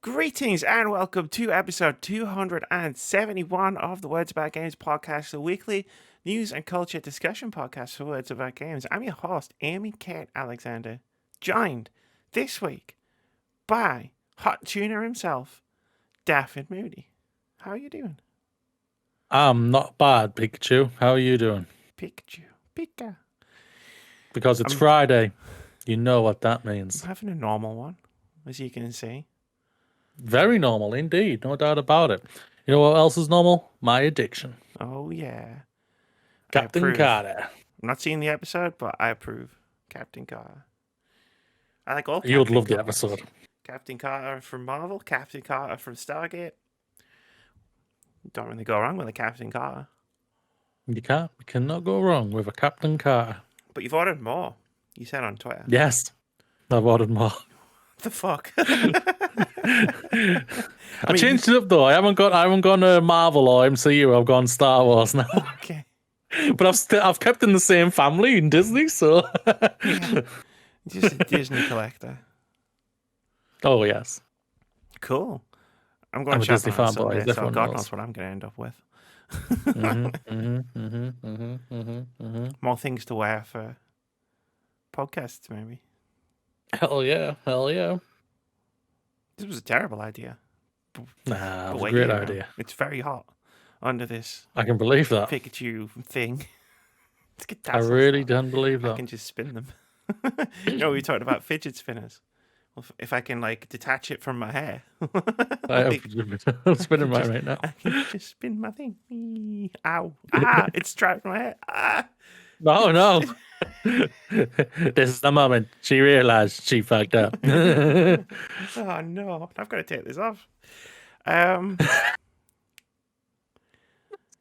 Greetings and welcome to episode 271 of the Words About Games podcast, the weekly news and culture discussion podcast for Words About Games. I'm your host, Amy Kate Alexander, joined this week by Hot Tuner himself, Daffin Moody. How are you doing? I'm not bad, Pikachu. How are you doing? Pikachu. Pika. Because it's Friday. You know what that means. I'm having a normal one, as you can see. Very normal indeed, no doubt about it. You know what else is normal? My addiction. Oh, yeah. Captain Carter. I'm not seeing the episode, but I approve. Captain Carter. I like all You would love Carters. the episode. Captain Carter from Marvel, Captain Carter from Stargate. Don't really go wrong with a Captain Carter. You cannot go wrong with a Captain Carter. But you've ordered more. You said on Twitter. Yes, I've ordered more. What the fuck? I changed it up though. I haven't gone Marvel or MCU. I've gone Star Wars now. Okay. But I've kept in the same family in Disney, so Yeah. Just a Disney collector. Oh yes. Cool. I'm going a shopping Disney on fanboy. Sunday, so God knows what I'm going to end up with. More things to wear for podcasts, maybe. Hell yeah. This was a terrible idea. Nah, it was a great idea. It's very hot under this I can believe that. Pikachu thing. I really don't believe that. I can just spin them. You know, we talked about fidget spinners. Well, if I can like detach it from my hair, I'm spinning mine right now. I can just spin my thing. Ow! Ah! It's trapped in my hair. Ah! No. This is the moment she realized she fucked up. Oh no! I've got to take this off. It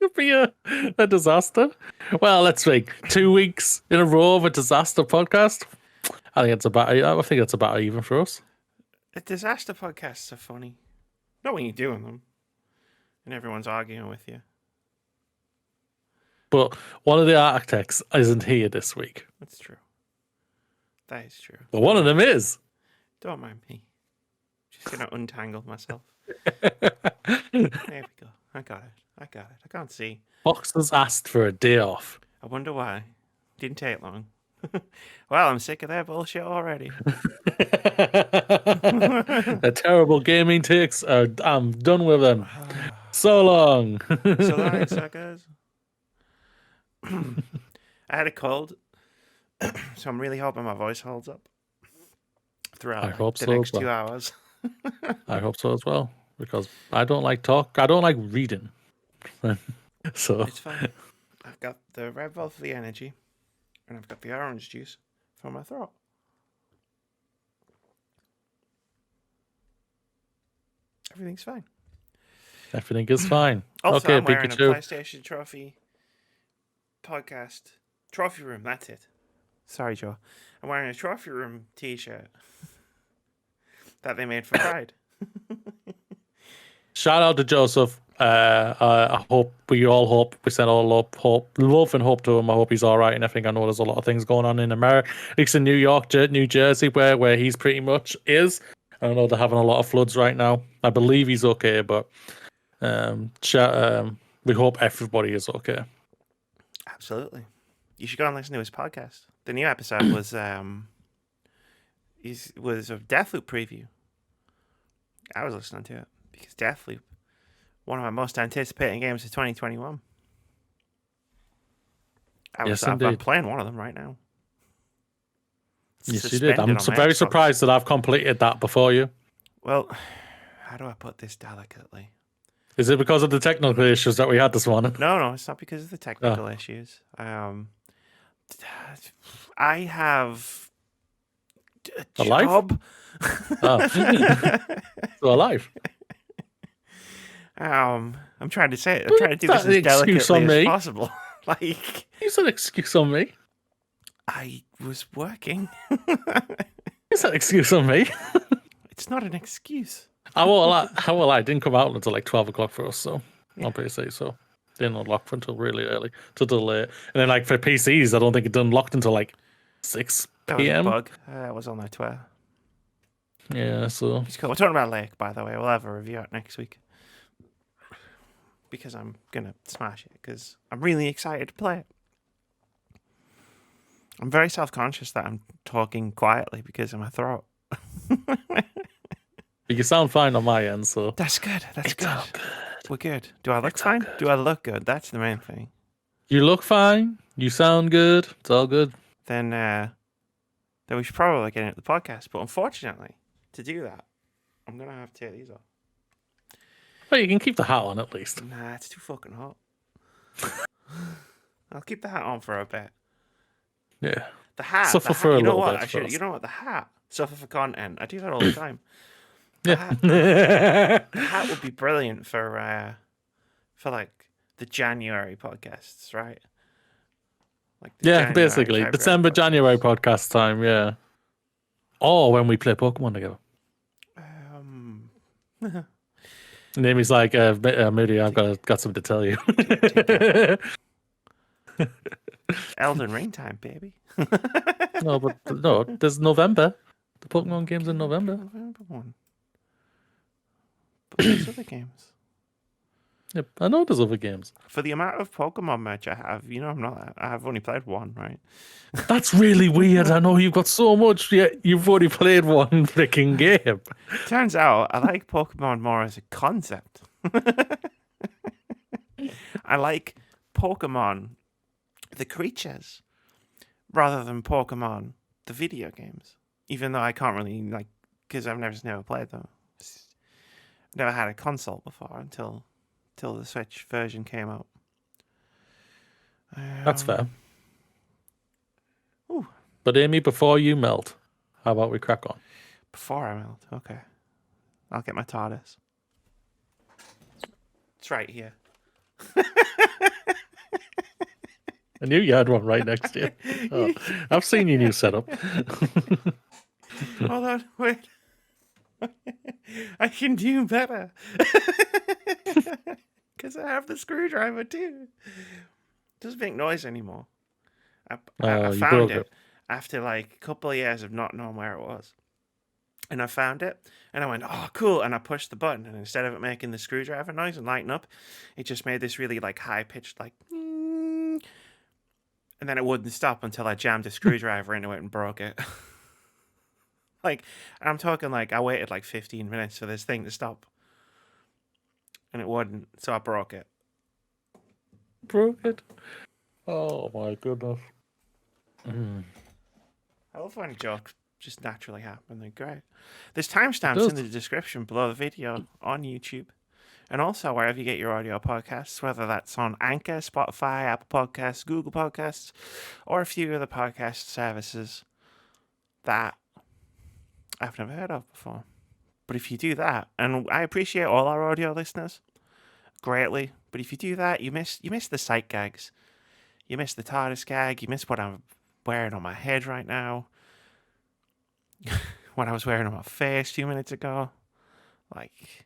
could be a disaster. Well, let's make 2 weeks in a row of a disaster podcast. I think it's about even for us. The disaster podcasts are funny. Not when you're doing them and everyone's arguing with you. But one of the architects isn't here this week. That's true. That is true. But one of them is. Don't mind me. Just gonna untangle myself. There we go. I got it. I can't see. Fox has asked for a day off. I wonder why. Didn't take long. Well, I'm sick of their bullshit already. The terrible gaming takes. I'm done with them. So long. So long, suckers. I had a cold, so I'm really hoping my voice holds up throughout the next 2 hours. I hope so as well, because I don't like talk. I don't like reading. So it's fine. I've got the Red Bull for the energy, and I've got the orange juice for my throat. Everything's fine. Everything is fine. Also, okay, I'm wearing Pikachu. a PlayStation Trophy podcast trophy room. That's it. Sorry, Joe. I'm wearing a trophy room T-shirt that they made for Pride. Shout out to Joseph. I hope we send all love and hope to him. I hope he's all right. And I think I know there's a lot of things going on in America, at least in New York, New Jersey, where he's pretty much is. I know they're having a lot of floods right now. I believe he's okay, but we hope everybody is okay. Absolutely. You should go and listen to his podcast. The new episode was a Deathloop preview. I was listening to it because Deathloop, one of my most anticipating games of 2021. I'm playing one of them right now. Yes, you did. I'm very surprised that I've completed that before you. Well, how do I put this delicately? Is it because of the technical issues that we had this morning? No, it's not because of the technical issues. I have a job. So alive. I'm trying to say it. I'm trying to do this as delicately as possible. Like, use an excuse on me. I was working. Use an excuse on me. It's not an excuse. How will I didn't come out until like 12 o'clock for us, so obviously so didn't unlock until really early, till late. And then like for PCs, I don't think it done locked until like 6 p.m. That was a bug. That was on their Twitter. Yeah, so It's cool. We're talking about Lake, by the way. We'll have a review out next week because I'm gonna smash it because I'm really excited to play it. I'm very self-conscious that I'm talking quietly because of my throat. you sound fine on my end, so That's good. That's it's good. all good. We're good. Do I look It's all fine? good. Do I look good? That's the main thing. You look fine. You sound good. It's all good. Then we should probably get into the podcast. But unfortunately, to do that, I'm gonna have to take these off. Well, you can keep the hat on at least. Nah, it's too fucking hot. I'll keep the hat on for a bit. Yeah. The hat. Suffer the hat, for a you know little what? bit I should. first. You know what? The hat. Suffer for content. I do that all the time. Yeah. The hat would be brilliant for like the January podcasts, right? Like the Yeah, January, basically. February December, podcasts. January podcast time, yeah. Or when we play Pokemon together. And Amy's like, Moody, I've got something to tell you. Elden Ring time, baby. no, there's November. The Pokemon game's in November. November one. But there's other games. Yep, I know there's other games. For the amount of Pokemon merch I have, I've only played one, right? That's really weird. I know you've got so much, yet you've only played one freaking game. Turns out I like Pokemon more as a concept. I like Pokemon, the creatures, rather than Pokemon, the video games. Even though I can't really, because I've never played them. Never had a console before until the Switch version came out. That's fair. Ooh. But Amy, before you melt, how about we crack on? Before I melt, okay. I'll get my TARDIS. It's right here. I knew you had one right next to you. Oh, I've seen your new setup. Hold on, wait. I can do better. Because I have the screwdriver too. It doesn't make noise anymore. I found it after like a couple of years of not knowing where it was. And I found it and I went, oh, cool. And I pushed the button and instead of it making the screwdriver noise and lighting up, it just made this really like high pitched like, and then it wouldn't stop until I jammed a screwdriver into it and broke it. I'm talking like I waited like 15 minutes for this thing to stop. And it wouldn't, so I broke it. Broke it? Oh my goodness. I love when jokes just naturally happen. They're great. There's timestamps in the description below the video on YouTube. And also wherever you get your audio podcasts, whether that's on Anchor, Spotify, Apple Podcasts, Google Podcasts, or a few other podcast services that I've never heard of before. But if you do that, and I appreciate all our audio listeners greatly, but if you do that, you miss the sight gags. You miss the TARDIS gag. You miss what I'm wearing on my head right now. What I was wearing on my face a few minutes ago. Like,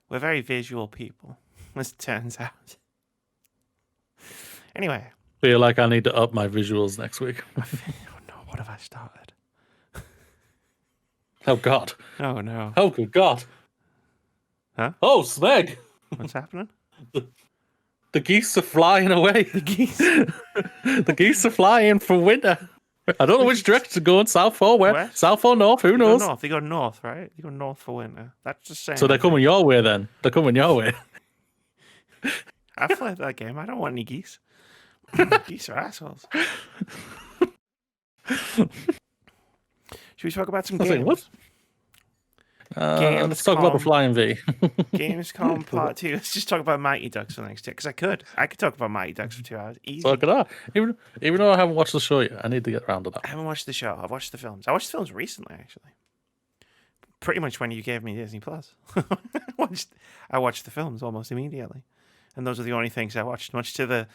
we're very visual people, as it turns out. Anyway. Feel like I need to up my visuals next week. Oh no, what have I started? Oh God. Oh no. Oh good God. Huh? Oh, Smeg. What's happening? The geese are flying away. The geese. The geese are flying for winter. I don't know which direction to go in, south or west, south or north, who knows? They go north, right? They go north for winter. That's just saying. So they're coming your way then. They're coming your way. I played that game. I don't want any geese. Geese are assholes. Should we talk about some games? What? Let's talk about the Flying V. Gamescom Part 2. Let's just talk about Mighty Ducks for the next 2. Because I could talk about Mighty Ducks for 2 hours. Easy. So could I. Even though I haven't watched the show yet, I need to get around to that. I haven't watched the show. I've watched the films. I watched the films recently, actually. Pretty much when you gave me Disney Plus. I watched the films almost immediately. And those are the only things I watched, much to the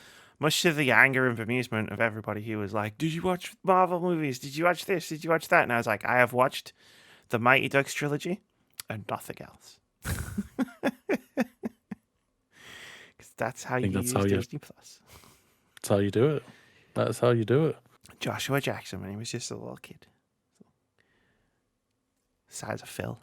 anger and bemusement of everybody who was like, did you watch Marvel movies? Did you watch this? Did you watch that? And I was like, I have watched the Mighty Ducks trilogy and nothing else. Because that's how you use Disney Plus. That's how you do it. That's how you do it. Joshua Jackson when he was just a little kid. size of Phil.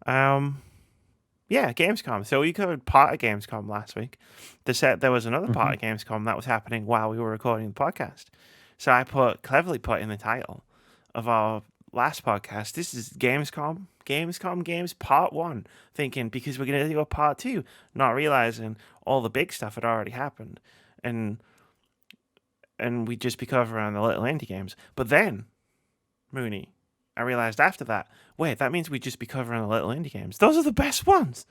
Yeah, Gamescom. So we covered part of Gamescom last week. There was another part of Gamescom that was happening while we were recording the podcast. So I cleverly put in the title of our last podcast, this is Gamescom Games Part 1, thinking because we're going to do a Part 2, not realizing all the big stuff had already happened. And we'd just be covering the little indie games. But then, Mooney, I realized after that, wait, that means we'd just be covering the little indie games. Those are the best ones.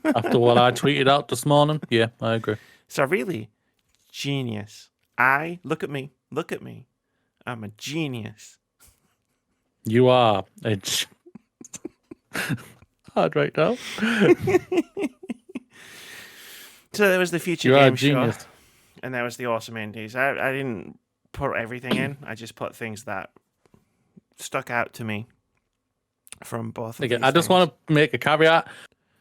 After what I tweeted out this morning, yeah, I agree. So really, genius. Look at me. I'm a genius. You are. It's hard right now. So there was the Future You are a Game Show, genius. and there was the Awesome Indies. I didn't put everything in. I just put things that stuck out to me from both of Okay, these I just things. want to make a caveat.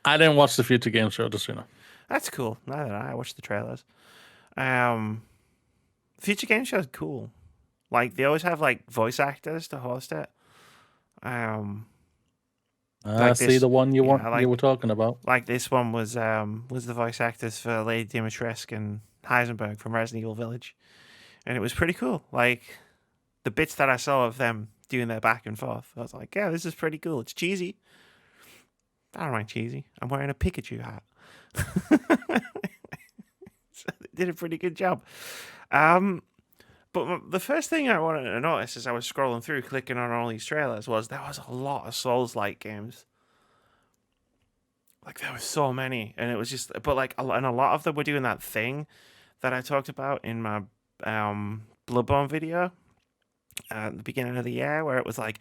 I didn't watch the Future Game Show, just so you know. That's cool. Neither did I. watched the trailers. Future Game Show is cool. Like they always have like voice actors to host it. I Like see this- the one you yeah, you were talking about. Like this one was the voice actors for Lady Dimitrescu and Heisenberg from Resident Evil Village, and it was pretty cool. Like the bits that I saw of them doing their back and forth, I was like, yeah, this is pretty cool. It's cheesy. I don't mind cheesy. I'm wearing a Pikachu hat. So they did a pretty good job. But the first thing I wanted to notice as I was scrolling through, clicking on all these trailers, was there was a lot of Souls-like games. Like there was so many, and it was just, but like, and a lot of them were doing that thing that I talked about in my Bloodborne video at the beginning of the year, where it was like,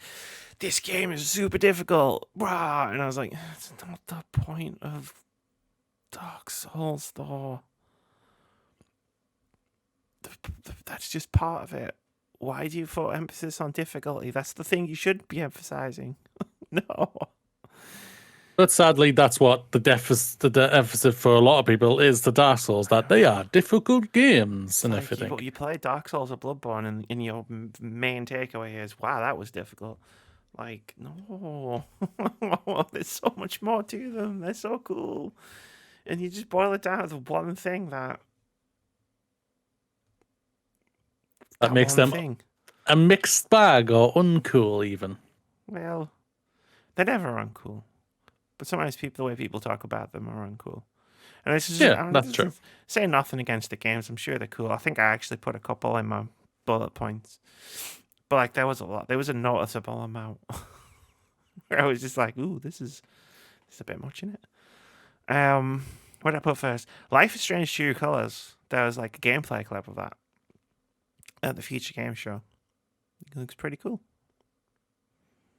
this game is super difficult, rah! And I was like, it's not the point of Dark Souls, though. That's just part of it. Why do you put emphasis on difficulty? That's the thing you should be emphasizing. No. But sadly, that's what the deficit for a lot of people is to Dark Souls, that they are difficult games and Like everything. you play Dark Souls or Bloodborne, and your main takeaway is, wow, that was difficult. Like, no. There's so much more to them. They're so cool. And you just boil it down to one thing that Makes one them thing. a mixed bag or uncool even. Well, they're never uncool. But sometimes the way people talk about them are uncool. And this is That's true. Saying nothing against the games, I'm sure they're cool. I think I actually put a couple in my bullet points. But like there was a lot. There was a noticeable amount where I was just like, ooh, this is a bit much in it. What did I put first? Life is Strange True Colors. There was like a gameplay clip of that at the Future Game Show. It looks pretty cool.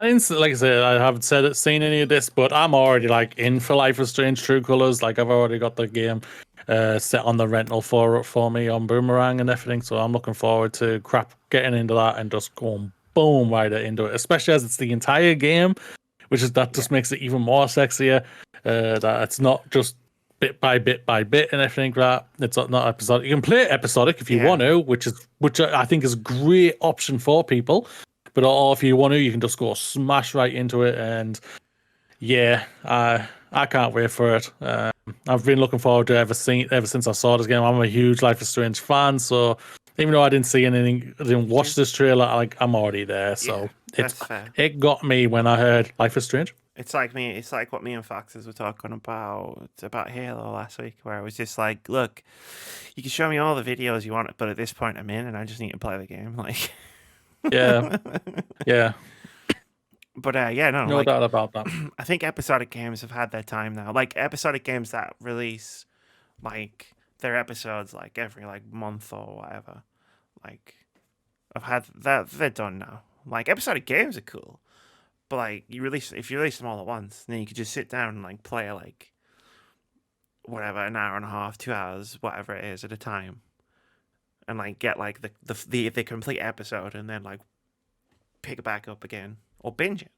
Like I said, I haven't seen any of this, but I'm already like in for Life is Strange True Colors. Like I've already got the game set on the rental for me on Boomerang and everything. So I'm looking forward to getting into that and just going boom right into it. Especially as it's the entire game, just makes it even more sexier. That it's not just bit by bit by bit and everything like that. It's not episodic. You can play it episodic if you want to, which I think is a great option for people. But or if you want to, you can just go smash right into it. And yeah, I can't wait for it. I've been looking forward to ever since I saw this game. I'm a huge Life is Strange fan, so even though I didn't see anything, I didn't watch this trailer, I'm already there. So that's fair. It got me when I heard Life is Strange. It's like me. It's like what me and Foxes were talking about Halo last week, where I was just like, "Look, you can show me all the videos you want, but at this point, I'm in, and I just need to play the game." Like, yeah. But no No like, doubt about that. I think episodic games have had their time now. Like episodic games that release like their episodes like every like month or whatever. Like I've had that, they're done now. Like episodic games are cool. But like if you release them all at once, then you could just sit down and like play like whatever, an hour and a half, 2 hours, whatever it is at a time. And like get like the complete episode and then like pick it back up again or binge it.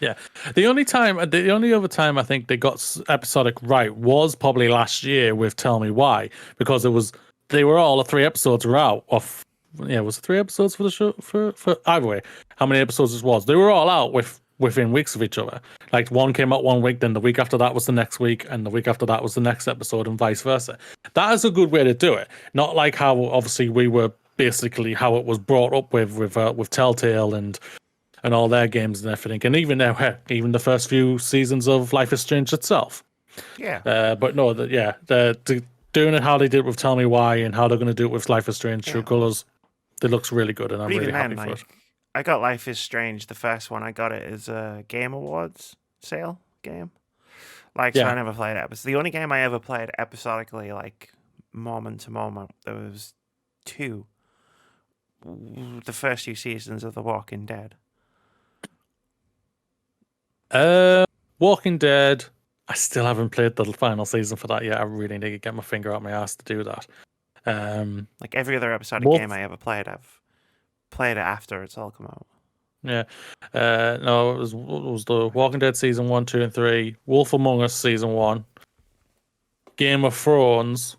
Yeah, the only other time I think they got episodic right was probably last year with Tell Me Why, because they were all the 3 episodes were out of was it 3 episodes for the show? For either way, how many episodes it was? They were all out within weeks of each other. Like one came out one week, then the week after that was the next week, and the week after that was the next episode, and vice versa. That is a good way to do it. Not like how obviously we were basically how it was brought up with Telltale and all their games and everything, and even even the first few seasons of Life is Strange itself. Yeah. But no, doing it how they did it with Tell Me Why and how they're going to do it with Life is Strange True Colors, it looks really good, and I'm really happy for it. I got Life is Strange. The first one I got it as a Game Awards sale game. So I never played it. The only game I ever played episodically, like moment to moment, there was 2. The first 2 seasons of The Walking Dead. Walking Dead, I still haven't played the final season for that yet. I really need to get my finger out my ass to do that. Like every other episodic game I ever played, I've played it after it's all come out. Yeah. No, it was the Walking Dead season 1, 2, and 3, Wolf Among Us season 1, Game of Thrones.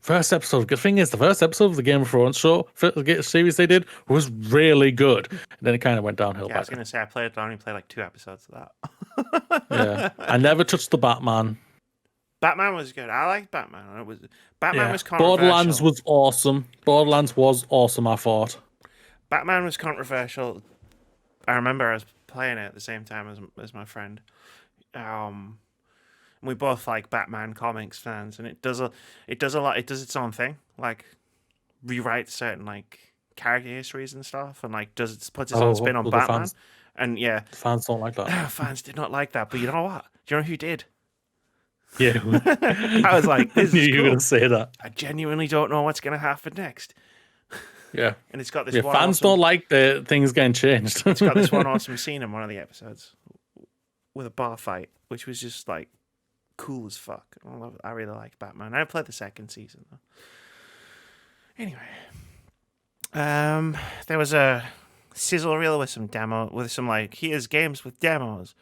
First episode. The thing is, the first episode of the Game of Thrones series they did was really good. And then it kind of went downhill. Yeah, I was going to say, I only played like 2 episodes of that. Yeah. I never touched the Batman. Batman was good. I liked Batman. Batman was controversial. Borderlands was awesome. Borderlands was awesome, I thought. Batman was controversial. I remember I was playing it at the same time as my friend. We both like Batman comics fans, and it does a lot. It does its own thing, like rewrites certain like character histories and stuff, and like puts its own spin on Batman. And yeah, fans don't like that. Fans did not like that, but you know what? Do you know who did? Yeah, I was like, this is cool. You were gonna say that. I genuinely don't know what's gonna happen next. Yeah, and it's got this. Yeah, fans don't like the things getting changed. It's got this one awesome scene in one of the episodes with a bar fight, which was just like cool as fuck. I really liked Batman. I played the second season though. Anyway, there was a sizzle reel with some like here's games with demos,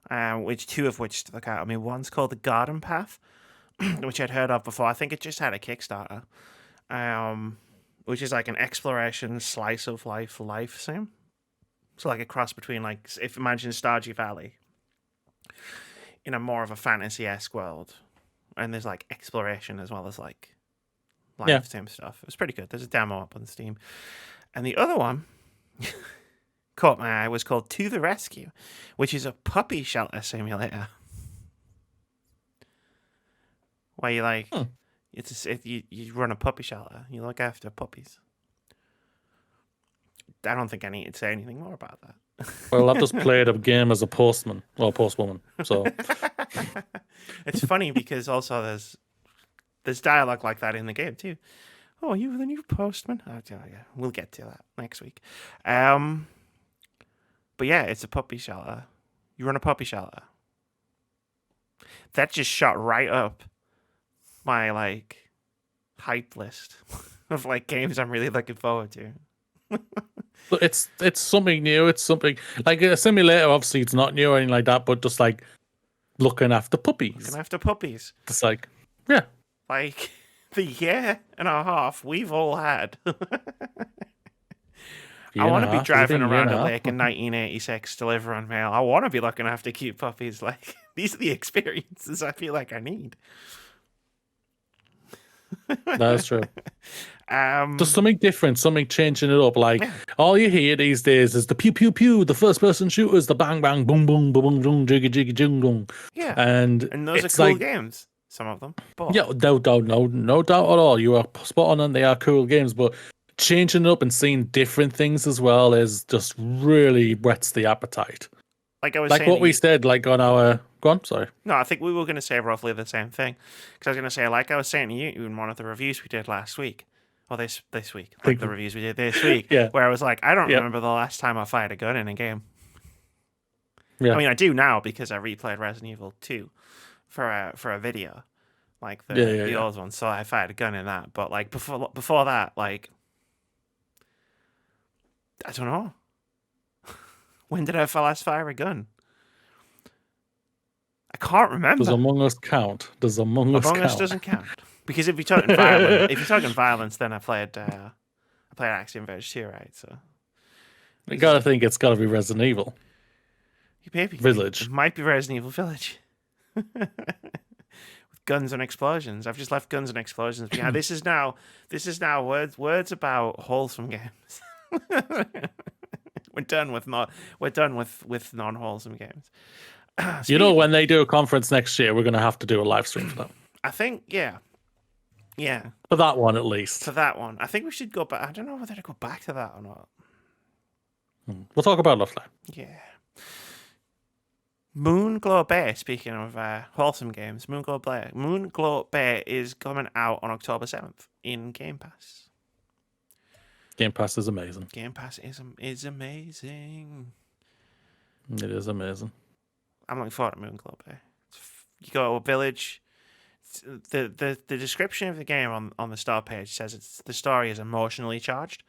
which 2 of which stuck out. I mean, one's called The Garden Path, which I'd heard of before. I think it just had a Kickstarter, which is like an exploration slice of life sim. So like a cross between like imagine Stardew Valley in a more of a fantasy-esque world, and there's like exploration as well as like life sim stuff. It was pretty good. There's a demo up on Steam, and the other one caught my eye was called To the Rescue, which is a puppy shelter simulator. Where you like you run a puppy shelter, you look after puppies. I don't think I need to say anything more about that. Well, I've just played a game as a postman or postwoman, so it's funny because also there's dialogue like that in the game too. Oh, you the new postman? Oh yeah, we'll get to that next week. But yeah, it's a puppy shelter. You run a puppy shelter. That just shot right up my like hype list of like games I'm really looking forward to. But it's something new. It's something like a simulator. Obviously, it's not new or anything like that. But just like looking after puppies. It's like, yeah, like the year and a half we've all had. I want to be driving around a lake in 1986 delivering mail. I want to be looking after cute puppies. Like these are the experiences I feel like I need. That's true. Just something different, something changing it up. Like all you hear these days is the pew pew pew, the first person shooters, the bang bang boom boom boom boom jiggy jiggy jing dong. Yeah, and those are cool games. Some of them. But... Yeah, no doubt at all. You are spot on, and they are cool games. But changing it up and seeing different things as well is just really whets the appetite. Like I was like saying what we said, like on our. Go on, sorry. No, I think we were going to say roughly the same thing. Because I was going to say, like I was saying to you in one of the reviews we did last week, or this week, like the reviews we did this week, where I was like, I don't remember the last time I fired a gun in a game. Yeah. I mean, I do now because I replayed Resident Evil 2 for a video, like the old one. So I fired a gun in that. But like before that, like I don't know. When did I last fire a gun? I can't remember. Does Among Us count? Among Us doesn't count because if you're talking violence, then I played played Axiom Verge 2, right? So You gotta think it's gotta be Resident Evil maybe Village. it might be Resident Evil Village. With guns and explosions. I've just left guns and explosions behind. This is now words about wholesome games. We're done with non-wholesome games. You know, when they do a conference next year, we're gonna have to do a live stream for that. I think, yeah. For that one, at least. For that one, I think we should go back. I don't know whether to go back to that or not. We'll talk about it offline. Yeah. Moonglow Bay, speaking of wholesome games, Moonglow Bay is coming out on October 7th in Game Pass. Game Pass is amazing. Game Pass is amazing. It is amazing. I'm looking forward to Moonglow Bay. You go to a village. The description of the game on the start page says the story is emotionally charged,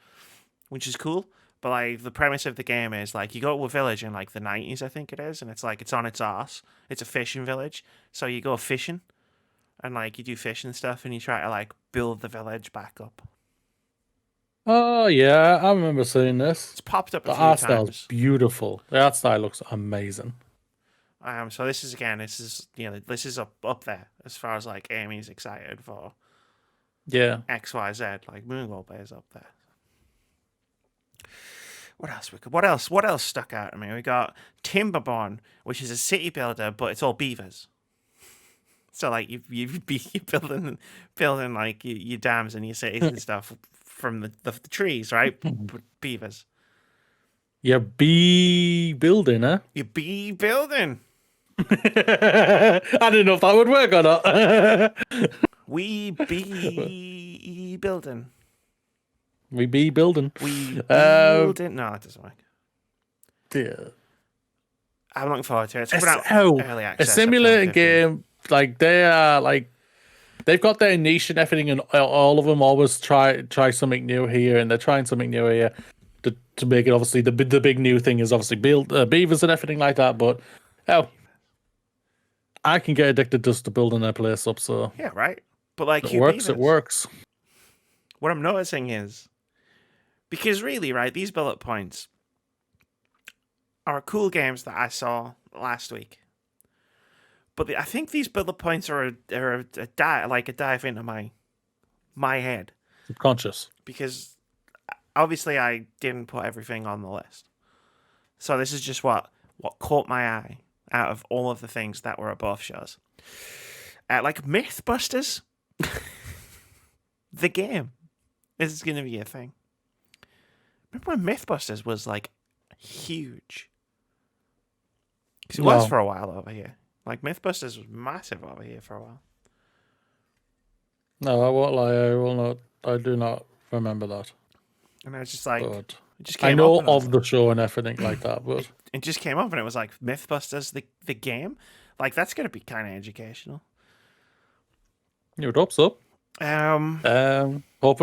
which is cool. But like the premise of the game is like you go to a village in like the 90s, I think it is, and it's like it's on its arse. It's a fishing village, so you go fishing, and like you do fishing stuff, and you try to like build the village back up. Oh yeah, I remember seeing this. It's popped up a The few art times. style's beautiful. The art style looks amazing. So this is up there as far as like Amy's excited for. Yeah. XYZ, like Moonglow Bay is up there. What else stuck out to me? We got Timberborn, which is a city builder, but it's all beavers. So like you're building like your dams and your cities and stuff from the trees, right? But beavers. You're bee building, huh? You're bee building. I didn't know if that would work or not. We be building. We be building. We building. No, it doesn't work. Yeah. I'm looking forward to it. It's coming out early access. A simulator game, like they are like they've got their niche and everything, and all of them always try something new here, and they're trying something new here to make it. Obviously, the big new thing is obviously build beavers and everything like that. But I can get addicted just to building their place up. So yeah, right. But like it works. It works. What I'm noticing is because really, right, these bullet points are cool games that I saw last week. But I think these bullet points are a dive into my head. Subconscious. Because obviously I didn't put everything on the list. So this is just what caught my eye out of all of the things that were at both shows. Like Mythbusters, the game. This is going to be a thing. Remember when Mythbusters was like huge? Because it was for a while over here. Like Mythbusters was massive over here for a while. No, I won't lie. I will not. I do not remember that. And I was just like, But it just came I know up of the show and everything like that. But it just came up and it was like Mythbusters, the game. Like that's gonna be kind of educational. you would hope so. Hope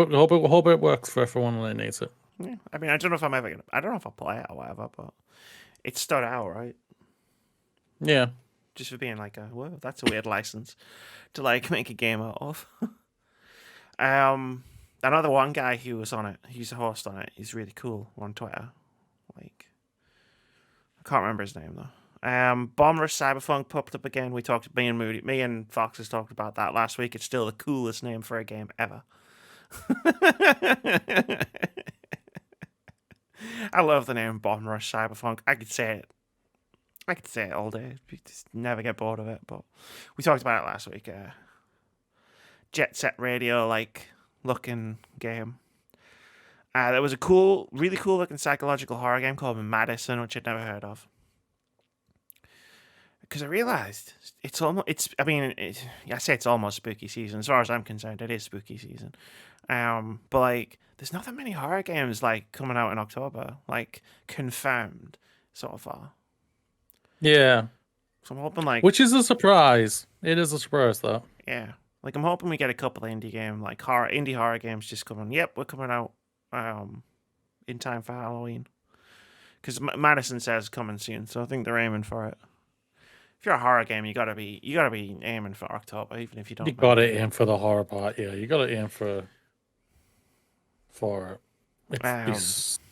it works for everyone when it needs it. Yeah, I mean, I don't know if I'm ever gonna. I don't know if I'll play it or whatever, but it started out right. Yeah. Just for being like, whoa, that's a weird license to like make a game out of. Another one guy who was on it, he's a host on it. He's really cool on Twitter. Like, I can't remember his name though. Bomb Rush Cyberpunk popped up again. Me and Fox has talked about that last week. It's still the coolest name for a game ever. I love the name Bomb Rush Cyberpunk. I could say it all day. Just never get bored of it. But we talked about it last week. Jet Set Radio like looking game. There was a really cool looking psychological horror game called Madison, which I'd never heard of. Because I realized I say it's almost spooky season. As far as I'm concerned, it is spooky season. But like, there's not that many horror games like coming out in October, like confirmed so far. Yeah. So I'm hoping like, which is a surprise. It is a surprise though. Yeah, like I'm hoping we get a couple of indie horror games just coming. Yep, we're coming out in time for Halloween. Because Madison says coming soon, so I think they're aiming for it. If you're a horror game, you gotta be aiming for October, even if you don't. You gotta aim for the horror part. Yeah, you gotta aim for it. It'd be Um,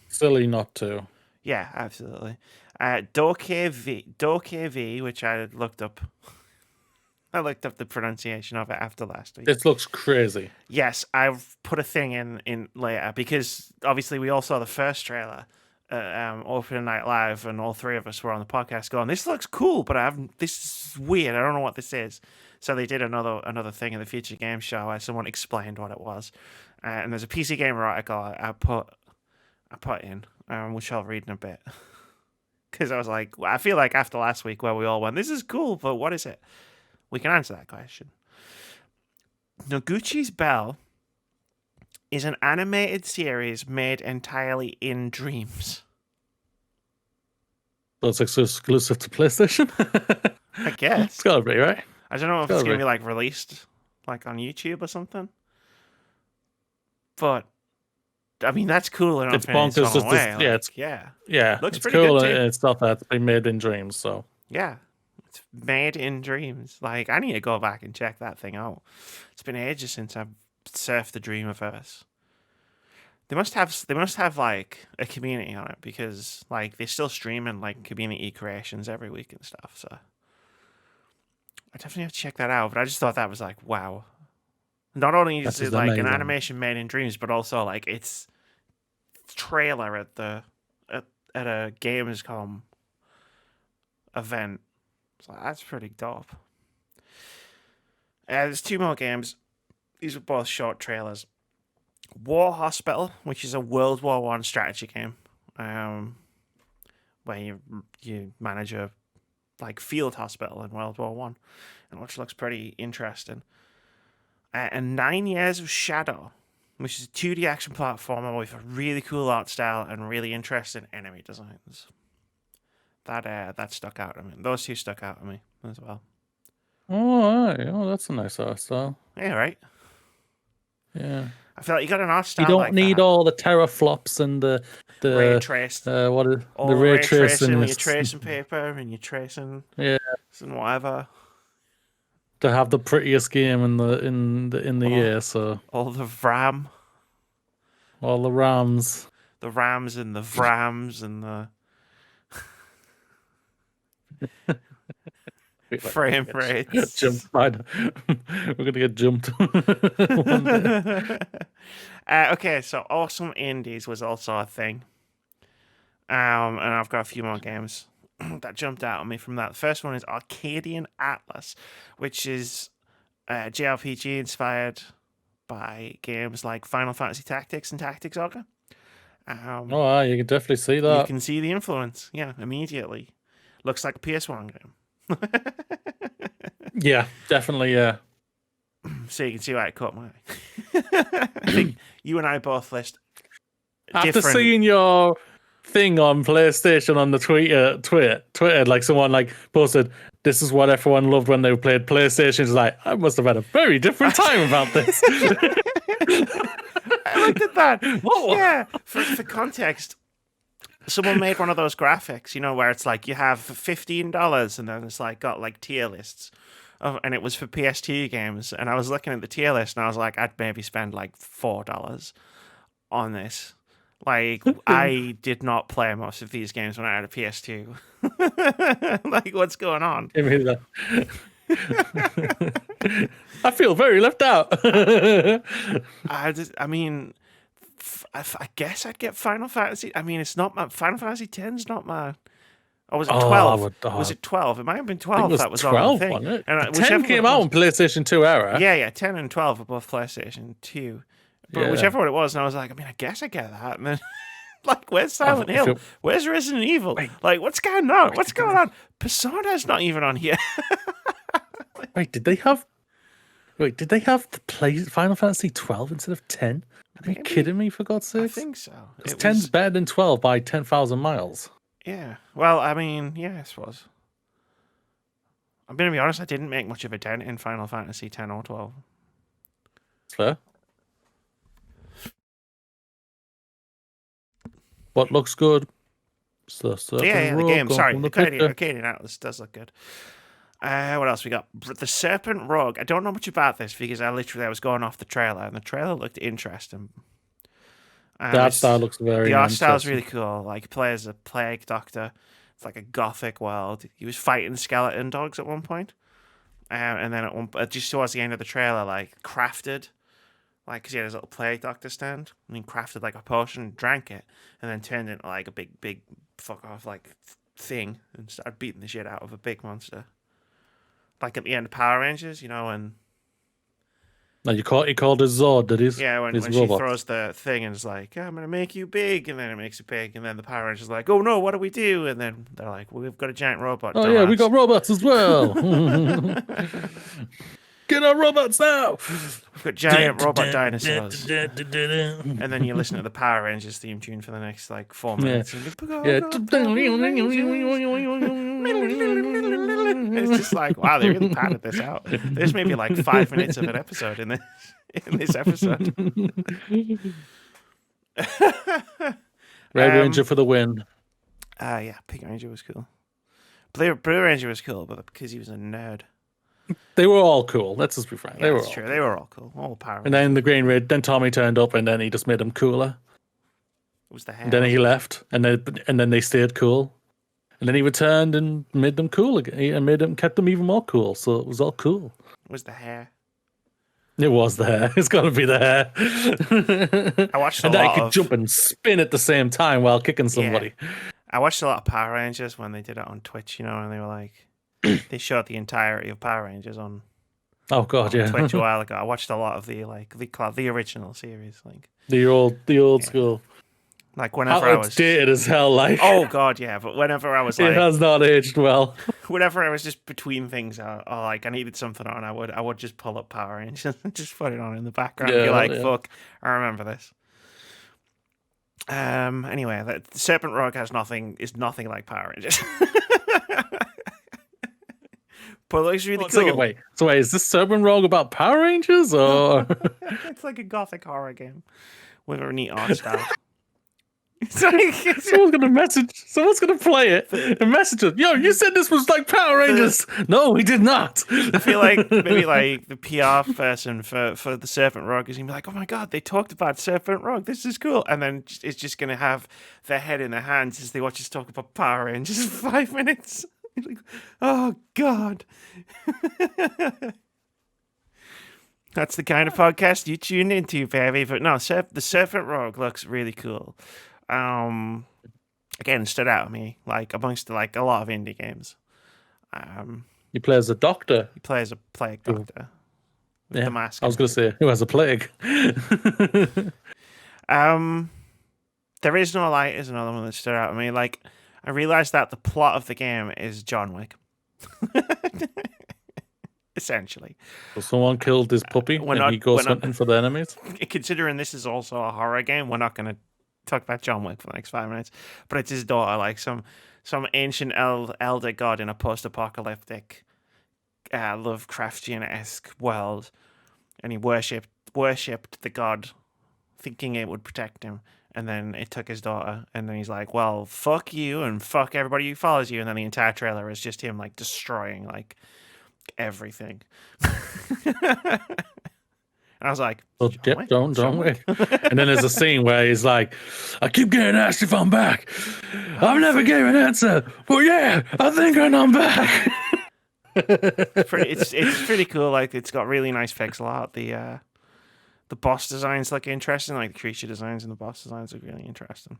silly not to. yeah, absolutely. DokeV, which I looked up. I looked up the pronunciation of it after last week. This looks crazy. Yes, I've put a thing in later because obviously we all saw the first trailer at Open Night Live, and all three of us were on the podcast going, "This looks cool, but I haven't. This is weird. I don't know what this is." So they did another thing in the Future Game Show where someone explained what it was, and there's a PC Gamer article I put in, which I'll read in a bit. Because I was like, I feel like after last week where we all went, "This is cool, but what is it?" We can answer that question. Noguchi's Bell is an animated series made entirely in dreams. So it's exclusive to PlayStation? I guess. It's gotta be, right? I don't know if it's going to be like released like on YouTube or something. But I mean, that's cool enough. It's bonkers. Just way. yeah, like, yeah. Looks it's pretty cool, good too. and it's stuff that's been made in dreams. So yeah, it's made in dreams. Like, I need to go back and check that thing out. It's been ages since I've surfed the Dreamiverse. They must have like a community on it because like they're still streaming like community creations every week and stuff. So I definitely have to check that out. But I just thought that was like, wow. Not only is it like an animation made in dreams, but also like it's trailer at a Gamescom event. So that's pretty dope. There's two more games. These were both short trailers. War Hospital, which is a World War One strategy game, where you manage a like field hospital in World War One, and which looks pretty interesting. And 9 Years of Shadow, which is a 2D action platformer with a really cool art style and really interesting enemy designs. That stuck out to me. Those two stuck out to me as well. Oh, that's a nice art style. Yeah, right. Yeah. I feel like you got an art style. You don't like need that. all the teraflops and the ray traced. What is all the ray tracing? When you're tracing paper and you're tracing and whatever. To have the prettiest game in the year, so all the RAM, all the RAMs, the RAMs and the VRAMs and the frame rates. We're gonna get jumped. One day. Okay, so awesome indies was also a thing, and I've got a few more games that jumped out at me from that. The first one is Arcadian Atlas, which is JRPG inspired by games like Final Fantasy Tactics and Tactics Ogre. You can definitely see that. You can see the influence, immediately. Looks like a PS1 game. Yeah, definitely, yeah. So you can see why it caught my eye. I think you and I both list After seeing your thing on PlayStation on the Twitter, like someone like posted, "This is what everyone loved when they played PlayStation." It's like, I must have had a very different time about this. I looked at that. Whoa. Yeah, for context, someone made one of those graphics, where it's like you have $15 and then it's like got like tier lists. And it was for PS2 games. And I was looking at the tier list and I was like, I'd maybe spend like $4 on this. Like, I did not play most of these games when I had a PS2. Like, what's going on? Give me that. I feel very left out. I mean, I guess I'd get Final Fantasy. I mean, it's not my Final Fantasy 10's not my. Or was it 12? Was it 12? It might have been 12. That was 12, on the thing. Wasn't it? And 10 came out on PlayStation 2 era. Yeah, 10 and 12 are both PlayStation 2. But whichever one it was, and I was like, I guess I get that. And then, like, where's Silent Hill? Where's Resident Evil? Like, what's going on? What's going on? Persona's not even on here. Did they have the Final Fantasy 12 instead of 10? Are you kidding me, for God's sake? I think so. 10's better than 12 by 10,000 miles. Yeah. Well, I mean, yeah, I suppose. I'm going to be honest, I didn't make much of a dent in Final Fantasy 10 or 12. That's fair. What looks good? The game. Sorry, Arcadian Atlas does look good. What else we got? The Serpent Rogue. I don't know much about this because I was going off the trailer, and the trailer looked interesting. The art style looks very the art style is interesting. really cool. Like, he plays a plague doctor. It's like a gothic world. He was fighting skeleton dogs at one point. And then just towards the end of the trailer, like, crafted, like, because he had his little plague doctor stand, and he crafted like a potion, drank it, and then turned into like a big fuck off like thing, and started beating the shit out of a big monster. Like at the end of Power Rangers, you know, and Now he called his Zord, did he? yeah, when she throws the thing and it's like, I'm gonna make you big, and then it makes it big, and then the Power Rangers are like, oh no, what do we do? And then they're like, well, we've got a giant robot. Oh yeah, we got robots as well. Get our robots now. We've got giant robot dinosaurs. And then you listen to the Power Rangers theme tune for the next like 4 minutes. Yeah. It's just like, wow, they really padded this out. There's maybe like 5 minutes of an episode in this episode. Red Ranger for the win. Yeah, Pink Ranger was cool. Blue Ranger was cool, but because he was a nerd. They were all cool. Let's just be frank. Yeah, that's true. They were all cool. All Power Rangers. And then the Green Red. Then Tommy turned up, and then he just made them cooler. It was the hair. And then he left, and then they stayed cool. And then he returned and made them cool again, and kept them even more cool. So it was all cool. It was the hair. It was the hair. It's got to be the hair. I watched and then he could jump and spin at the same time while kicking somebody. Yeah. I watched a lot of Power Rangers when they did it on Twitch, you know, and they were like, they showed the entirety of Power Rangers on. Oh God, yeah. Twitch a while ago. I watched a lot of the original series, like the old school. Like whenever I was dated as hell, like. Oh God, yeah. But whenever I was like, it has not aged well. Whenever I was just between things, or like I needed something on, I would just pull up Power Rangers and just put it on in the background. And be like, fuck, I remember this. Anyway, the Serpent Rogue is nothing like Power Rangers. But it looks really cool. Wait, is this Serpent Rogue about Power Rangers or? It's like a gothic horror game with a neat art style. Someone's gonna play it and message us. Yo, you said this was like Power Rangers. No, we did not. I feel like maybe like the PR person for the Serpent Rogue is gonna be like, oh my God, they talked about Serpent Rogue. This is cool. And then it's just gonna have their head in their hands as they watch us talk about Power Rangers for 5 minutes. Like, oh God. That's the kind of podcast you tune into, baby. But no, the Serpent Rogue looks really cool. Again, stood out to me, like amongst like a lot of indie games. He plays a doctor. He plays a plague doctor. With the mask. I was going to say, who has a plague? There Is No Light is another one that stood out to me. Like, I realized that the plot of the game is John Wick. Essentially. So someone killed his puppy and he goes hunting for the enemies? Considering this is also a horror game, we're not going to talk about John Wick for the next 5 minutes. But it's his daughter, like some ancient elder god in a post-apocalyptic Lovecraftian-esque world. And he worshipped the god, thinking it would protect him. And then it took his daughter, and then he's like, well, fuck you and fuck everybody who follows you. And then the entire trailer is just him like destroying like everything. And I was like, John Wick. And then there's a scene where he's like, I keep getting asked if I'm back. I've never gave an answer. Well, yeah, I think I'm back. It's pretty cool. Like, it's got really nice pixel art. The boss designs look interesting. Like the creature designs and the boss designs look really interesting.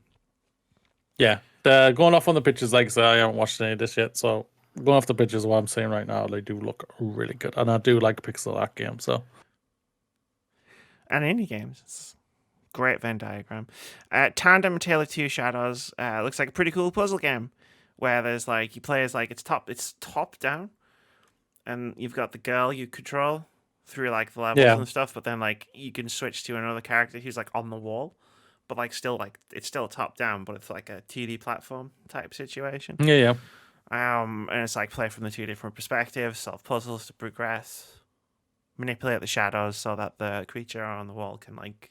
Yeah, going off on the pictures, like I said, I haven't watched any of this yet, so going off the pictures, what I'm saying right now, they do look really good, and I do like pixel art games. So, and indie games, it's great Venn diagram. Tandem Tale of Two Shadows looks like a pretty cool puzzle game where there's like you play as like it's top down, and you've got the girl you control through like the levels and stuff, but then like you can switch to another character who's like on the wall, but like still like it's still top down, but it's like a 2D platform type situation. Yeah. And it's like play from the two different perspectives, solve puzzles to progress, manipulate the shadows so that the creature on the wall can like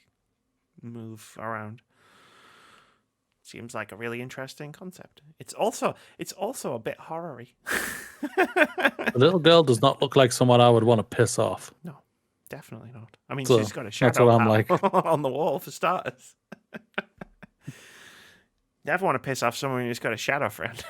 move around. Seems like a really interesting concept. It's also a bit horror-y. The little girl does not look like someone I would want to piss off. No, definitely not. I mean, So, she's got a shadow that's what I'm like. on the wall for starters. Never want to piss off someone who's got a shadow friend.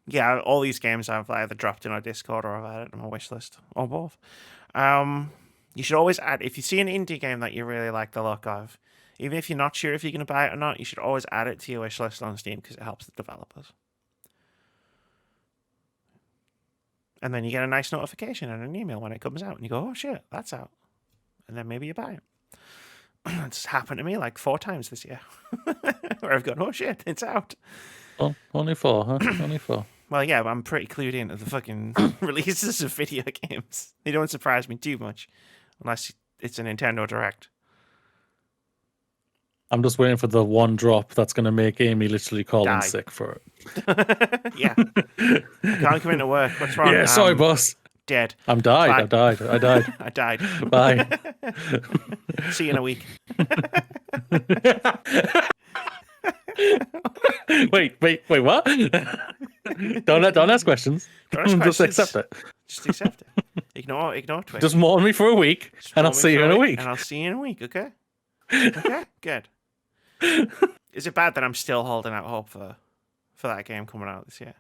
Yeah, all these games I've either dropped in our Discord or I've added to my wish list, or both. You should always add, if you see an indie game that you really like the look of, even if you're not sure if you're going to buy it or not, you should always add it to your wish list on Steam because it helps the developers. And then you get a nice notification and an email when it comes out, and you go, oh shit, that's out. And then maybe you buy it. It's happened to me like 4 times this year, where I've gone, oh shit, it's out. Oh, only 4, huh? Only 4. Well, yeah, I'm pretty clued into the fucking releases of video games. They don't surprise me too much, unless it's a Nintendo Direct. I'm just waiting for the one drop that's going to make Amy literally call in sick for it. Yeah. I can't come into work. What's wrong? Yeah, sorry, boss. Dead. I died. Bye. I died. I died. Bye. See you in a week. Wait, what? Don't ask questions. Just accept it. Just accept it. Ignore Twitch. Just mourn me for a week, and I'll see you in a week. And I'll see you in a week, okay? Okay, good. Is it bad that I'm still holding out hope for that game coming out this year?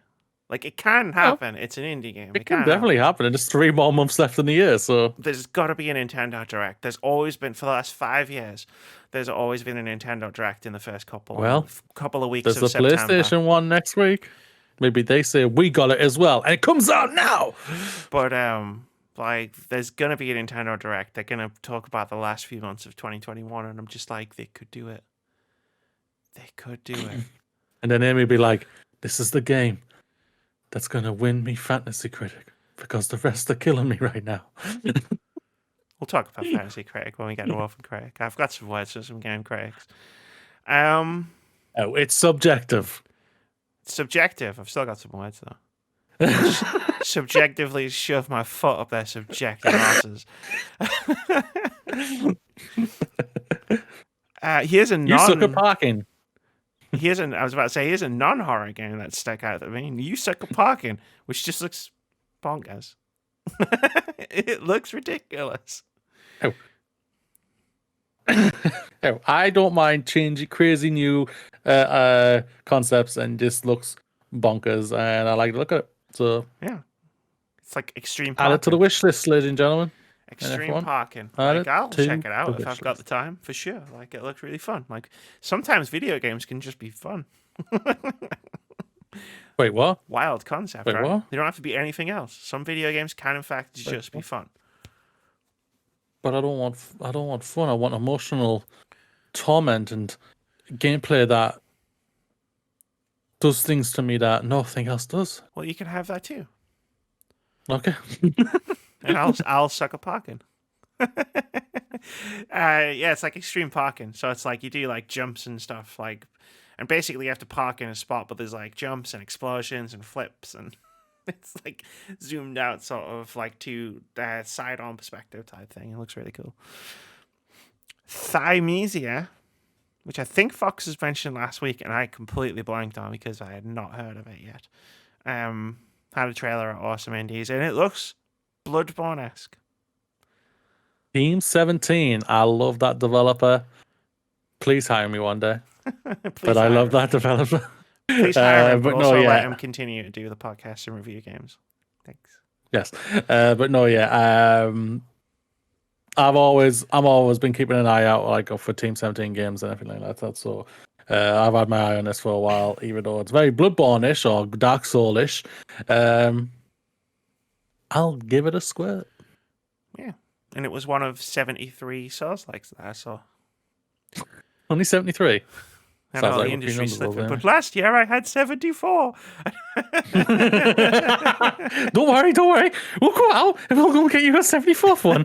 Like, it can happen. It's an indie game. It can definitely happen. And there's 3 more months left in the year, so... There's got to be a Nintendo Direct. There's always been, for the last 5 years, there's always been a Nintendo Direct in the first couple of weeks of September. There's the PlayStation one next week. Maybe they say, we got it as well, and it comes out now! But, like, there's going to be a Nintendo Direct. They're going to talk about the last few months of 2021, and I'm just like, they could do it. They could do it. And then Amy will be like, this is the game that's going to win me Fantasy Critic because the rest are killing me right now. We'll talk about Fantasy Critic when we get to OpenCritic. I've got some words for some game critics. Oh, it's subjective. Subjective. I've still got some words, though. Subjectively shove my foot up their subjective asses. Here's a You suck at parking. I was about to say, here's a non-horror game that stuck out. I mean, You Suck at Parking, which just looks bonkers. It looks ridiculous. I don't mind changing crazy new concepts, and this looks bonkers, and I like to look at it. So yeah, it's like extreme parking. Add it to the wish list, ladies and gentlemen. Extreme parking. Like, I'll check it out if I've got the time, for sure. Like, it looks really fun. Like, sometimes video games can just be fun. Wait, what? Wild concept, Wait, right? what? They don't have to be anything else. Some video games can, in fact, just be fun. But I don't want fun. I want emotional torment and gameplay that does things to me that nothing else does. Well, you can have that too. Okay. And I'll suck at parking. Yeah, it's like extreme parking. So it's like you do like jumps and stuff, like, and basically you have to park in a spot, but there's like jumps and explosions and flips, and it's like zoomed out, sort of like to side-on perspective type thing. It looks really cool. Thymesia, which I think Fox has mentioned last week, and I completely blanked on because I had not heard of it yet. Had a trailer at Awesome Indies, and it looks Bloodborne-esque. Team 17. I love that developer. Please hire me one day. But I love that developer. Please hire him, but also let him continue to do the podcast and review games. Thanks. Yes. But no, yeah. I'm always been keeping an eye out like for Team 17 games and everything like that. So I've had my eye on this for a while, even though it's very Bloodborne-ish or Dark Soul-ish. I'll give it a squirt. Yeah. And it was one of 73 Souls-likes that I saw. Only 73? I know the industry slipping, but last year I had 74. Don't worry. We'll go out and we'll go get you a 74th one.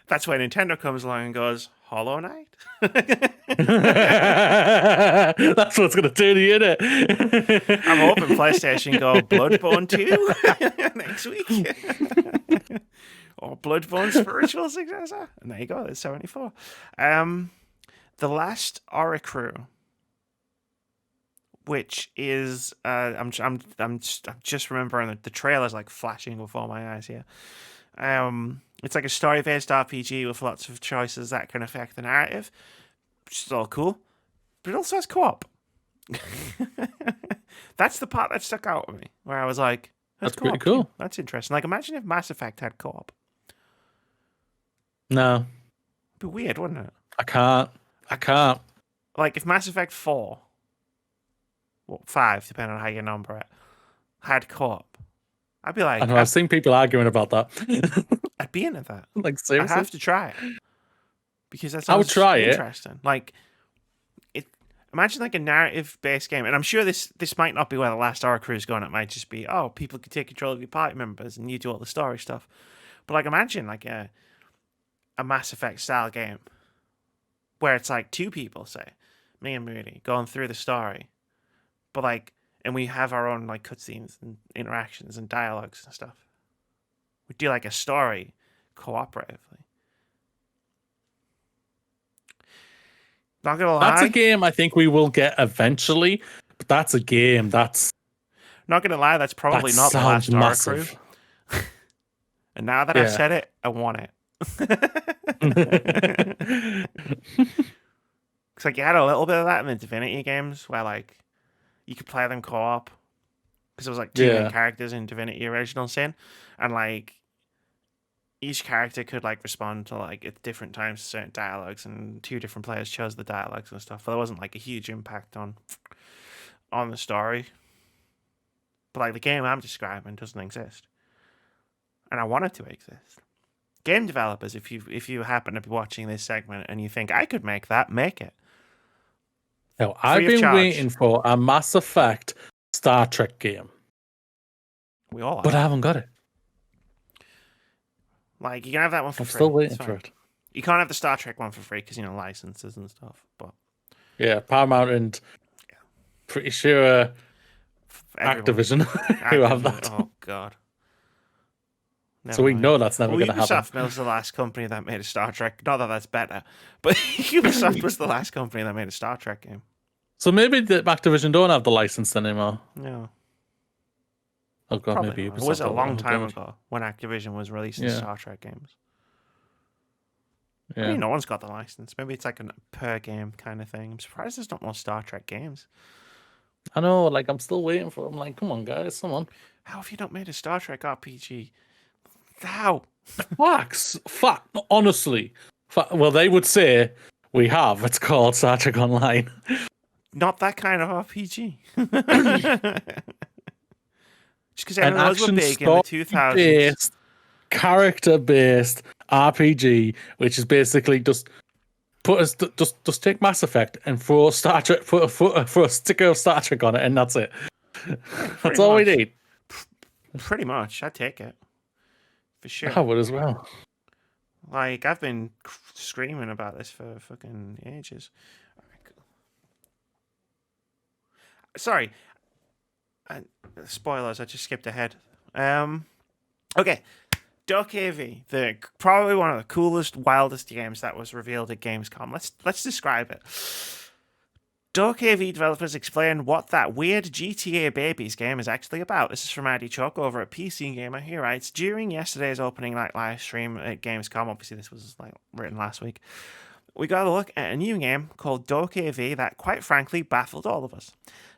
That's when Nintendo comes along and goes, Hollow Knight? That's what's going to do to you, innit? I'm hoping PlayStation go Bloodborne 2 next week. Or Bloodborne spiritual successor. And there you go, there's 74. The Last Oricru. which is I'm just remembering the trailer's like flashing before my eyes here. It's like a story-based RPG with lots of choices that can affect the narrative, which is all cool. But it also has co-op. That's the part that stuck out with me, where I was like, That's co-op pretty cool. too. That's interesting. Like, imagine if Mass Effect had co-op. No, It'd be weird, wouldn't it? I can't. Like, if Mass Effect 4, well, 5, depending on how you number it, had co-op, I'd be like, I know, I've seen people arguing about that. I'd be into that. Like, I'd seriously? have to try it. Because that I would sounds try it. interesting. Like, imagine like a narrative-based game, and I'm sure this might not be where the last Horror Crew is going. It might just be, oh, people can take control of your party members and you do all the story stuff. But like, imagine like a Mass Effect style game where it's like 2 people, say, me and Moody, going through the story, but like, and we have our own like cutscenes and interactions and dialogues and stuff. We do like a story cooperatively. Not gonna lie. That's a game I think we will get eventually, but that's a game that's... Not gonna lie, that's probably not the last Horror Crew. And now that I've said it, I want it. It's like you had a little bit of that in the Divinity games, where like you could play them co-op, because it was like 2 main characters in Divinity Original Sin, and like each character could like respond to like at different times to certain dialogues, and 2 different players chose the dialogues and stuff. But there wasn't like a huge impact on the story. But like the game I'm describing doesn't exist, and I want it to exist. Game developers, if you happen to be watching this segment and you think I could make that, make it. No, I've been waiting for a Mass Effect Star Trek game. We all are. But I haven't got it. Like, you can have that one for free. I'm still waiting for it. You can't have the Star Trek one for free because, licenses and stuff. But yeah, Paramount and pretty sure Activision who have that. Oh, God. So we know that's never going to happen. Ubisoft was the last company that made a Star Trek. Not that that's better, but Ubisoft was the last company that made a Star Trek game. So maybe the Activision don't have the license anymore. No. Oh God, Probably maybe not. Ubisoft. It was a long time ago when Activision was releasing Star Trek games. Yeah. I mean, no one's got the license. Maybe it's like a per game kind of thing. I'm surprised there's not more Star Trek games. I know, like I'm still waiting for them. Like, come on, guys, come on. How have you not made a Star Trek RPG? How? Fuck. Honestly, well, they would say we have. It's called Star Trek Online. Not that kind of RPG. Just because everyone was big in the 2000s. Character-based RPG, which is basically just take Mass Effect and throw Star Trek, put a sticker of Star Trek on it, and that's it. That's all we need. Pretty much, I'd take it. For sure. I would as well. Like, I've been screaming about this for fucking ages. All right, cool. Sorry. Spoilers, I just skipped ahead. Okay. DokeV, probably one of the coolest, wildest games that was revealed at Gamescom. Let's describe it. DokeV developers explain what that weird GTA Babies game is actually about. This is from Addy Chuck over at PC Gamer. He writes, during yesterday's opening night live stream at Gamescom, obviously this was like written last week, we got a look at a new game called DokeV that quite frankly baffled all of us.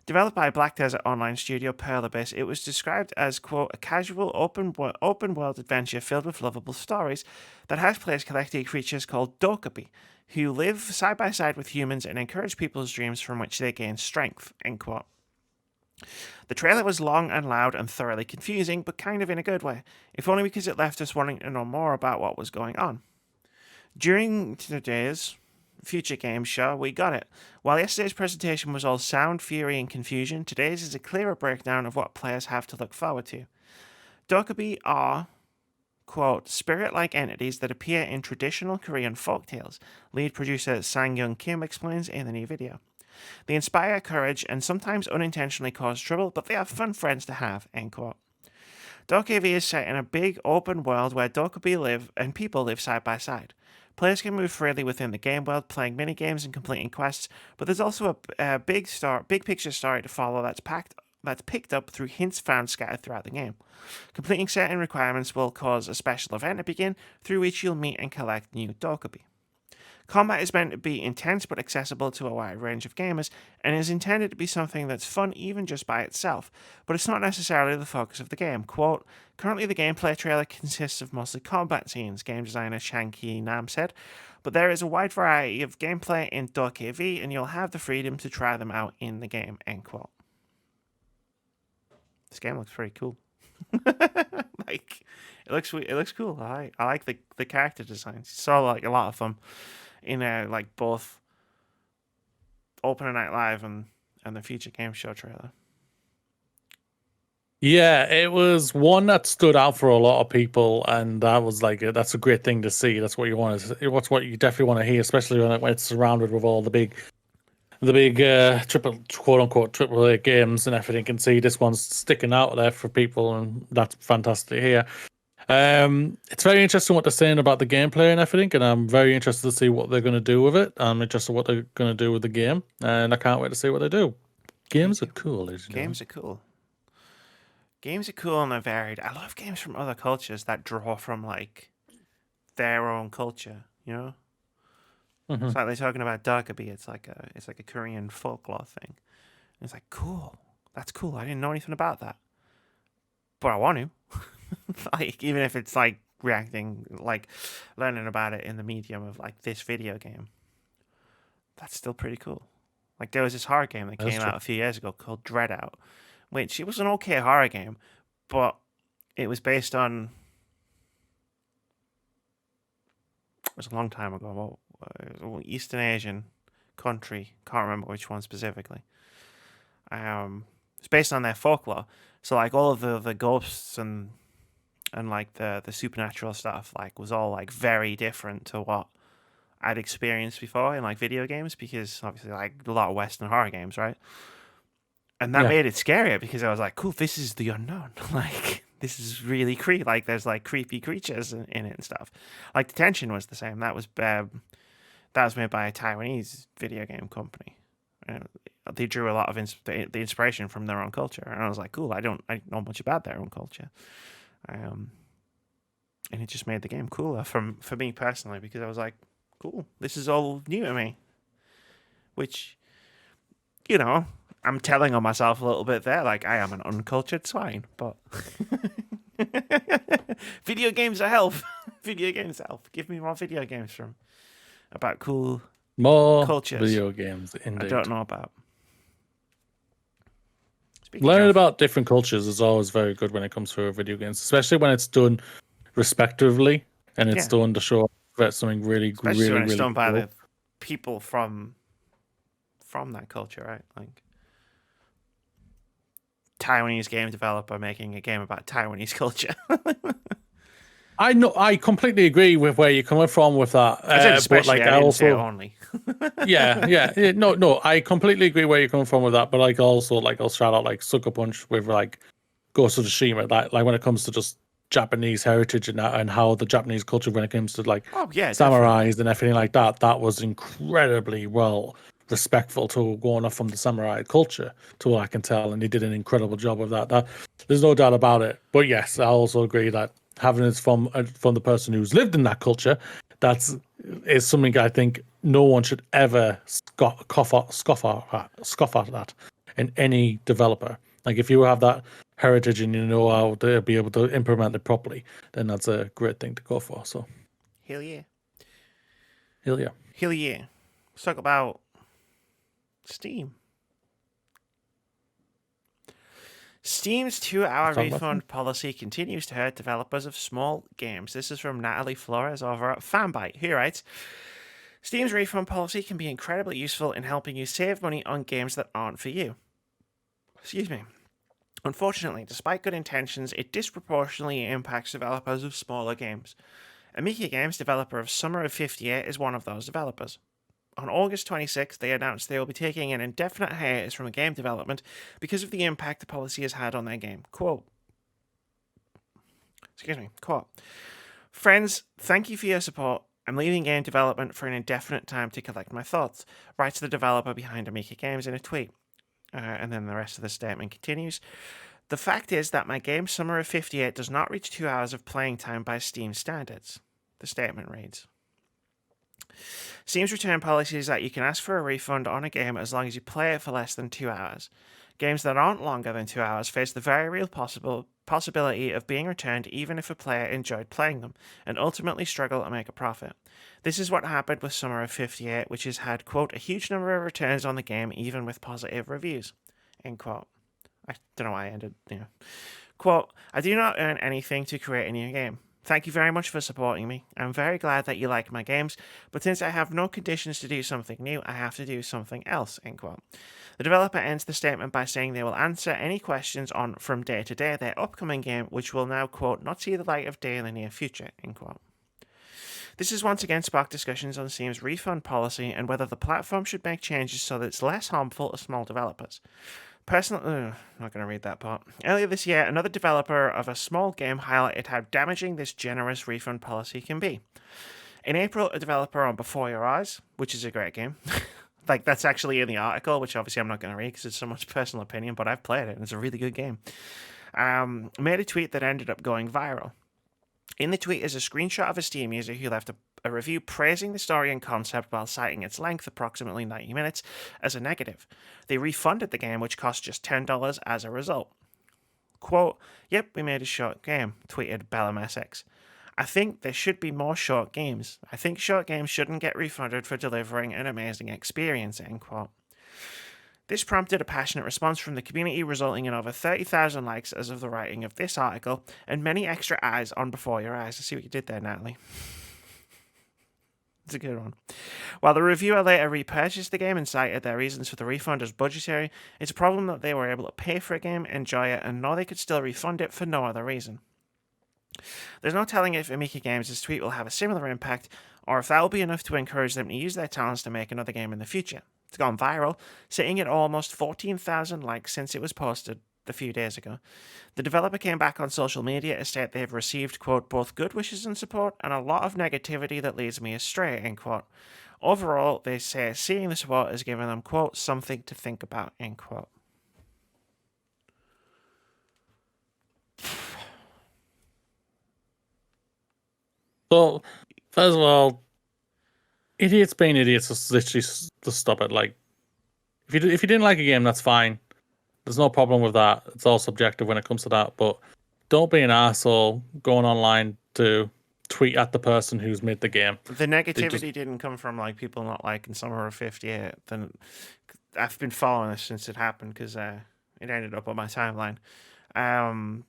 Developed by Black Desert Online studio Pearl Abyss, it was described as, quote, a casual open-world adventure filled with lovable stories that has players collecting creatures called DokeV, who live side by side with humans and encourage people's dreams from which they gain strength, end quote. The trailer was long and loud and thoroughly confusing, but kind of in a good way, if only because it left us wanting to know more about what was going on. During today's Future Games show, we got it. While yesterday's presentation was all sound, fury, and confusion, today's is a clearer breakdown of what players have to look forward to. DokeV are, quote, spirit-like entities that appear in traditional Korean folktales, lead producer Sang-Young Kim explains in the new video. They inspire courage and sometimes unintentionally cause trouble, but they are fun friends to have, end quote. DokeV is set in a big open world where DokeV live and people live side by side. Players can move freely within the game world, playing mini-games and completing quests, but there's also a big picture story to follow that's picked up through hints found scattered throughout the game. Completing certain requirements will cause a special event to begin, through which you'll meet and collect new DokeV. Combat is meant to be intense but accessible to a wide range of gamers, and is intended to be something that's fun even just by itself, but it's not necessarily the focus of the game. Quote, currently the gameplay trailer consists of mostly combat scenes, game designer Shanky Nam said, but there is a wide variety of gameplay in DokeV, and you'll have the freedom to try them out in the game, end quote. This game looks pretty cool. Like, it looks cool. I like the character designs. Saw like a lot of them in like both Open Night Live and the Future Game Show trailer. Yeah, it was one that stood out for a lot of people, and that was like that's a great thing to see. That's what you want to. What's what you definitely want to hear, especially when it's surrounded with all the big quote unquote triple A games and everything. Can see this one's sticking out there for people, and that's fantastic to hear. It's very interesting what they're saying about the gameplay and everything, and I'm very interested to see what they're going to do with it. I'm interested in what they're going to do with the game, and I can't wait to see what they do. Games are cool, ladies and gentlemen. Games are cool. Games are cool and they're varied. I love games from other cultures that draw from like their own culture. You know, it's like they're talking about DokeV. It's like a Korean folklore thing. And it's like cool. That's cool. I didn't know anything about that, but I want to. Like, even if it's like reacting, like learning about it in the medium of like this video game, that's still pretty cool. Like, there was this horror game that came out a few years ago called Dread Out, which it was an okay horror game, but it was based on, it was a long time ago, Eastern Asian country, can't remember which one specifically. It's based on their folklore, so like all of the ghosts and like the supernatural stuff like was all like very different to what I'd experienced before in like video games, because obviously like a lot of Western horror games, right? And that made it scarier because I was like, cool, this is the unknown. Like, this is really creepy. Like, there's like creepy creatures in it and stuff. Like, the tension was the same. That was made by a Taiwanese video game company. They drew a lot of the inspiration from their own culture, and I was like, cool. I don't know much about their own culture. And it just made the game cooler for me personally, because I was like, cool, this is all new to me. Which, you know, I'm telling on myself a little bit there, like I am an uncultured swine, but video games are health. Video games are health. Give me more video games from about cool cultures. Video games, indeed. I don't know about. Learning about different cultures is always very good when it comes to video games, especially when it's done respectively and it's done to show that something really, especially really, when it's really done by cool. the people from that culture, right? Like Taiwanese game developer making a game about Taiwanese culture. I know, I completely agree with where you're coming from with that. I said especially, but like I didn't say only. yeah. No, I completely agree where you're coming from with that. But like also, like I'll shout out like Sucker Punch with like Ghost of Tsushima. That like when it comes to just Japanese heritage and that, and how the Japanese culture when it comes to like samurais and everything like that, that was incredibly well respectful to going off from the samurai culture, to what I can tell, and they did an incredible job of that. There's no doubt about it. But yes, I also agree that having it from the person who's lived in that culture, is something I think no one should ever scoff at that in any developer. Like if you have that heritage and you know how to be able to implement it properly, then that's a great thing to go for. So, hell yeah. Let's talk about Steam. Steam's 2-hour refund policy continues to hurt developers of small games. This is from Natalie Flores over at Fanbyte, who writes, Steam's refund policy can be incredibly useful in helping you save money on games that aren't for you. Excuse me. Unfortunately, despite good intentions, it disproportionately impacts developers of smaller games. Amica Games, developer of Summer of 58, is one of those developers. On August 26th, they announced they will be taking an indefinite hiatus from game development because of the impact the policy has had on their game. Quote, Friends, thank you for your support I'm leaving game development for an indefinite time to collect my thoughts, writes the developer behind Amica Games in a tweet. And then the rest of the statement continues. The fact is that my game Summer of 58 does not reach 2 hours of playing time by Steam standards. The statement reads. Steam's return policy is that you can ask for a refund on a game as long as you play it for less than 2 hours. Games that aren't longer than 2 hours face the very real possibility of being returned even if a player enjoyed playing them, and ultimately struggle to make a profit. This is what happened with Summer of 58, which has had, quote, a huge number of returns on the game even with positive reviews, end quote. I don't know why I ended, Quote, I do not earn anything to create a new game. Thank you very much for supporting me. I'm very glad that you like my games, but since I have no conditions to do something new, I have to do something else, end quote. The developer ends the statement by saying they will answer any questions on From Day to Day, their upcoming game, which will now, quote, not see the light of day in the near future, end quote. This has once again sparked discussions on Steam's refund policy and whether the platform should make changes so that it's less harmful to small developers. Personally, I'm not going to read that part. Earlier this year, another developer of a small game highlighted how damaging this generous refund policy can be. In April, a developer on Before Your Eyes, which is a great game, like that's actually in the article, which obviously I'm not going to read because it's so much personal opinion, but I've played it and it's a really good game, made a tweet that ended up going viral. In the tweet is a screenshot of a Steam user who left a review praising the story and concept while citing its length, approximately 90 minutes, as a negative. They refunded the game, which cost just $10 as a result. Quote, yep, we made a short game, tweeted BellumSX. I think there should be more short games. I think short games shouldn't get refunded for delivering an amazing experience, end quote. This prompted a passionate response from the community, resulting in over 30,000 likes as of the writing of this article, and many extra eyes on Before Your Eyes. I see what you did there, Natalie. It's a good one. While the reviewer later repurchased the game and cited their reasons for the refund as budgetary, it's a problem that they were able to pay for a game, enjoy it, and know they could still refund it for no other reason. There's no telling if Amica Games' tweet will have a similar impact, or if that will be enough to encourage them to use their talents to make another game in the future. It's gone viral, sitting at almost 14,000 likes since it was posted a few days ago. The developer came back on social media to state they have received, quote, both good wishes and support and a lot of negativity that leads me astray, end quote. Overall, they say seeing the support has given them, quote, something to think about, end quote. So, first of all, idiots being idiots is literally just stop it. Like, if you didn't like a game, that's fine. There's no problem with that. It's all subjective when it comes to that. But don't be an asshole going online to tweet at the person who's made the game. The negativity didn't come from like people not liking Summer of 58. Then I've been following this since it happened because it ended up on my timeline.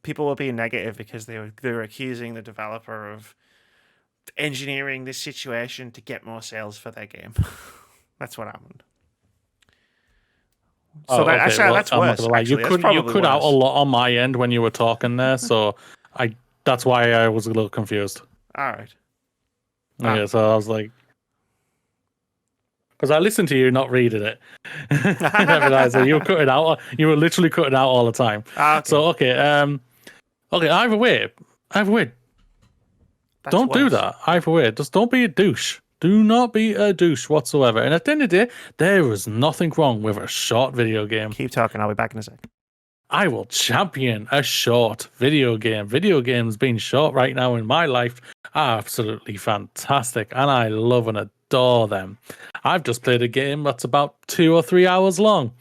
People were being negative because they were accusing the developer of engineering this situation to get more sales for their game. That's what happened. So that's worse. You cut out a lot on my end when you were talking there, so that's why I was a little confused. All right. Okay, so I was like, because I listened to you not reading it. I realized that you were cutting out. You were literally cutting out all the time. Okay. So okay. Either way. Don't do that. Either way, just don't be a douche. Do not be a douche whatsoever. And at the end of the day, there is nothing wrong with a short video game. Keep talking. I'll be back in a sec. I will champion a short video game. Video games being short right now in my life are absolutely fantastic, and I love and adore them. I've just played a game that's about 2 or 3 hours long,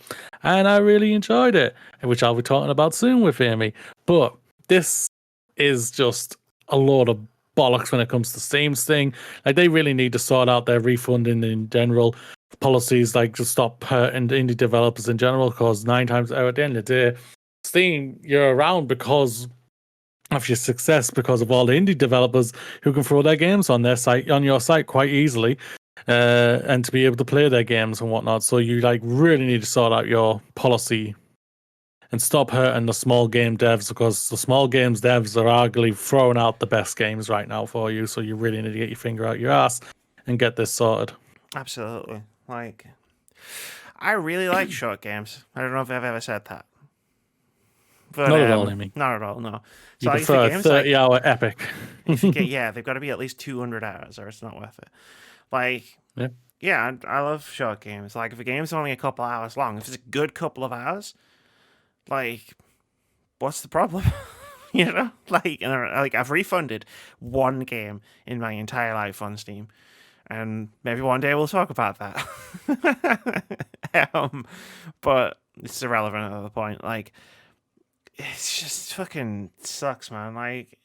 and I really enjoyed it, which I'll be talking about soon with Amy. But this is just a load of bollocks when it comes to Steam's thing. Like, they really need to sort out their refunding in general policies, like to stop hurting indie developers in general, because 9 times out at the end of the day, Steam, you're around because of your success, because of all the indie developers who can throw their games on their site, on your site quite easily, and to be able to play their games and whatnot. So you really need to sort out your policy and stop hurting the small game devs, because the small games devs are arguably throwing out the best games right now for you. So you really need to get your finger out your ass and get this sorted. Absolutely. I really like short games. I don't know if I've ever said that. But Not at all, Amy. not at all. No. You So like, if the prefer a game's like 30-hour epic. if you get they've got to be at least 200 hours, or it's not worth it. Like, Yeah. yeah, I love short games. Like, if a game's only a couple hours long, if it's a good couple of hours, like, what's the problem? You know, like, I've refunded one game in my entire life on Steam, and maybe one day we'll talk about that. But it's irrelevant at the point. Like, it's just fucking sucks, man. Like,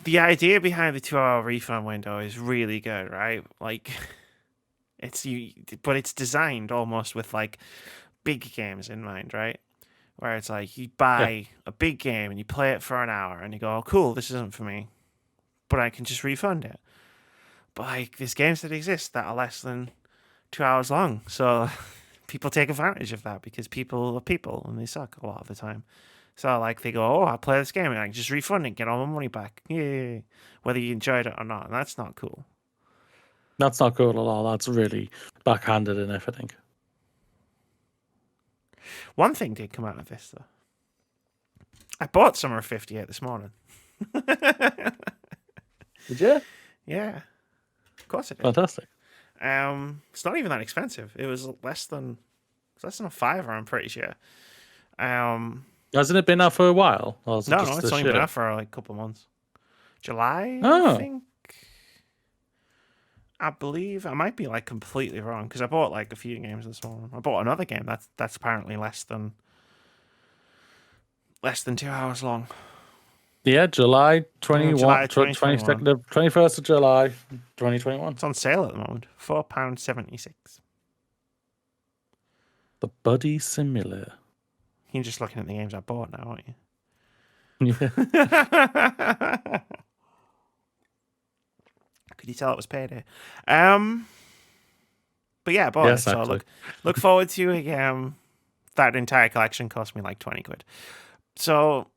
the idea behind the 2 hour refund window is really good, right? Like, but it's designed almost with like big games in mind, right? Where it's like you buy a big game and you play it for an hour and you go, oh, cool, this isn't for me, but I can just refund it. But like, there's games that exist that are less than 2 hours long, so people take advantage of that because people are people and they suck a lot of the time. So like, they go, oh, I play this game and I can just refund it, get all my money back, yay, whether you enjoyed it or not. And that's not cool. That's not cool at all. That's really backhanded enough, I think. One thing did come out of this though. I bought Summer of 58 this morning. Did you? Yeah, of course it did. Fantastic. It's not even that expensive. It was less than a $5, I'm pretty sure. Hasn't it been out for a while? Or is it No, just it's this only year? been out for like a couple of months. July, Oh. I think. I believe I might be like completely wrong because I bought like a few games this morning. I bought another game that's apparently less than 2 hours long. Yeah, July 21, July 2021. 21st of July, 2021. It's on sale at the moment. £4.76. The Buddy Simulator. You're just looking at the games I bought now, aren't you? Yeah. Could you tell it was payday? But yeah, I bought it. So look forward to it. That entire collection cost me like 20 quid. So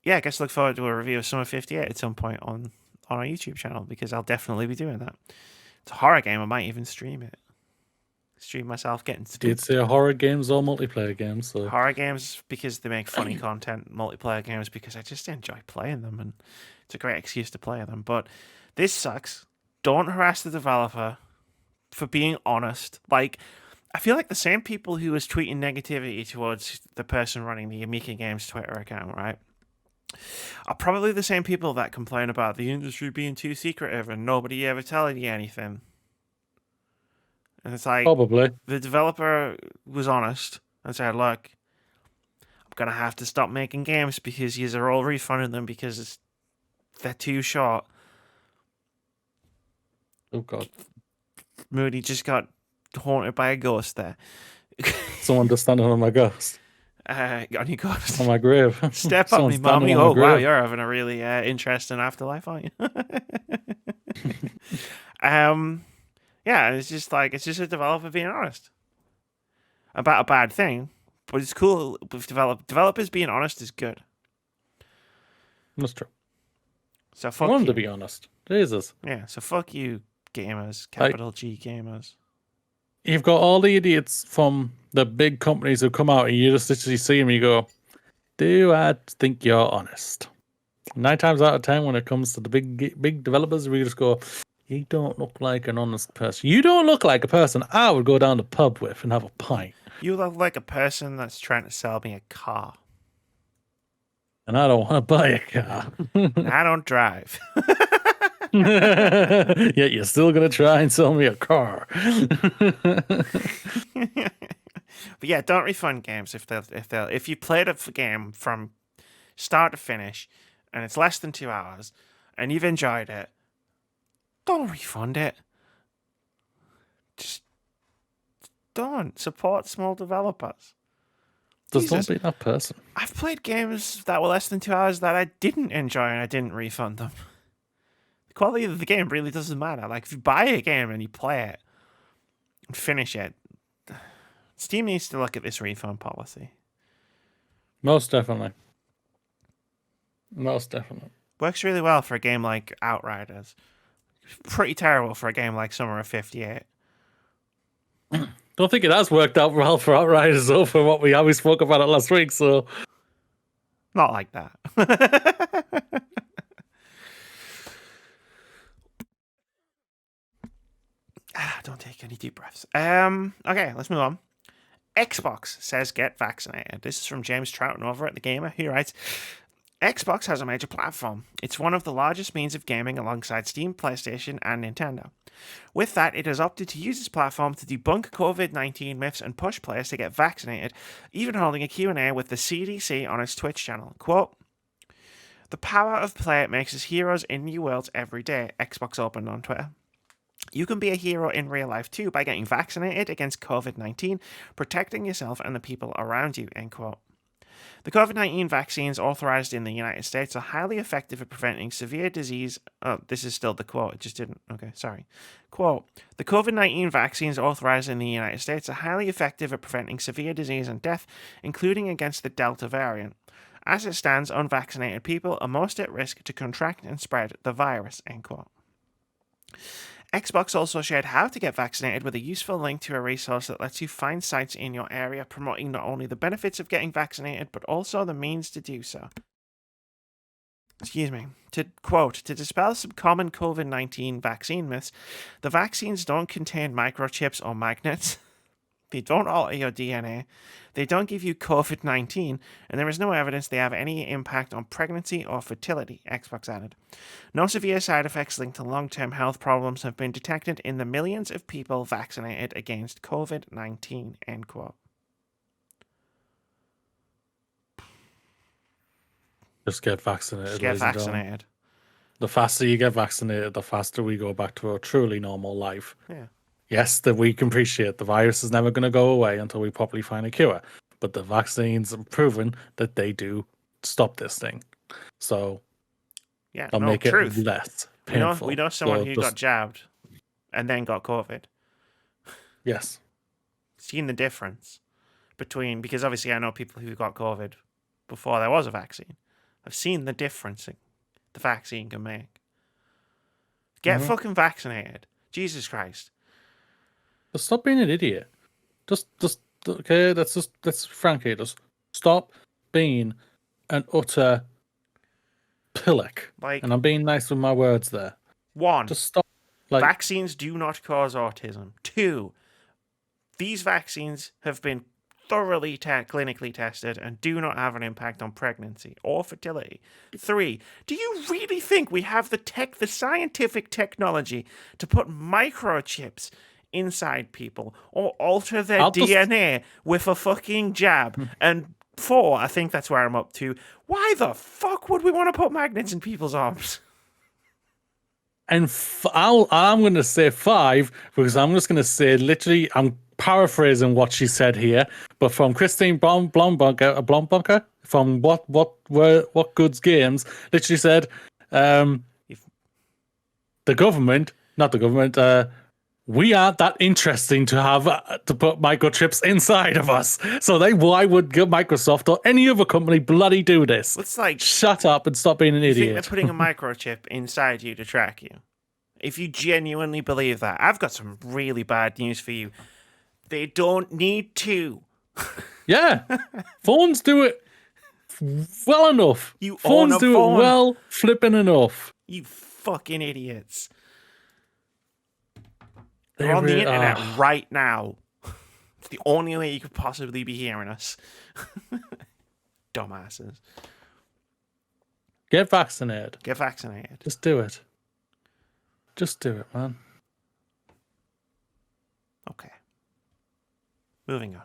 yeah, I guess look forward to a review of Summer 58 at some point on our YouTube channel because I'll definitely be doing that. It's a horror game. I might even stream it. Stream myself getting spooked. Did say horror games or multiplayer games? So. Horror games because they make funny content. Multiplayer games because I just enjoy playing them and it's a great excuse to play them. But this sucks. Don't harass the developer for being honest. Like, I feel like the same people who was tweeting negativity towards the person running the Amica Games Twitter account, right, are probably the same people that complain about the industry being too secretive and nobody ever telling you anything. And it's like, probably the developer was honest and said, look, I'm going to have to stop making games because you are all refunding them because they're too short. Oh, God. Moody just got haunted by a ghost there. Someone just standing on my ghost. On your ghost. On my grave. Step up, me mommy. Oh, wow, you're having a really interesting afterlife, aren't you? Yeah, it's just a developer being honest about a bad thing, but it's cool with developers being honest is good. That's true. So fuck I want you. to be honest. Jesus. Yeah, so fuck you, gamers, capital G gamers. You've got all the idiots from the big companies who come out and you just literally see them and you go, do I think you're honest? 9 times out of 10 when it comes to the big developers, we just go, you don't look like an honest person. You don't look like a person I would go down the pub with and have a pint. You look like a person that's trying to sell me a car. And I don't want to buy a car. And I don't drive. Yet you're still going to try and sell me a car. But yeah, don't refund games if you played a game from start to finish and it's less than 2 hours and you've enjoyed it, don't refund it. Just don't support small developers. Just don't be that person. I've played games that were less than 2 hours that I didn't enjoy and I didn't refund them. The quality of the game really doesn't matter. Like, if you buy a game and you play it and finish it, Steam needs to look at this refund policy. Most definitely. Most definitely. Works really well for a game like Outriders. Pretty terrible for a game like Summer of 58. don't think it has worked out well for Outriders though, for what how we spoke about it last week. So not like that. Don't take any deep breaths. Okay, let's move on. Xbox says get vaccinated. This is from James Troughton over at The Gamer. He writes, Xbox has a major platform. It's one of the largest means of gaming alongside Steam, PlayStation, and Nintendo. With that, it has opted to use its platform to debunk COVID-19 myths and push players to get vaccinated, even holding a Q&A with the CDC on its Twitch channel. Quote, "The power of play makes us heroes in new worlds every day," Xbox opened on Twitter. "You can be a hero in real life too by getting vaccinated against COVID-19, protecting yourself and the people around you," end quote. The COVID-19 vaccines authorized in the United States are highly effective at preventing severe disease. Oh, this is still the quote. It just didn't. Okay, sorry. Quote, "The COVID-19 vaccines authorized in the United States are highly effective at preventing severe disease and death, including against the Delta variant. As it stands, unvaccinated people are most at risk to contract and spread the virus," end quote. Xbox also shared how to get vaccinated with a useful link to a resource that lets you find sites in your area promoting not only the benefits of getting vaccinated, but also the means to do so. Excuse me. To quote, "To dispel some common COVID-19 vaccine myths, the vaccines don't contain microchips or magnets. They don't alter your DNA. They don't give you COVID-19, and there is no evidence they have any impact on pregnancy or fertility," Xbox added. "No severe side effects linked to long-term health problems have been detected in the millions of people vaccinated against COVID-19, end quote. just get vaccinated. Just get vaccinated. The faster you get vaccinated, the faster we go back to a truly normal life. Yeah. Yes, that we can appreciate the virus is never going to go away until we properly find a cure. But the vaccines have proven that they do stop this thing. So yeah, they'll make truth. it less painful. We know someone who got jabbed and then got COVID. Yes. Seen the difference between, because obviously I know people who got COVID before there was a vaccine. I've seen the difference the vaccine can make. Get fucking vaccinated. Jesus Christ. Just stop being an idiot. Just okay, let's frankly, just stop being an utter pillock. Like, and I'm being nice with my words there. One, just stop. Vaccines do not cause autism. Two, these vaccines have been thoroughly clinically tested and do not have an impact on pregnancy or fertility. Three, do you really think we have the scientific technology to put microchips inside people or alter their DNA with a fucking jab? And four, I think that's where I'm up to. Why the fuck would we want to put magnets in people's arms? And I'm going to say 5 because I'm just going to say literally, I'm paraphrasing what she said here, but from Christine Blombucker from What Goods Games, literally said, not the government, we aren't that interesting to have to put microchips inside of us. So why would Microsoft or any other company bloody do this? It's like, shut up and stop being an idiot. You think they're putting a microchip inside you to track you? If you genuinely believe that, I've got some really bad news for you. They don't need to. Yeah, phones do it well enough. Phones do it well flipping enough. You fucking idiots. They're on the internet right now. It's the only way you could possibly be hearing us. Dumbasses. Get vaccinated. Get vaccinated. Just do it. Just do it, man. Okay. Moving on.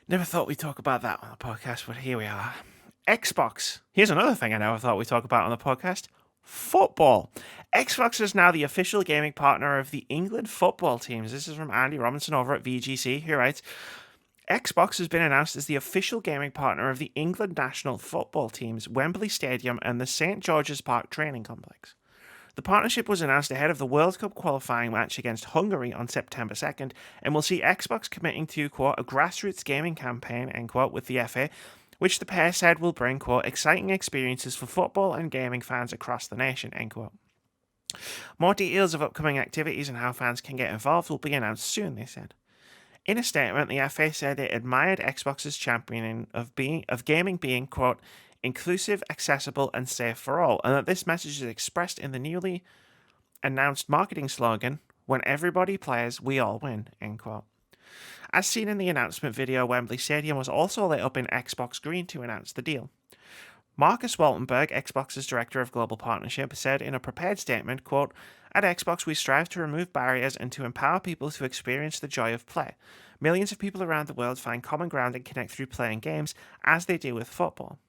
Never thought we'd talk about that on the podcast, but here we are. Xbox. Here's another thing I never thought we'd talk about on the podcast. Football. Xbox is now the official gaming partner of the England football teams. This is from Andy Robinson over at VGC, who writes, Xbox has been announced as the official gaming partner of the England national football teams, Wembley Stadium, and the St. George's Park training complex. The partnership was announced ahead of the World Cup qualifying match against Hungary on September 2nd, and will see Xbox committing to, quote, a grassroots gaming campaign, end quote, with the FA, which the pair said will bring, quote, exciting experiences for football and gaming fans across the nation, end quote. More details of upcoming activities and how fans can get involved will be announced soon, they said. In a statement, the FA said it admired Xbox's championing of gaming being, quote, inclusive, accessible, and safe for all, and that this message is expressed in the newly announced marketing slogan, when everybody plays, we all win, end quote. As seen in the announcement video, Wembley Stadium was also lit up in Xbox green to announce the deal. Marcus Waltenberg, Xbox's Director of Global Partnership, said in a prepared statement, quote, at Xbox, we strive to remove barriers and to empower people to experience the joy of play. Millions of people around the world find common ground and connect through playing games, as they do with football.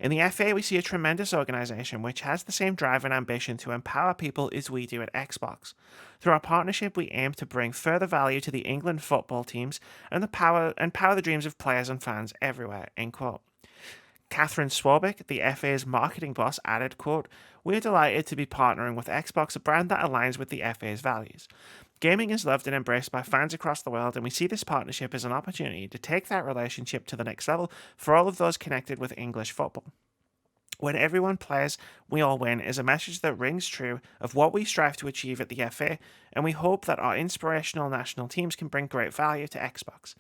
In the FA, we see a tremendous organisation which has the same drive and ambition to empower people as we do at Xbox. Through our partnership, we aim to bring further value to the England football teams and power the dreams of players and fans everywhere, end quote. Catherine Swarbrick, the FA's marketing boss, added, quote, we're delighted to be partnering with Xbox, a brand that aligns with the FA's values. Gaming is loved and embraced by fans across the world, and we see this partnership as an opportunity to take that relationship to the next level for all of those connected with English football. When everyone plays, we all win is a message that rings true of what we strive to achieve at the FA, and we hope that our inspirational national teams can bring great value to Xbox.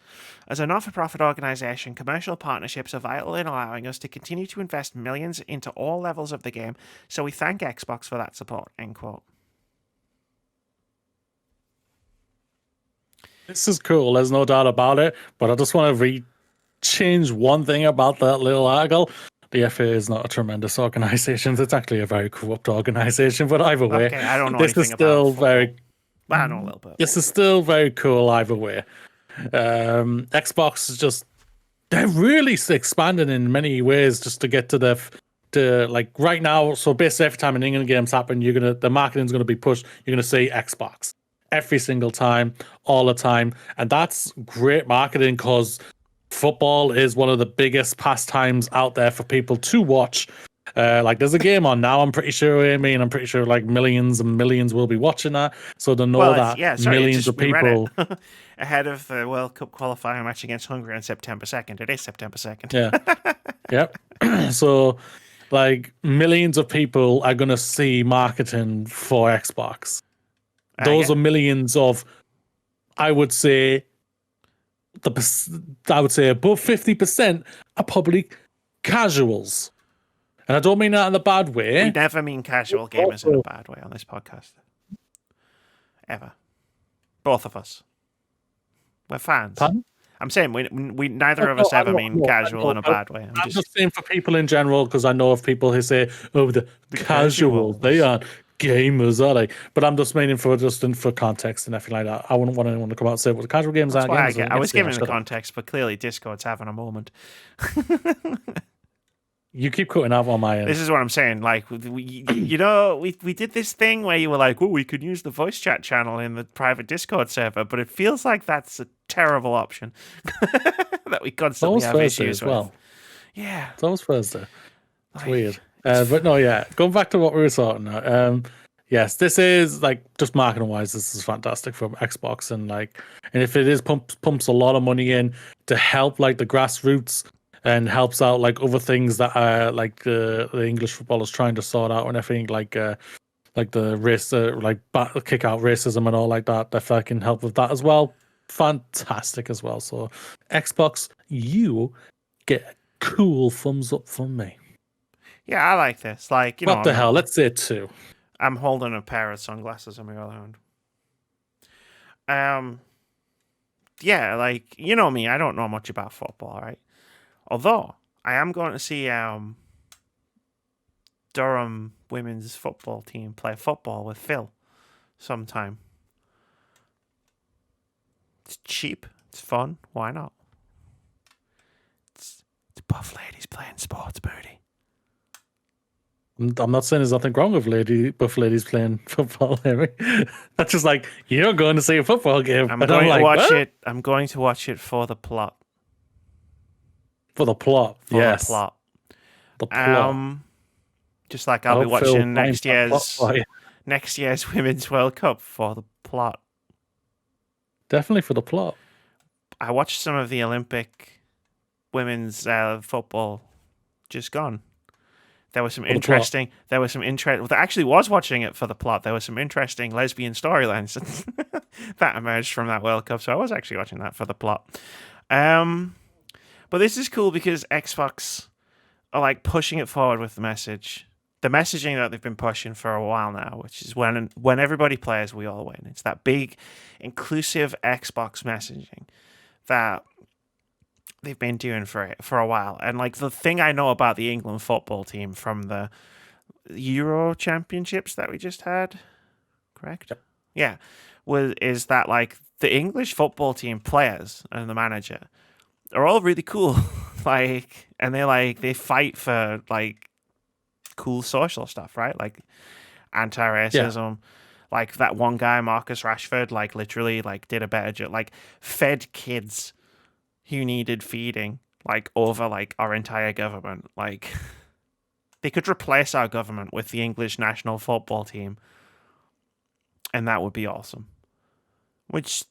As a not-for-profit organisation, commercial partnerships are vital in allowing us to continue to invest millions into all levels of the game, so we thank Xbox for that support, end quote. This is cool, there's no doubt about it, but I just want to change one thing about that little article. The FA is not a tremendous organisation. It's actually a very corrupt organisation, but either way, okay, I don't know this anything is still about very. Well, I know a little bit. This is still very cool either way. Xbox is just they're really expanding in many ways just to get to like right now. So basically, every time an England games happen, the marketing's gonna be pushed. You're gonna see Xbox every single time, all the time, and that's great marketing because football is one of the biggest pastimes out there for people to watch. Like there's a game on now, I'm pretty sure, Amy, and I'm pretty sure like millions and millions will be watching that. So to know millions of people ahead of the World Cup qualifying match against Hungary on September 2nd. It is September 2nd. Yeah. Yep. So like millions of people are gonna see marketing for Xbox. Those are millions of, I would say above 50% are probably casuals. And I don't mean that in a bad way. We never mean casual gamers in a bad way on this podcast. Ever. Both of us. We're fans. Pardon? I'm saying we neither of us ever mean casual in a bad way. I'm just saying for people in general, because I know of people who say, oh, the casuals, they aren't gamers, are they? But I'm just meaning for context and everything like that. I wouldn't want anyone to come out and say, well, the casual gamers aren't gamers. I was giving the context, but clearly Discord's having a moment. You keep cutting out on my end. This is what I'm saying. Like, we did this thing where you were like, "Oh, we could use the voice chat channel in the private Discord server," but it feels like that's a terrible option that we constantly have issues with. Well. Yeah, it's almost Thursday. It's weird, but no, yeah. Going back to what we were talking about. Yes, this is like just marketing wise, this is fantastic from Xbox, and if it is pumps a lot of money in to help like the grassroots. And helps out like other things that are like the English footballers trying to sort out and everything like the race kick out racism and all like that. If I can help with that as well, fantastic as well. So Xbox, you get a cool thumbs up from me. Yeah, I like this. Like what the hell? Let's say 2. I'm holding a pair of sunglasses on my other hand. Yeah, like you know me, I don't know much about football, right? Although, I am going to see Durham women's football team play football with Phil sometime. It's cheap. It's fun. Why not? It's buff ladies playing sports, Moody. I'm not saying there's nothing wrong with buff ladies playing football, Harry. That's just like, you're going to see a football game. I'm going to watch it. I'm going to watch it for the plot. For the plot, yes. The plot. The plot. Just like I'll be watching next year's Women's World Cup for the plot. Definitely for the plot. I watched some of the Olympic women's football just gone. There was some For the plot. interesting. There was some interest. Well, I actually was watching it for the plot. There was some interesting lesbian storylines that emerged from that World Cup. So I was actually watching that for the plot. But this is cool because Xbox are like pushing it forward with the message, the messaging that they've been pushing for a while now, which is when everybody plays, we all win. It's that big, inclusive Xbox messaging that they've been doing for a while. And like the thing I know about the England football team from the Euro Championships that we just had, correct? Yep. Yeah, is that like the English football team players and the manager are all really cool. Like, and they fight for like cool social stuff, right? Like anti-racism. Like that one guy, Marcus Rashford, like literally like did a better job, like fed kids who needed feeding, like over like our entire government. Like they could replace our government with the English national football team, and that would be awesome. Which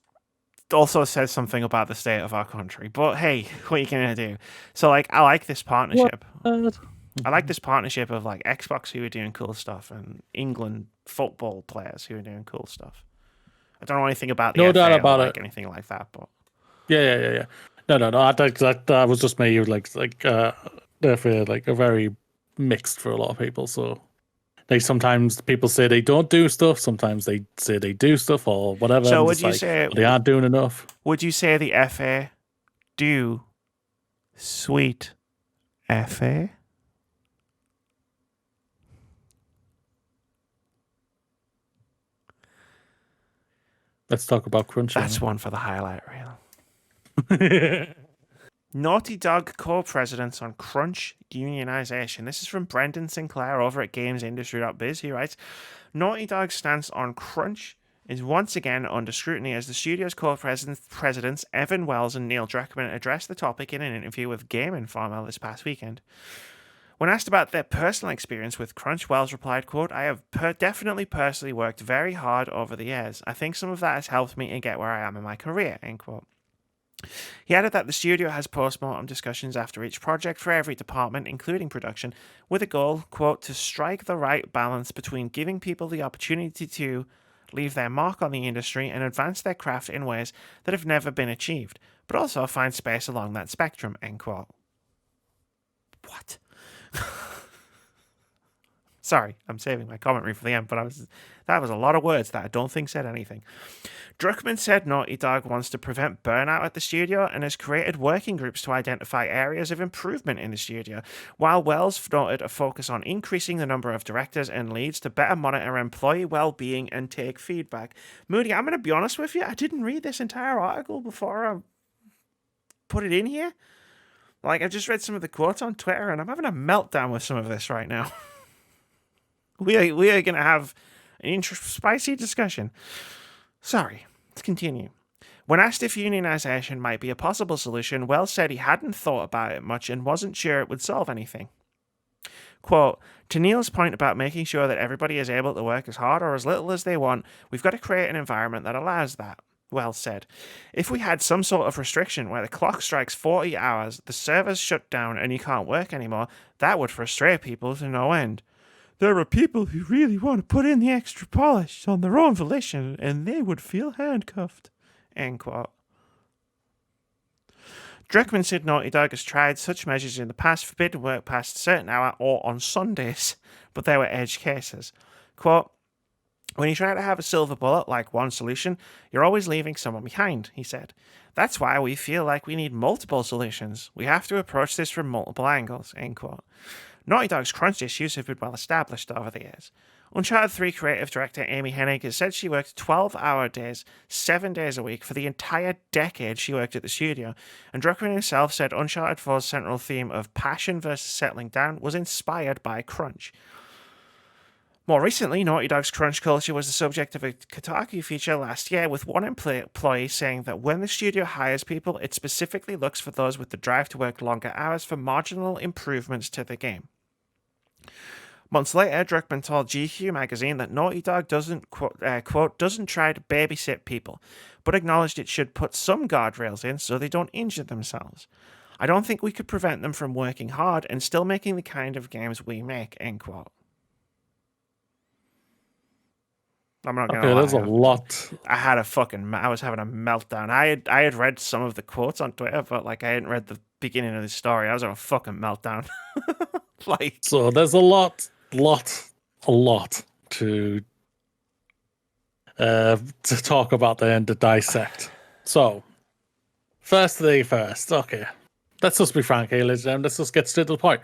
also says something about the state of our country. But hey, what are you gonna do? So like, I like this partnership. I like this partnership of like Xbox who are doing cool stuff and England football players who are doing cool stuff. I don't know anything about the No FA doubt or about like it. anything like that, but Yeah. No. That was just me. Therefore, like a very mixed for a lot of people. So, like sometimes people say they don't do stuff. Sometimes they say they do stuff or whatever. so And would it's you like say they aren't doing enough. would you say the FA do sweet FA? Let's talk about Crunch. That's one for the highlight reel. Naughty Dog co-presidents on crunch unionization. This is from Brendan Sinclair over at GamesIndustry.biz. He writes, Naughty Dog's stance on crunch is once again under scrutiny as the studio's co-presidents Evan Wells and Neil Druckmann addressed the topic in an interview with Game Informer this past weekend. When asked about their personal experience with crunch, Wells replied, quote, I have definitely personally worked very hard over the years. I think some of that has helped me to get where I am in my career, end quote. He added that the studio has post-mortem discussions after each project for every department, including production, with a goal, quote, to strike the right balance between giving people the opportunity to leave their mark on the industry and advance their craft in ways that have never been achieved, but also find space along that spectrum, end quote. What? Sorry, I'm saving my commentary for the end, but that was a lot of words that I don't think said anything. Druckmann said Naughty Dog wants to prevent burnout at the studio and has created working groups to identify areas of improvement in the studio, while Wells noted a focus on increasing the number of directors and leads to better monitor employee well-being and take feedback. Moody, I'm going to be honest with you, I didn't read this entire article before I put it in here. Like, I just read some of the quotes on Twitter, and I'm having a meltdown with some of this right now. we are going to have an spicy discussion. Sorry, let's continue. When asked if unionization might be a possible solution, Wells said he hadn't thought about it much and wasn't sure it would solve anything. Quote, to Neil's point about making sure that everybody is able to work as hard or as little as they want, we've got to create an environment that allows that. Wells said, if we had some sort of restriction where the clock strikes 40 hours, the servers shut down and you can't work anymore, that would frustrate people to no end. There are people who really want to put in the extra polish on their own volition and they would feel handcuffed. End quote. Druckmann said Naughty Dog has tried such measures in the past, forbidden work past a certain hour or on Sundays, but they were edge cases. Quote, when you try to have a silver bullet like one solution, you're always leaving someone behind, he said. That's why we feel like we need multiple solutions. We have to approach this from multiple angles, end quote. Naughty Dog's crunch issues have been well established over the years. Uncharted 3 creative director Amy Hennig has said she worked 12-hour days, 7 days a week for the entire decade she worked at the studio, and Druckmann himself said Uncharted 4's central theme of passion versus settling down was inspired by crunch. More recently, Naughty Dog's crunch culture was the subject of a Kotaku feature last year, with one employee saying that when the studio hires people, it specifically looks for those with the drive to work longer hours for marginal improvements to the game. Months later, Druckmann told GQ magazine that Naughty Dog doesn't, quote, doesn't try to babysit people, but acknowledged it should put some guardrails in so they don't injure themselves. I don't think we could prevent them from working hard and still making the kind of games we make, end quote. I'm not gonna Okay, lie. there's a lot. I was having a meltdown. I had read some of the quotes on Twitter, but like I hadn't read the beginning of the story. I was having a fucking meltdown. Like, So there's a lot to talk about there and to dissect. So, first thing first. Okay, let's just be frank here, ladies and gentlemen. Let's just get straight to the point.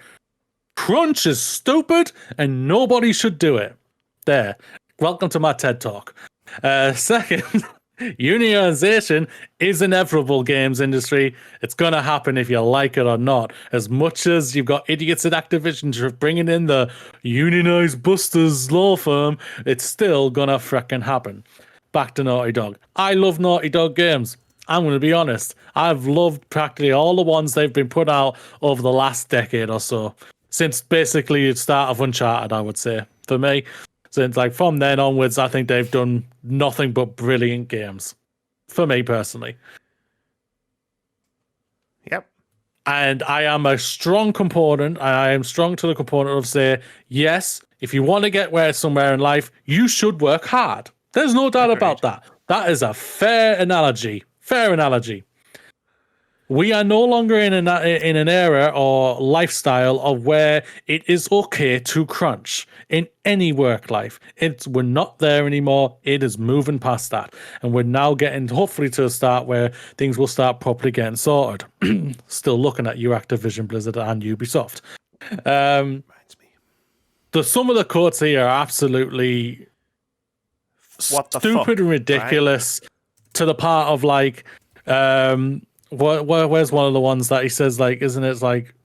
Crunch is stupid, and nobody should do it. There. Welcome to my TED Talk. Second, unionization is inevitable, games industry. It's going to happen if you like it or not. As much as you've got idiots at Activision bringing in the unionized busters law firm, it's still going to frickin' happen. Back to Naughty Dog. I love Naughty Dog games. I'm going to be honest. I've loved practically all the ones they've been put out over the last decade or so. Since basically the start of Uncharted, I would say, for me. Since like from then onwards, I think they've done nothing but brilliant games. For me personally. Yep. And I am a strong component. I am strong to the component of say, yes, if you want to get somewhere in life, you should work hard. There's no doubt about that. That is a fair analogy. Fair analogy. We are no longer in an era or lifestyle of where it is okay to crunch in any work life. We're not there anymore. It is moving past that. And we're now getting hopefully to a start where things will start properly getting sorted. Still looking at you, Activision, Blizzard, and Ubisoft. Some of the quotes here are absolutely stupid and ridiculous, right? To the part of like, where's one of the ones that he says, like, isn't it like...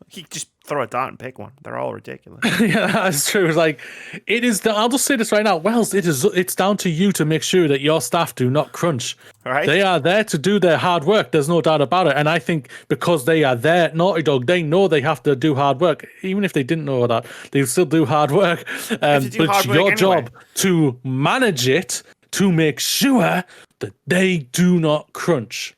He just throw a dart and pick one. They're all ridiculous. Yeah, that's true. It's like, it is... I'll just say this right now. Wells, it's down to you to make sure that your staff do not crunch. Right. They are there to do their hard work. There's no doubt about it. And I think because they are there at Naughty Dog, they know they have to do hard work. Even if they didn't know that, they still do hard work. But it's your job to manage it, to make sure that they do not crunch.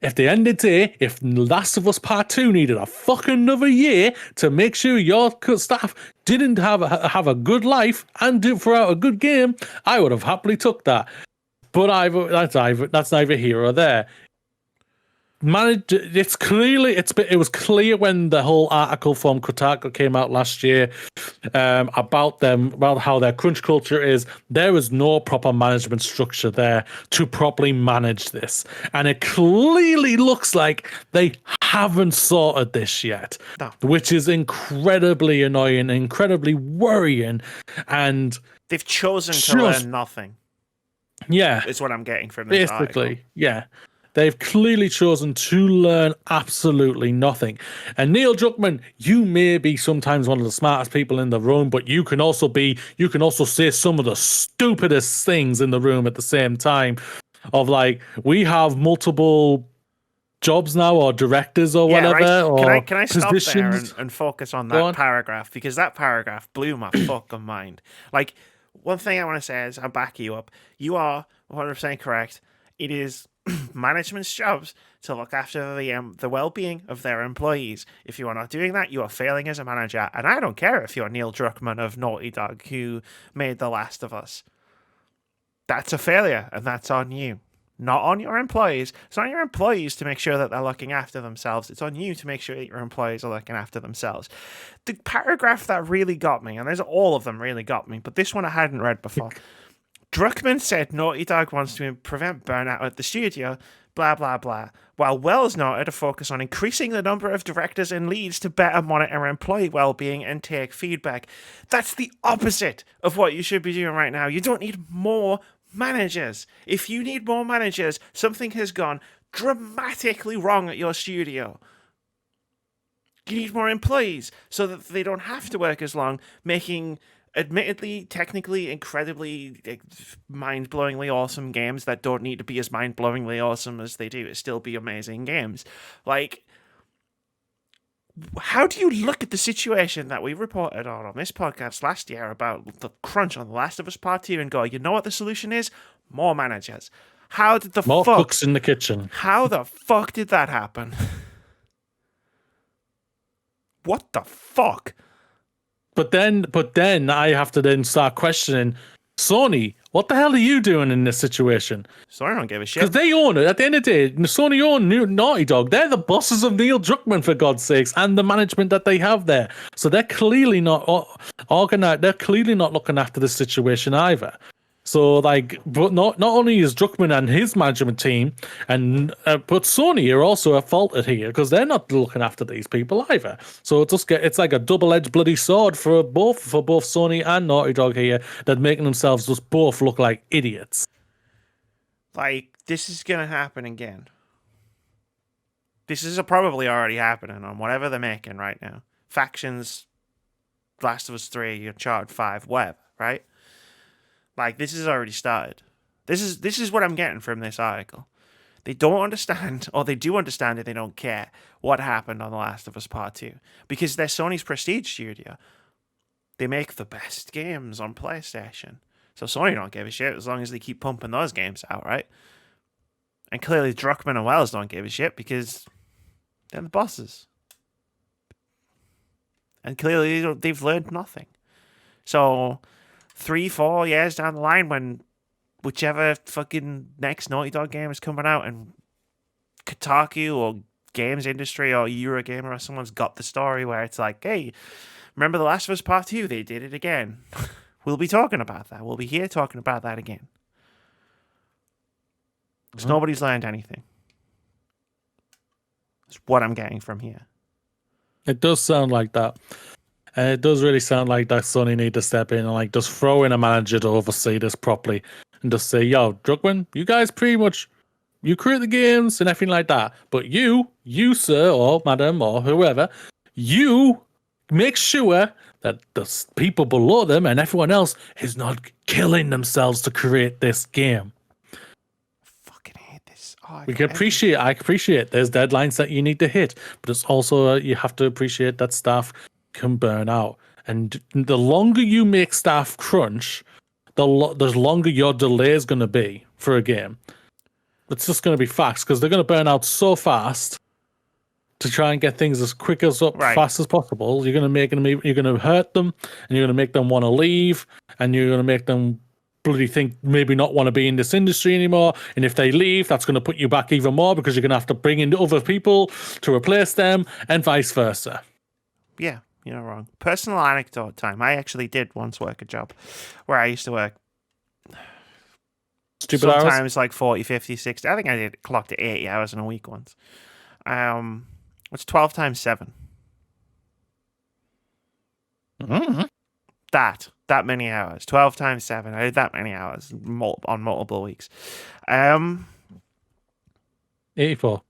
If the end of the day, if Last of Us Part 2 needed a fucking another year to make sure your staff didn't have a good life and do throughout a good game, I would have happily took that. But that's neither here or there. It was clear when the whole article from Kotaku came out last year about how their crunch culture is. There is no proper management structure there to properly manage this, and it clearly looks like they haven't sorted this yet, which is incredibly annoying, incredibly worrying, and they've chosen to learn nothing. Yeah, is what I'm getting from this article. Yeah. They've clearly chosen to learn absolutely nothing. And Neil Druckmann, you may be sometimes one of the smartest people in the room, but you can also say some of the stupidest things in the room at the same time. Of like, we have multiple jobs now, or directors, or whatever. Right. Or can I stop there and focus on that paragraph? Because that paragraph blew my fucking mind. Like, one thing I want to say is, I'll back you up. You are 100% correct. It is management's jobs to look after the well-being of their employees. If you are not doing that, you are failing as a manager. And I don't care if you're Neil Druckmann of Naughty Dog, who made The Last of Us. That's a failure, and that's on you. Not on your employees. It's not your employees to make sure that they're looking after themselves. It's on you to make sure that your employees are looking after themselves. The paragraph that really got me, and there's all of them really got me, but this one I hadn't read before. Druckmann said Naughty Dog wants to prevent burnout at the studio, blah, blah, blah, while Wells noted a focus on increasing the number of directors and leads to better monitor employee well-being and take feedback. That's the opposite of what you should be doing right now. You don't need more managers. If you need more managers, something has gone dramatically wrong at your studio. You need more employees so that they don't have to work as long, making admittedly, technically, incredibly mind-blowingly awesome games that don't need to be as mind-blowingly awesome as they do to still be amazing games. Like, how do you look at the situation that we reported on this podcast last year about the crunch on The Last of Us Part 2 and go, you know what the solution is? More managers. How did the More fuck? cooks in the kitchen. How the fuck did that happen? What the fuck? But then I have to then start questioning Sony. What the hell are you doing in this situation? Sony don't give a shit. Because they own it. At the end of the day, Sony own Naughty Dog. They're the bosses of Neil Druckmann, for God's sakes, and the management that they have there. So they're clearly not organized. They're clearly not looking after the situation either. So, like, but not only is Druckmann and his management team, and but Sony are also at fault here because they're not looking after these people either. So it's like a double-edged bloody sword for both Sony and Naughty Dog here, that making themselves just both look like idiots. Like, this is gonna happen again. This is probably already happening on whatever they're making right now. Factions, Last of Us 3, Uncharted 5, whatever, right? Like, this has already started. This is what I'm getting from this article. They don't understand, or they do understand and they don't care what happened on The Last of Us Part 2. Because they're Sony's prestige studio. They make the best games on PlayStation. So Sony don't give a shit as long as they keep pumping those games out, right? And clearly Druckmann and Wells don't give a shit because they're the bosses. And clearly they've learned nothing. So 3-4 years down the line, when whichever fucking next Naughty Dog game is coming out and Kotaku or Games Industry or Eurogamer or someone's got the story where it's like, hey, remember The Last of Us Part 2? They did it again. We'll be talking about that. We'll be here talking about that again. Because nobody's learned anything. That's what I'm getting from here. It does sound like that. And it does really sound like that Sony need to step in and like just throw in a manager to oversee this properly and just say, yo, Druckmann, you guys pretty much, you create the games and everything like that. But you sir, or madam, or whoever, you make sure that the people below them and everyone else is not killing themselves to create this game. I fucking hate this. I appreciate there's deadlines that you need to hit, but it's also you have to appreciate that staff can burn out. And the longer you make staff crunch, the longer your delay is going to be for a game. It's just going to be facts because they're going to burn out so fast to try and get things as quick as fast as possible. You're going to hurt them, and you're going to make them want to leave, and you're going to make them bloody think maybe not want to be in this industry anymore. And if they leave, that's going to put you back even more because you're going to have to bring in other people to replace them, and vice versa. Yeah, you're not wrong. Personal anecdote time. I actually did once work a job where I used to work sometimes hours? Like 40, 50, 60. I think I did clocked at 80 hours in a week once. It's 12 times 7. Mm-hmm. That many hours. 12 times 7. I did that many hours on multiple weeks. 84.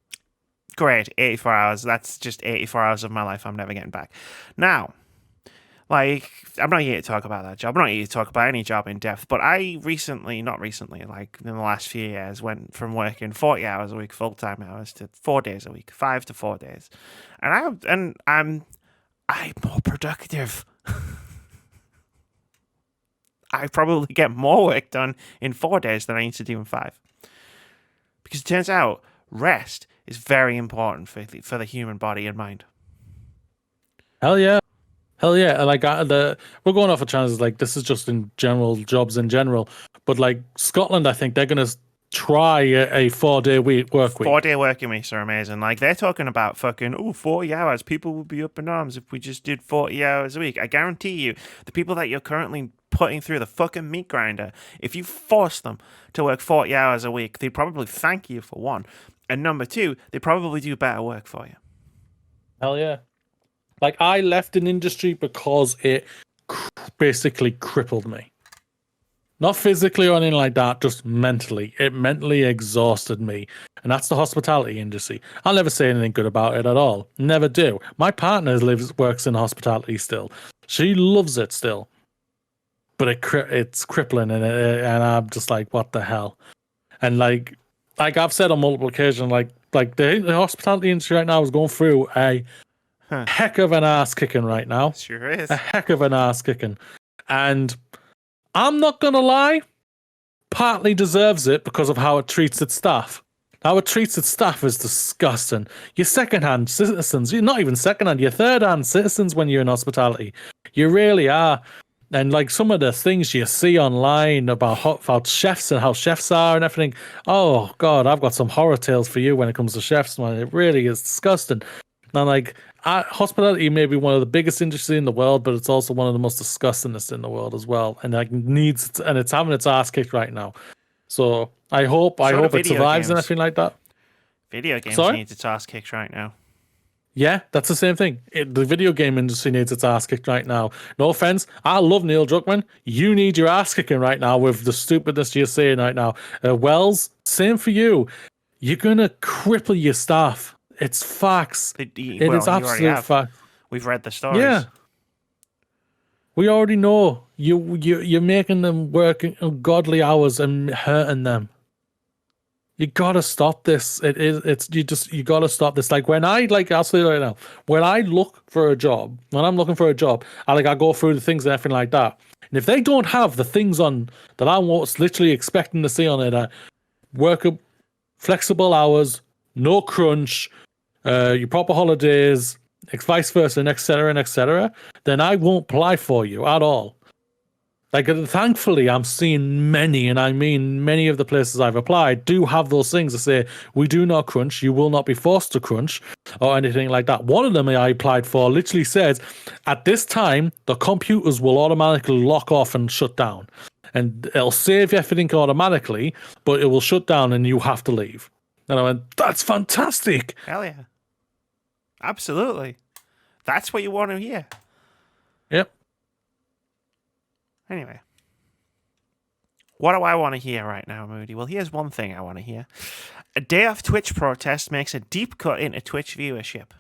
Great. 84 hours. That's just 84 hours of my life I'm never getting back. Now, like, I'm not here to talk about that job. I'm not here to talk about any job in depth, but I not recently, like in the last few years, went from working 40 hours a week, full-time hours, to 4 days a week, 5 to 4 days. And I'm more productive. I probably get more work done in 4 days than I used to do in 5. Because it turns out rest is very important for the human body and mind. Hell yeah. Like we're going off of chances. Like this is just in general jobs in general. But like Scotland, I think they're going to try a 4-day work week. 4-day working weeks are amazing. Like they're talking about fucking 40 hours. People would be up in arms if we just did 40 hours a week. I guarantee you, the people that you're currently putting through the fucking meat grinder, if you force them to work 40 hours a week, they'd probably thank you for one. And number two, they probably do better work for you. Hell yeah. Like, I left an industry because it basically crippled me. Not physically or anything like that, just mentally. It mentally exhausted me. And that's the hospitality industry. I'll never say anything good about it at all. Never do. My partner works in hospitality still. She loves it still. But it's crippling, and I'm just like, what the hell? And like I've said on multiple occasions, like the hospitality industry right now is going through a heck of an ass kicking right now. Sure is. A heck of an ass kicking. And I'm not going to lie, partly deserves it because of how it treats its staff. How it treats its staff is disgusting. You're second-hand citizens. You're not even second-hand. You're third-hand citizens when you're in hospitality. You really are. And like some of the things you see online about chefs and how chefs are and everything. Oh God, I've got some horror tales for you when it comes to chefs, man. It really is disgusting. And like hospitality may be one of the biggest industries in the world, but it's also one of the most disgustingest in the world as well. And like it's having its ass kicked right now. So I hope it survives and everything like that. Video games needs its ass kicked right now. Yeah, that's the same thing. The video game industry needs its ass kicked right now. No offense, I love Neil Druckmann. You need your ass kicking right now with the stupidness you're saying right now. Wells, same for you. You're gonna cripple your staff. It's facts. It is absolute fact. We've read the stories. Yeah. We already know you're making them work ungodly hours and hurting them. You gotta stop this. You gotta stop this. Like I'll say right now, when I'm looking for a job, I go through the things and everything like that. And if they don't have the things on that I was literally expecting to see on it, work up flexible hours, no crunch, your proper holidays, vice versa, and etc., then I won't apply for you at all. Like, thankfully, I'm seeing many, and I mean many of the places I've applied do have those things that say, we do not crunch, you will not be forced to crunch, or anything like that. One of them I applied for literally says, at this time, the computers will automatically lock off and shut down. And it'll save everything automatically, but it will shut down and you have to leave. And I went, that's fantastic. Hell yeah. Absolutely. That's what you want to hear. Yep. Anyway. What do I want to hear right now, Moody? Well, here's one thing I want to hear. A DayOffTwitch protest makes a deep cut into Twitch viewership.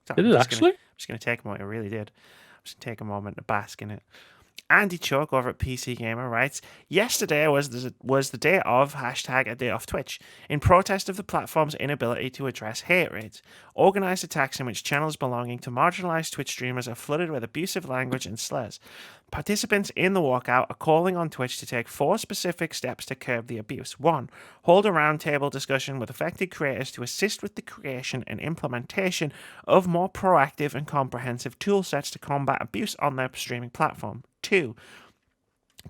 So did it actually? I'm just going to take a moment. It really did. I'm just going to take a moment to bask in it. Andy Chuck over at PC Gamer writes, yesterday was the day of #ADayOffTwitch, in protest of the platform's inability to address hate raids. Organised attacks in which channels belonging to marginalised Twitch streamers are flooded with abusive language and slurs. Participants in the walkout are calling on Twitch to take 4 specific steps to curb the abuse. 1. Hold a roundtable discussion with affected creators to assist with the creation and implementation of more proactive and comprehensive tool sets to combat abuse on their streaming platform. 2.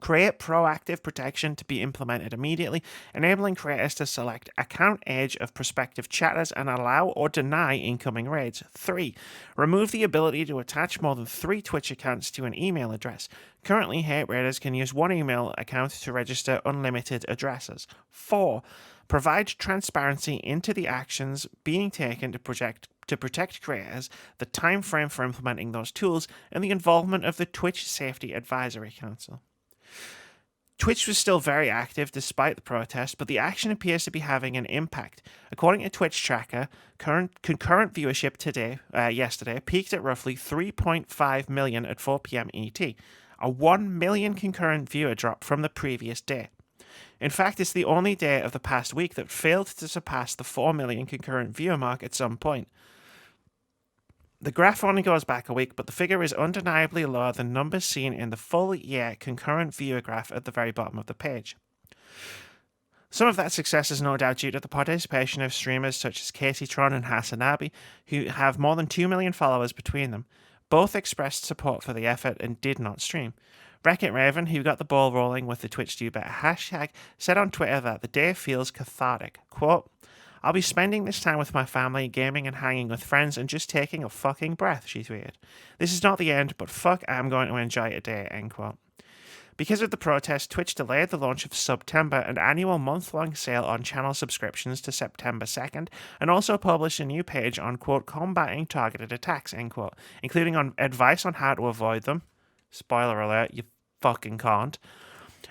Create proactive protection to be implemented immediately, enabling creators to select account age of prospective chatters and allow or deny incoming raids. 3. Remove the ability to attach more than 3 Twitch accounts to an email address. Currently, hate raiders can use one email account to register unlimited addresses. 4. Provide transparency into the actions being taken to protect creators, the time frame for implementing those tools, and the involvement of the Twitch Safety Advisory Council. Twitch was still very active despite the protest, but the action appears to be having an impact. According to Twitch Tracker, concurrent viewership yesterday peaked at roughly 3.5 million at 4 p.m. ET, a 1 million concurrent viewer drop from the previous day. In fact, it's the only day of the past week that failed to surpass the 4 million concurrent viewer mark at some point. The graph only goes back a week, but the figure is undeniably lower than numbers seen in the full year concurrent viewer graph at the very bottom of the page. Some of that success is no doubt due to the participation of streamers such as Caseytron and Hasanabi, who have more than 2 million followers between them. Both expressed support for the effort and did not stream. Wreck-It Raven, who got the ball rolling with the Twitch Do Better hashtag, said on Twitter that the day feels cathartic. Quote, I'll be spending this time with my family, gaming and hanging with friends, and just taking a fucking breath, she tweeted. This is not the end, but fuck, I'm going to enjoy a day, end quote. Because of the protest, Twitch delayed the launch of September, an annual month-long sale on channel subscriptions, to September 2nd, and also published a new page on, quote, combating targeted attacks, end quote, including on advice on how to avoid them. Spoiler alert, you fucking can't.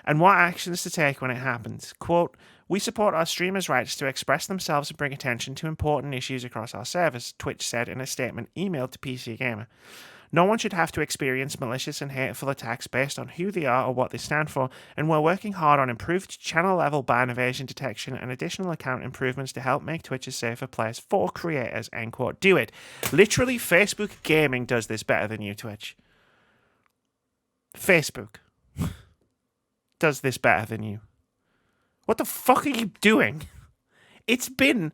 And what actions to take when it happens. Quote, we support our streamers' rights to express themselves and bring attention to important issues across our service, Twitch said in a statement emailed to PC Gamer. No one should have to experience malicious and hateful attacks based on who they are or what they stand for, and we're working hard on improved channel-level ban evasion detection and additional account improvements to help make Twitch a safer place for creators, end quote. Do it. Literally, Facebook Gaming does this better than you, Twitch. Facebook. does this better than you. What the fuck are you doing? It's been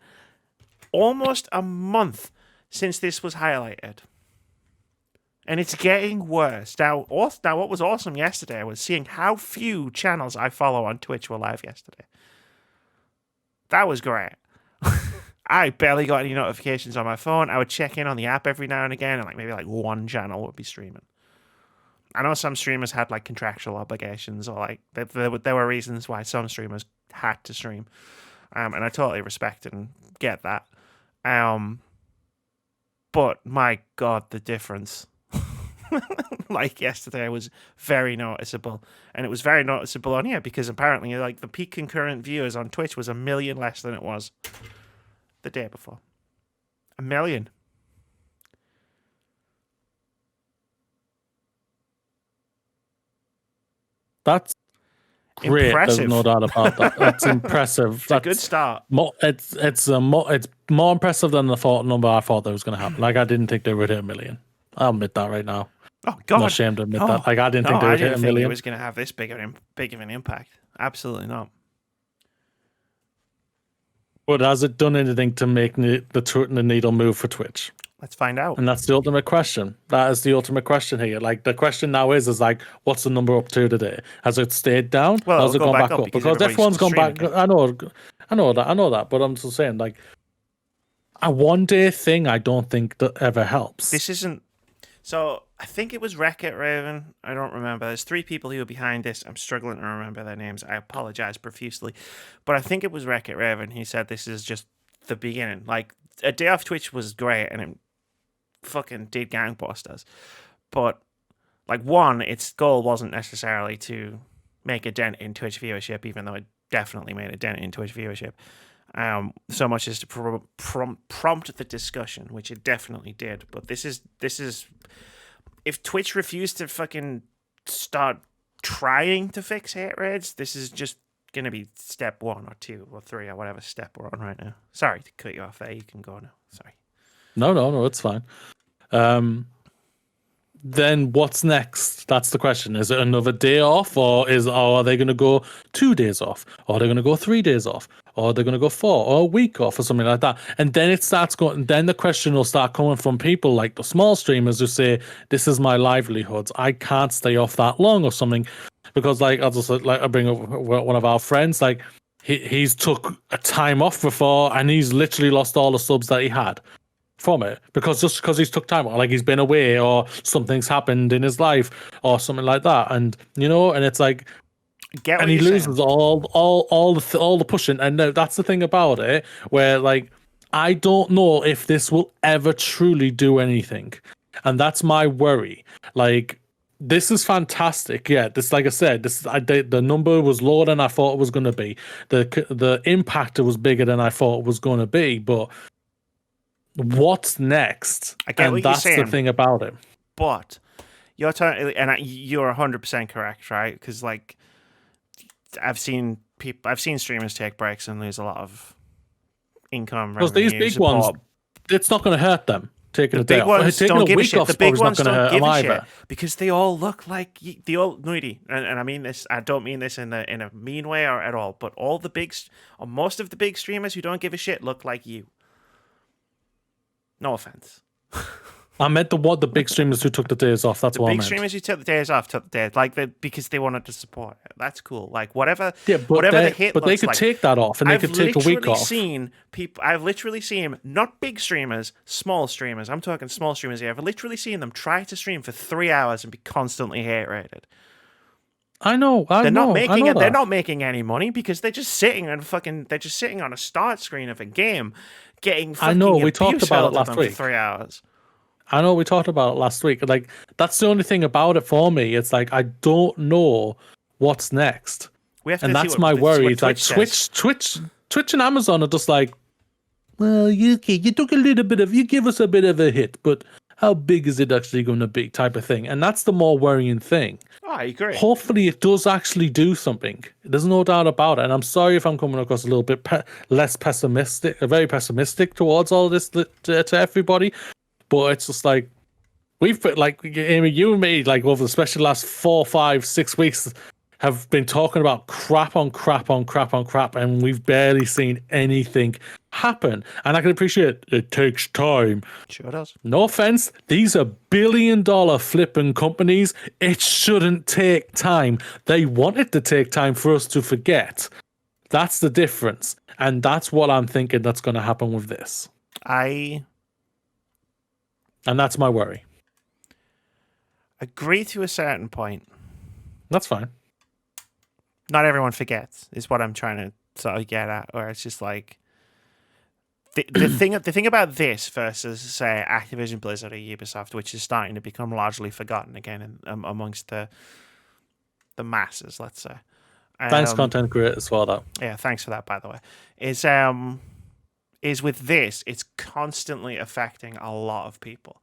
almost a month since this was highlighted. And it's getting worse. Now, what was awesome yesterday was seeing how few channels I follow on Twitch were live yesterday. That was great. I barely got any notifications on my phone. I would check in on the app every now and again, and maybe one channel would be streaming. I know some streamers had contractual obligations, or there were reasons why some streamers had to stream, and I totally respect it and get that. But my God, the difference. Yesterday was very noticeable, and it was very noticeable on here because apparently the peak concurrent viewers on Twitch was 1 million less than it was the day before. 1 million. That's great. Impressive. There's no doubt about that. That's impressive. It's a good start. It's more impressive than the number I thought that was going to happen. I didn't think they would hit 1 million. I'll admit that right now. Oh God! I'm not ashamed to admit that. I didn't think they would hit 1 million. It was going to have this big of an impact. Absolutely not. But has it done anything to make the needle move for Twitch? Let's find out. And that's the ultimate question. That is the ultimate question here. The question now is what's the number up to today? Has it stayed down? Well, or has it gone back up? Because everyone's gone back. Again. I know that. But I'm still saying, a one-day thing, I don't think that ever helps. This isn't. So I think it was Wreck-It Raven. I don't remember. There's 3 people who are behind this. I'm struggling to remember their names. I apologize profusely, but I think it was Wreck-It Raven. He said this is just the beginning. A Day Off Twitch was great, and it fucking did gangbusters. But its goal wasn't necessarily to make a dent in Twitch viewership, even though it definitely made a dent in Twitch viewership. So much as to prompt the discussion, which it definitely did. But this is if Twitch refused to fucking start trying to fix hate rates, this is just gonna be step 1 or 2 or 3 or whatever step we're on right now. Sorry to cut you off there. You can go now. Sorry. No, it's fine. Then what's next? That's the question. Is it another day off, or are they going to go 2 days off, or are they going to go 3 days off, or are they going to go 4 or a week off, or something like that? And then it starts going. Then the question will start coming from people like the small streamers who say, "This is my livelihood. I can't stay off that long," or something. Because I'll just I bring up one of our friends. He's took a time off before, and he's literally lost all the subs that he had from it because he's took time off, he's been away or something's happened in his life or something like that, and and it's and he loses all the pushing. And that's the thing about it, where I don't know if this will ever truly do anything, and that's my worry. This is fantastic. Yeah, this, like I said, the number was lower than I thought it was going to be. The impact was bigger than I thought it was going to be, but what's next? I get what that's you're saying, the thing about it. But you're you're 100% correct, right? Because I've seen streamers take breaks and lose a lot of income. Because these big ones, it's not going to hurt them. Taking a day off. Taking a week off, the big ones don't give a shit because they all look like the old Noity, and I mean this. I don't mean this in a mean way or at all. But most of the big streamers who don't give a shit look like you. No offense. I meant the big streamers who took the days off. That's what I meant. The big streamers who took the days off took the days, because they wanted to support it. That's cool. Whatever. Yeah, but whatever the hit. But they could take that off, and they could take a week off. I've literally seen not big streamers, small streamers. I'm talking small streamers here. I've literally seen them try to stream for 3 hours and be constantly hate rated. I know. They're not making any money because they're just sitting on a start screen of a game, getting. I know. We talked about it last week. For 3 hours. I know we talked about it last week. That's the only thing about it for me. It's I don't know what's next, and that's my worry. It's Twitch and Amazon are just well, you took you give us a bit of a hit, but how big is it actually going to be? Type of thing, and that's the more worrying thing. Oh, I agree. Hopefully, it does actually do something. There's no doubt about it. And I'm sorry if I'm coming across a little bit less pessimistic, very pessimistic towards all this to everybody. But it's just we've put Amy, you and me, over especially the last 4, 5, 6 weeks, have been talking about crap on crap on crap on crap, and we've barely seen anything happen. And I can appreciate it takes time. Sure does. No offense, these are billion-dollar flipping companies. It shouldn't take time. They want it to take time for us to forget. That's the difference. And that's what I'm thinking that's going to happen with this. And that's my worry. Agree to a certain point. That's fine. Not everyone forgets, is what I'm trying to sort of get at. Where it's just like the thing about this versus, say, Activision Blizzard or Ubisoft, which is starting to become largely forgotten again amongst the masses, let's say. Thanks, content creators, for that. Yeah, thanks for that, by the way. Is with this, it's constantly affecting a lot of people.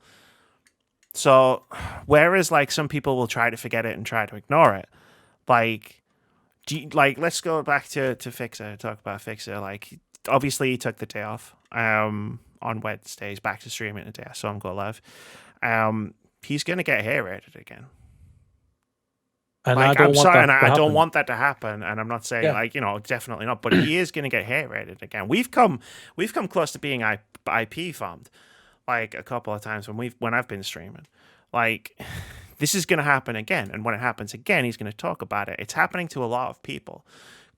So, whereas like some people will try to forget it and try to ignore it, like, let's go back to Fixer, talk about Fixer. Like, obviously he took the day off on Wednesday. He's back to streaming today. I saw him go live. He's gonna get hair rated again. And like, I'm sorry, and I don't want that to happen. And I'm not saying definitely not, but he is gonna get hair rated again. We've come close to being IP farmed, like a couple of times when I've been streaming. Like, this is gonna happen again, and when it happens again, he's gonna talk about it. It's happening to a lot of people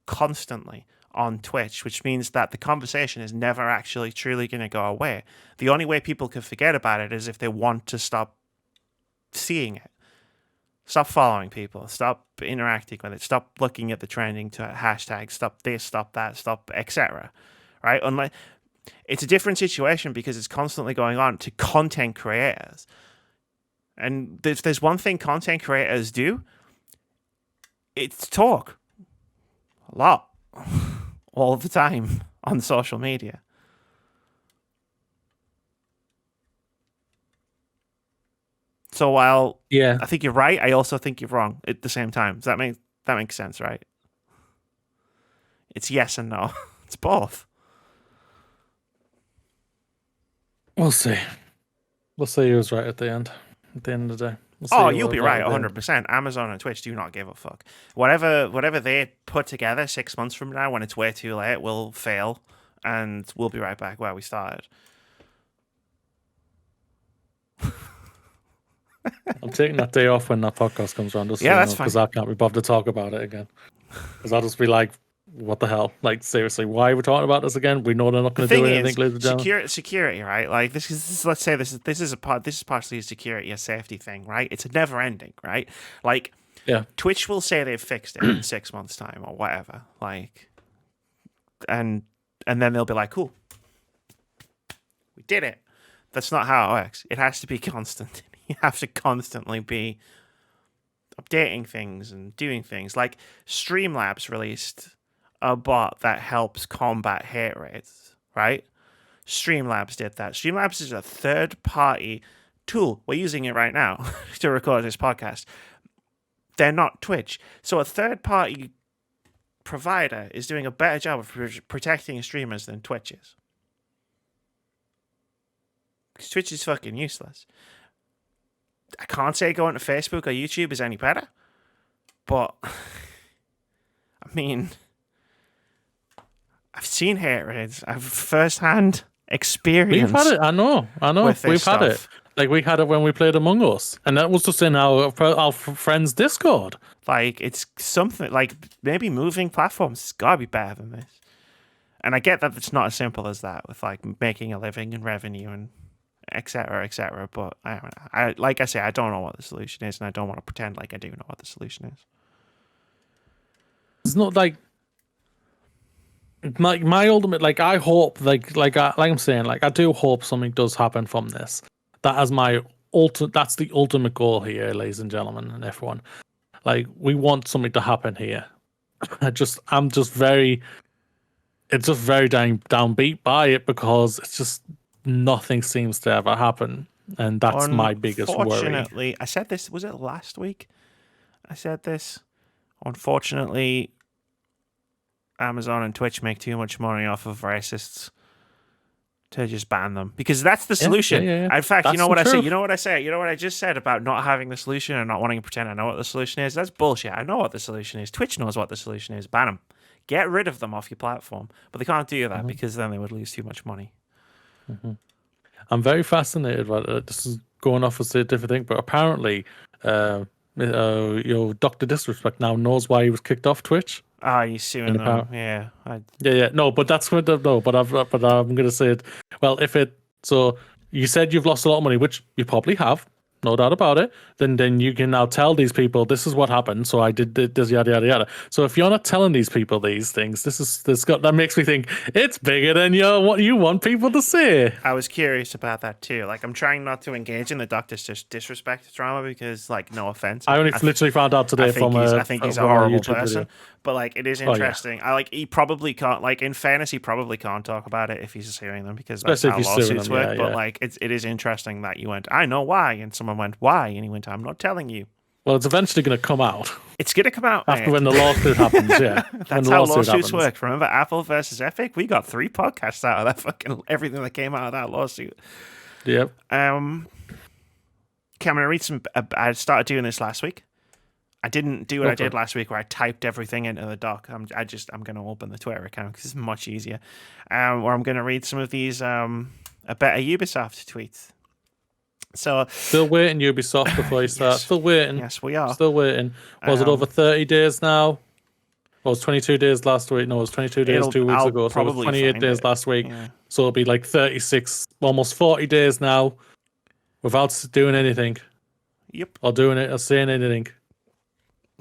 constantly on Twitch, which means that the conversation is never actually truly going to go away. The only way people can forget about it is if they want to stop seeing it. Stop following people. Stop interacting with it. Stop looking at the trending hashtags. Stop this, stop that, stop, etc. Right? Unless it's a different situation because it's constantly going on to content creators. And if there's one thing content creators do, it's talk. A lot. All the time on social media. So while I think you're right, I also think you're wrong at the same time. Does that make sense, right? It's yes and no. It's both. We'll see. We'll see who's right at the end. At the end of the day. You'll be right, 100%. Amazon and Twitch do not give a fuck. Whatever they put together 6 months from now, when it's way too late, will fail, and we'll be right back where we started. I'm taking that day off when that podcast comes around. Yeah, that's fine. Because I can't be bothered to talk about it again. Because I'll just be like, what the hell? Like, seriously, why are we talking about this again? We know they're not going to do anything. Security, right? Like, this is let's say this is partially a security, a safety thing, right? It's a never ending, right? Like, Twitch will say they've fixed it in 6 months' time or whatever, like, and then they'll be like, cool, we did it. That's not how it works. It has to be constant. You have to constantly be updating things and doing things. Like, Streamlabs released a bot that helps combat hate rates, right? Streamlabs did that. Streamlabs is a third-party tool. We're using it right now to record this podcast. They're not Twitch. So a third-party provider is doing a better job of protecting streamers than Twitch is. Because Twitch is fucking useless. I can't say going to Facebook or YouTube is any better. But, I mean, I've seen hate raids. I've first-hand experience. We've had it. I know. We've had it. Like, we had it when we played Among Us. And that was just in our friends' Discord. Like, it's something, like, maybe moving platforms has got to be better than this. And I get that it's not as simple as that with, like, making a living and revenue and etc. But I like I say, I don't know what the solution is, and I don't want to pretend like I do know what the solution is. It's not like my ultimate, like, I hope, like I'm saying, like, I do hope something does happen from this. That's the ultimate goal here, ladies and gentlemen, and everyone. Like, we want something to happen here. I'm just very downbeat by it because it's just nothing seems to ever happen, and that's my biggest worry. Unfortunately, I said this, was it last week? I said this. Unfortunately, Amazon and Twitch make too much money off of racists to just ban them, because that's the Yeah, solution. yeah. In fact, That's you know the what I say? truth. You know what I say? You know what I just said about not having the solution and not wanting to pretend I know what the solution is? That's bullshit. I know what the solution is. Twitch knows what the solution is. Ban them. Get rid of them off your platform. But they can't do that because then they would lose too much money. I'm very fascinated by this. Is going off a different thing, but apparently, Dr. Disrespect now knows why he was kicked off Twitch. Ah, you're suing them. Yeah. Yeah. No, but that's what. No, but I'm gonna say it. Well, so you said you've lost a lot of money, which you probably have, no doubt about it. Then you can now tell these people this is what happened. So I did this, yada yada yada. So if you're not telling these people these things, that makes me think it's bigger than what you want people to say. I was curious about that too. Like, I'm trying not to engage in the Doctor's disrespect drama because, like, no offense. I only literally found out today I think he's a horrible person. Video. But, like, it is interesting. He probably can't, like, in fairness, he probably can't talk about it if he's suing them, because that's how lawsuits work. But like, it is interesting that you went, I know why, and someone went, why? And he went, I'm not telling you. Well, it's eventually going to come out. It's going to come out after when the lawsuit happens. Yeah, that's how lawsuits work. Remember Apple versus Epic? We got 3 podcasts out of that fucking everything that came out of that lawsuit. Yep. Okay, I'm going to read some. I started doing this last week. I didn't do what I did last week, where I typed everything into the doc. I'm going to open the Twitter account because it's much easier. Where I'm going to read some of these a better Ubisoft tweets. So still waiting, Ubisoft, before you start. Yes. Still waiting. Yes, we are. Still waiting. Was it over 30 days now? Well, it was 22 days last week. No, it was 22 days 2 weeks ago. So it was 28 days last week. Yeah. So it'll be like 36, almost 40 days now without doing anything. Yep. Or doing it or saying anything.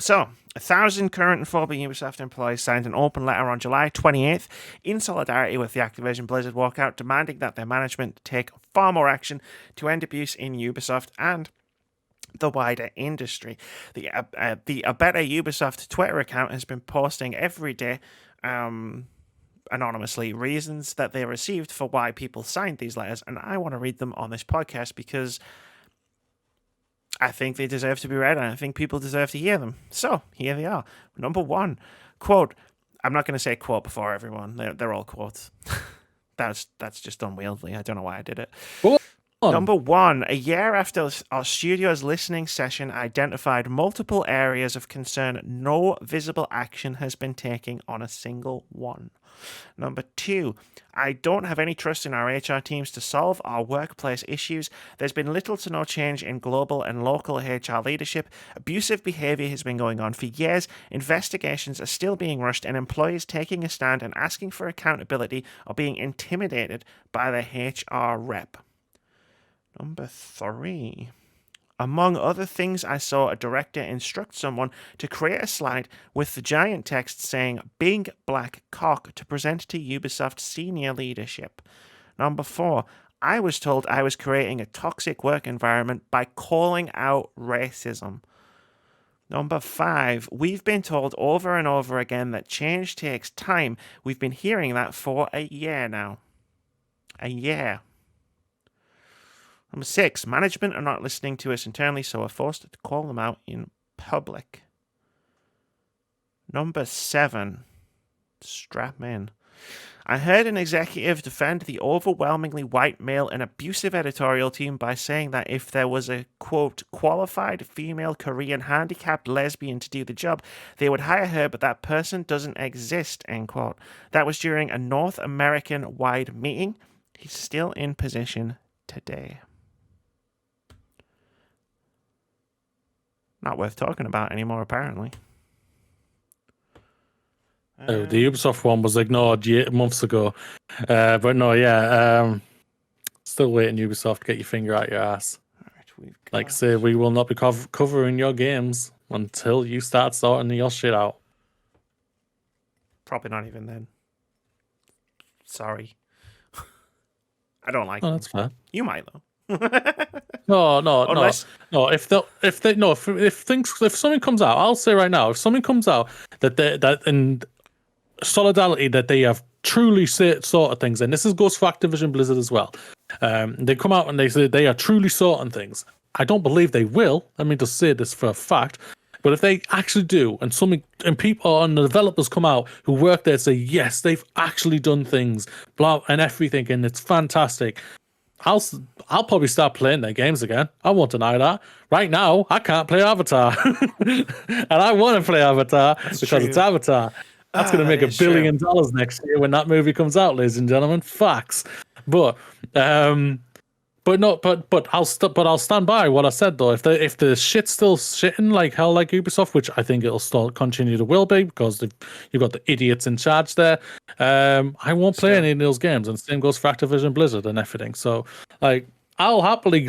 So, 1,000 current and former Ubisoft employees signed an open letter on July 28th in solidarity with the Activision Blizzard walkout, demanding that their management take far more action to end abuse in Ubisoft and the wider industry. The A Better Ubisoft Twitter account has been posting every day, anonymously, reasons that they received for why people signed these letters, and I want to read them on this podcast because I think they deserve to be read, and I think people deserve to hear them. So, here they are. Number 1, quote. I'm not going to say quote before everyone. They're all quotes. That's just unwieldy. I don't know why I did it. Number 1, a year after our studio's listening session identified multiple areas of concern, no visible action has been taken on a single one. Number 2, I don't have any trust in our HR teams to solve our workplace issues. There's been little to no change in global and local HR leadership. Abusive behavior has been going on for years. Investigations are still being rushed, and employees taking a stand and asking for accountability are being intimidated by the HR rep. Number 3. Among other things, I saw a director instruct someone to create a slide with the giant text saying "Big Black Cock" to present to Ubisoft senior leadership. Number 4. I was told I was creating a toxic work environment by calling out racism. Number 5. We've been told over and over again that change takes time. We've been hearing that for a year now. A year. Number 6, management are not listening to us internally, so we're forced to call them out in public. Number 7, strap in. I heard an executive defend the overwhelmingly white male and abusive editorial team by saying that if there was a, quote, qualified female Korean handicapped lesbian to do the job, they would hire her, but that person doesn't exist, end quote. That was during a North American-wide meeting. He's still in position today. Not worth talking about anymore, apparently. The Ubisoft one was ignored months ago. But no, yeah. Still waiting, Ubisoft, get your finger out your ass. Right, like I say, we will not be covering your games until you start sorting your shit out. Probably not even then. Sorry. I don't like them. That's fair. You might, though. No. If something comes out, I'll say right now, if something comes out that in solidarity that they have truly sorted things, and this goes for Activision Blizzard as well. They come out and they say they are truly sorting things. I don't believe they will. Let me just say this for a fact. But if they actually do, and people and the developers come out who work there and say, yes, they've actually done things, blah, and everything, and it's fantastic, I'll probably start playing their games again. I won't deny that. Right now, I can't play Avatar, and I want to play Avatar because it's Avatar. That's going to make $1 billion next year when that movie comes out, ladies and gentlemen. Facts. But I'll stand by what I said though. If the shit's still shitting like hell, like Ubisoft, which I think it'll still continue to will be because you've got the idiots in charge there. I won't play any of those games, and the same goes for Activision Blizzard and everything. So like, I'll happily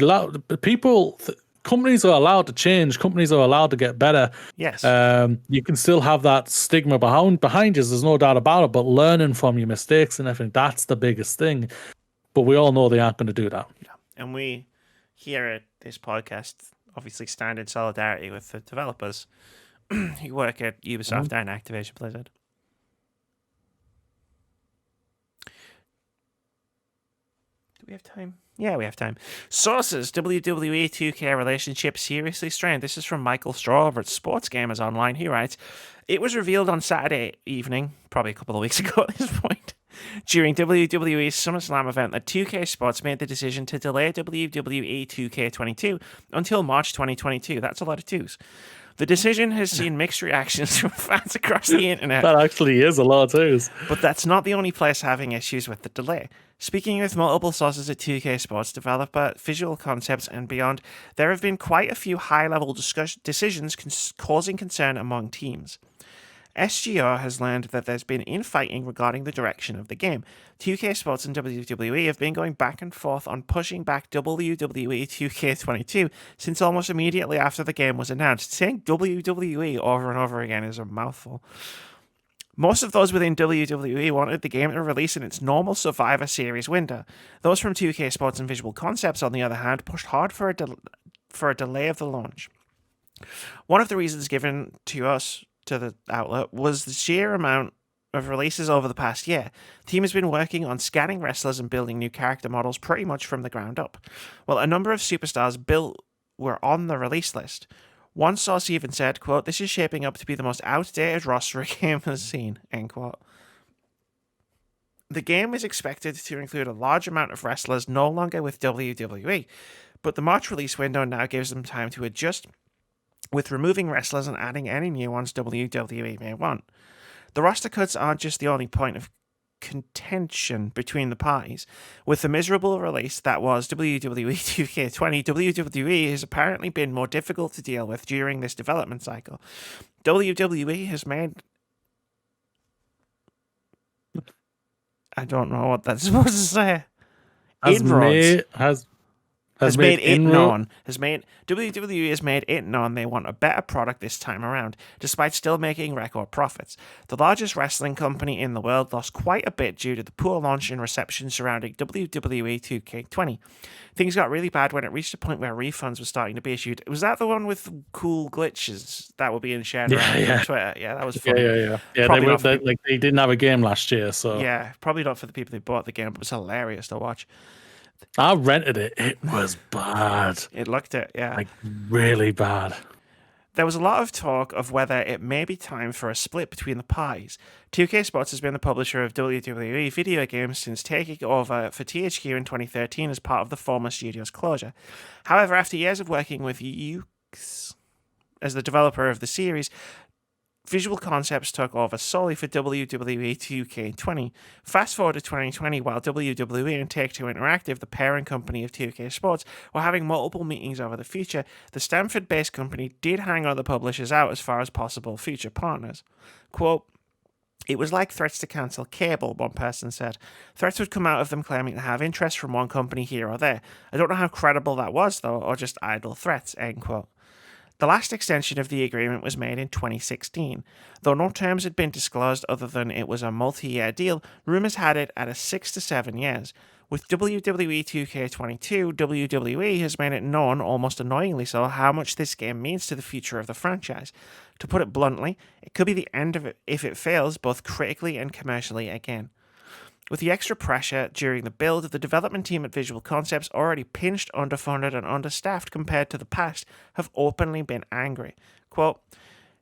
companies are allowed to change. Companies are allowed to get better. Yes. You can still have that stigma behind you. There's no doubt about it. But learning from your mistakes and everything, that's the biggest thing. But we all know they aren't going to do that. Yeah. And we here at this podcast obviously stand in solidarity with the developers who work at Ubisoft and Activision Blizzard. Do we have time? Yeah, we have time. Sources: WWE 2K relationship seriously strained. This is from Michael Straw over at Sports Gamers Online. He writes, "It was revealed on Saturday evening, probably a couple of weeks ago at this point, during WWE's SummerSlam event that 2K Sports made the decision to delay WWE 2K22 until March 2022. That's a lot of twos. The decision has seen mixed reactions from fans across the internet. That actually is a lot of twos. But that's not the only place having issues with the delay. Speaking with multiple sources at 2K Sports, developer, Visual Concepts, and beyond, there have been quite a few high-level decisions causing concern among teams. SGR has learned that there's been infighting regarding the direction of the game. 2K Sports and WWE have been going back and forth on pushing back WWE 2K22 since almost immediately after the game was announced. Saying WWE over and over again is a mouthful. Most of those within WWE wanted the game to release in its normal Survivor Series window. Those from 2K Sports and Visual Concepts, on the other hand, pushed hard for a delay of the launch. One of the reasons given to us, to the outlet, was the sheer amount of releases over the past year. The team has been working on scanning wrestlers and building new character models pretty much from the ground up. Well, a number of superstars built were on the release list. One source even said, quote, "This is shaping up to be the most outdated roster a game has seen," end quote. The game is expected to include a large amount of wrestlers no longer with WWE, but the March release window now gives them time to adjust with removing wrestlers and adding any new ones WWE may want. The roster cuts aren't just the only point of contention between the parties. With the miserable release that was WWE 2K20, WWE has apparently been more difficult to deal with during this development cycle. WWE has made... I don't know what that's supposed to say. WWE has made it known they want a better product this time around, despite still making record profits. The largest wrestling company in the world lost quite a bit due to the poor launch and reception surrounding WWE 2K20. Things got really bad when it reached a point where refunds were starting to be issued. Was that the one with cool glitches that were being shared around on Twitter? Yeah, that was fun. Yeah, they didn't have a game last year, so... Yeah, probably not for the people who bought the game, but it was hilarious to watch. I rented it. It was bad. It looked it, yeah. Like, really bad. There was a lot of talk of whether it may be time for a split between the parties. 2K Sports has been the publisher of WWE video games since taking over for THQ in 2013 as part of the former studio's closure. However, after years of working with Ukes as the developer of the series, Visual Concepts took over solely for WWE 2K20. Fast forward to 2020, while WWE and Take-Two Interactive, the parent company of 2K Sports, were having multiple meetings over the future, the Stanford-based company did hang other publishers out as far as possible future partners. Quote, "It was like threats to cancel cable," one person said. Threats would come out of them claiming to have interest from one company here or there. I don't know how credible that was, though, or just idle threats, end quote. The last extension of the agreement was made in 2016. Though no terms had been disclosed other than it was a multi-year deal, rumours had it at 6 to 7 years. With WWE 2K22, WWE has made it known, almost annoyingly so, how much this game means to the future of the franchise. To put it bluntly, it could be the end of it if it fails both critically and commercially again. With the extra pressure during the build, the development team at Visual Concepts, already pinched, underfunded, and understaffed compared to the past, have openly been angry. Quote,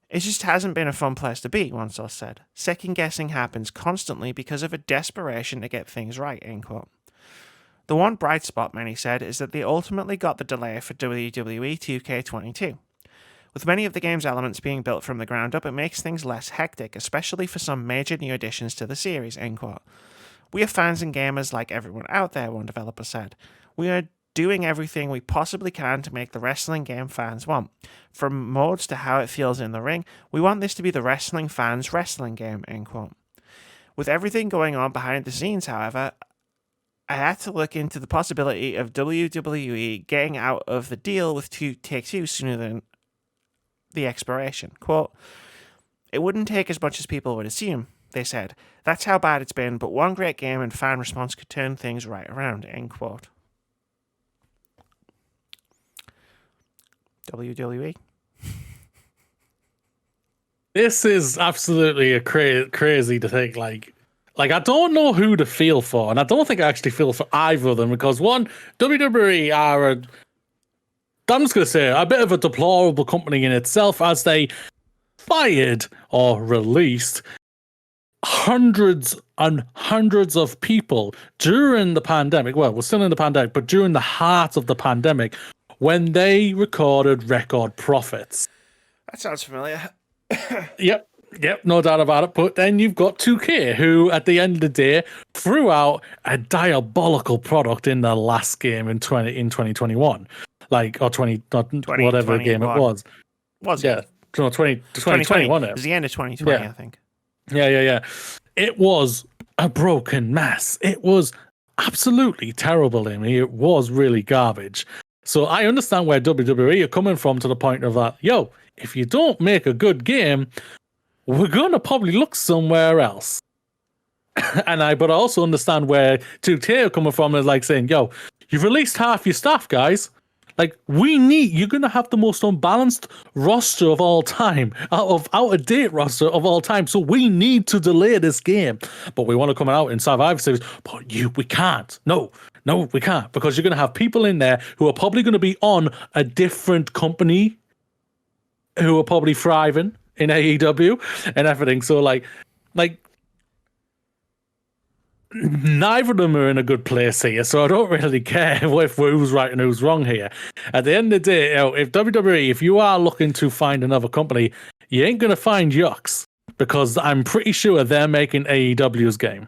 "It just hasn't been a fun place to be," one source said. "Second guessing happens constantly because of a desperation to get things right," end quote. The one bright spot, many said, is that they ultimately got the delay for WWE 2K22. With many of the game's elements being built from the ground up, it makes things less hectic, especially for some major new additions to the series, end quote. "We are fans and gamers like everyone out there," one developer said. "We are doing everything we possibly can to make the wrestling game fans want. From modes to how it feels in the ring, we want this to be the wrestling fans' wrestling game," end quote. With everything going on behind the scenes, however, I had to look into the possibility of WWE getting out of the deal with Take-Two sooner than the expiration. Quote, "It wouldn't take as much as people would assume," they said. "That's how bad it's been, but one great game and fan response could turn things right around," end quote. WWE. This is absolutely a crazy to think. Like I don't know who to feel for, and I don't think I actually feel for either of them because one, WWE are I'm just going to say a bit of a deplorable company in itself, as they fired or released hundreds and hundreds of people during the pandemic. Well, we're still in the pandemic, but during the heart of the pandemic, when they recorded record profits. That sounds familiar. Yep, no doubt about it. But then you've got 2K, who at the end of the day threw out a diabolical product in their last game in 2021, like or 20 whatever game it was. Was yeah, it? No, 2021. It was the end of 2020, I think. Yeah. It was a broken mess. It was absolutely terrible. I mean, it was really garbage. So I understand where WWE are coming from to the point of that. Yo, if you don't make a good game, we're going to probably look somewhere else. But I also understand where 2K are coming from is like saying, yo, you've released half your staff, guys. Like, you're going to have the most unbalanced roster of all time, out-of-date roster of all time. So we need to delay this game. But we want to come out in Survivor Series. But we can't. No, we can't. Because you're going to have people in there who are probably going to be on a different company who are probably thriving in AEW and everything. So like neither of them are in a good place here, so I don't really care who's right and who's wrong here. At the end of the day, if WWE, if you are looking to find another company, you ain't gonna find Yucks, because I'm pretty sure they're making AEW's game.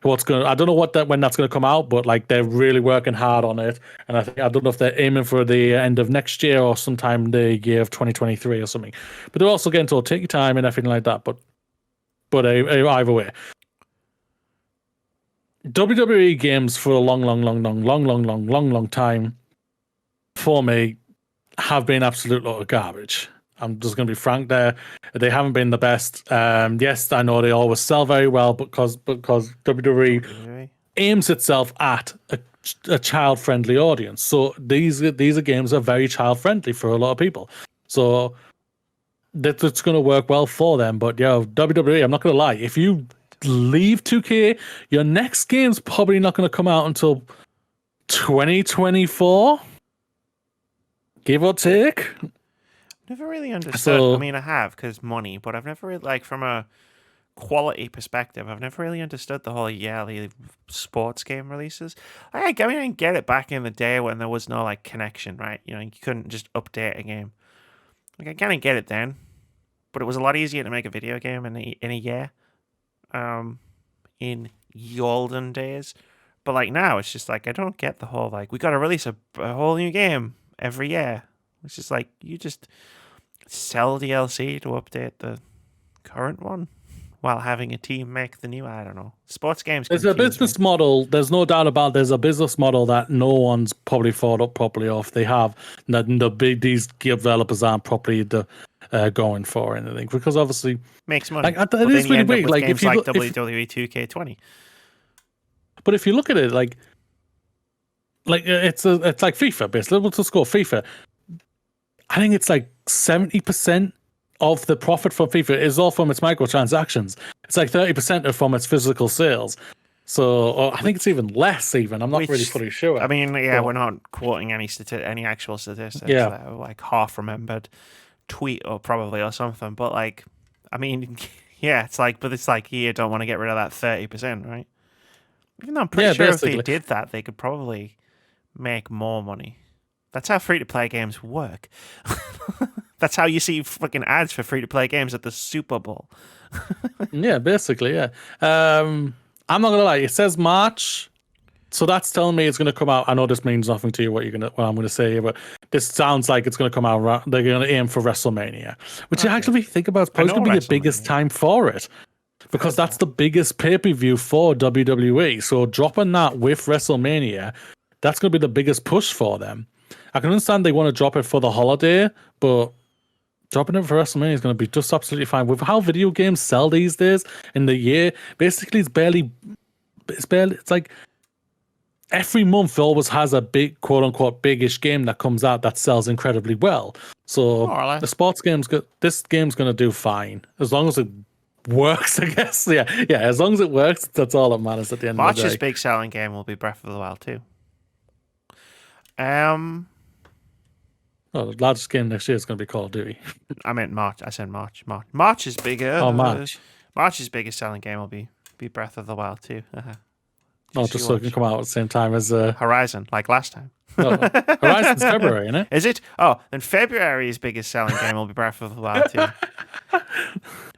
I don't know when that's gonna come out, but like they're really working hard on it, and I don't know if they're aiming for the end of next year or sometime the year of 2023 or something. But they're also getting told take your time and everything like that. But either way, WWE games for a long time for me have been absolute lot of garbage. I'm just going to be frank there. They haven't been the best. Yes, I know they always sell very well because WWE aims itself at a child-friendly audience. So these are games that are very child-friendly for a lot of people. So that's going to work well for them. But yeah, WWE, I'm not going to lie. If you leave 2K, your next game's probably not going to come out until 2024, give or take. Never really understood. I mean, I have because money, but I've never really, like, from a quality perspective, I've never really understood the whole yearly sports game releases. I mean, I get it back in the day when there was no like connection, right? You know, you couldn't just update a game. Like, I kind of get it then, but it was a lot easier to make a video game in a year. In the olden days, but like now it's just like I don't get the whole like we got to release a whole new game every year. It's just like you just sell DLC to update the current one while having a team make the new. I don't know. Sports games. There's a business model. There's no doubt about. There's a business model that no one's probably thought up properly of. They have these developers aren't properly going for anything because obviously makes money. Like, it is really big. Like games like WWE 2K20. But if you look at it, like it's like FIFA basically. Let's just go FIFA. I think it's like 70% of the profit from FIFA is all from its microtransactions. It's like 30% are from its physical sales. So I think it's even less. I'm not really fully sure. I mean, yeah, we're not quoting any actual statistics. Yeah, that are like half remembered. tweet or probably or something. But like, I mean, yeah, it's like you don't want to get rid of that 30%, right? Even though I'm pretty sure if they did that, they could probably make more money. That's how free-to-play games work. That's how you see fucking ads for free-to-play games at the Super Bowl. Yeah, basically, yeah. I'm not gonna lie. It says March, so that's telling me it's gonna come out. I know this means nothing to you what I'm gonna say, but this sounds like it's gonna come out. They're gonna aim for WrestleMania, which you actually think about is probably gonna be the biggest time for it, because that's the biggest pay-per-view for WWE. So dropping that with WrestleMania, that's gonna be the biggest push for them. I can understand they want to drop it for the holiday, but dropping it for WrestleMania is going to be just absolutely fine. With how video games sell these days in the year, basically it's like every month always has a big, quote unquote, big-ish game that comes out that sells incredibly well. So the sports this game's going to do fine as long as it works, I guess. Yeah, as long as it works, that's all that matters at the end of the day. March's big selling game will be Breath of the Wild too. Oh, the largest game next year is going to be Call of Duty. I meant March. I said March. March is bigger. Oh, March. March's biggest selling game will be Breath of the Wild too. Just so it can come out at the same time as Horizon, like last time. No, Horizon's February, isn't it? Is it? Oh, then February's biggest selling game will be Breath of the Wild too.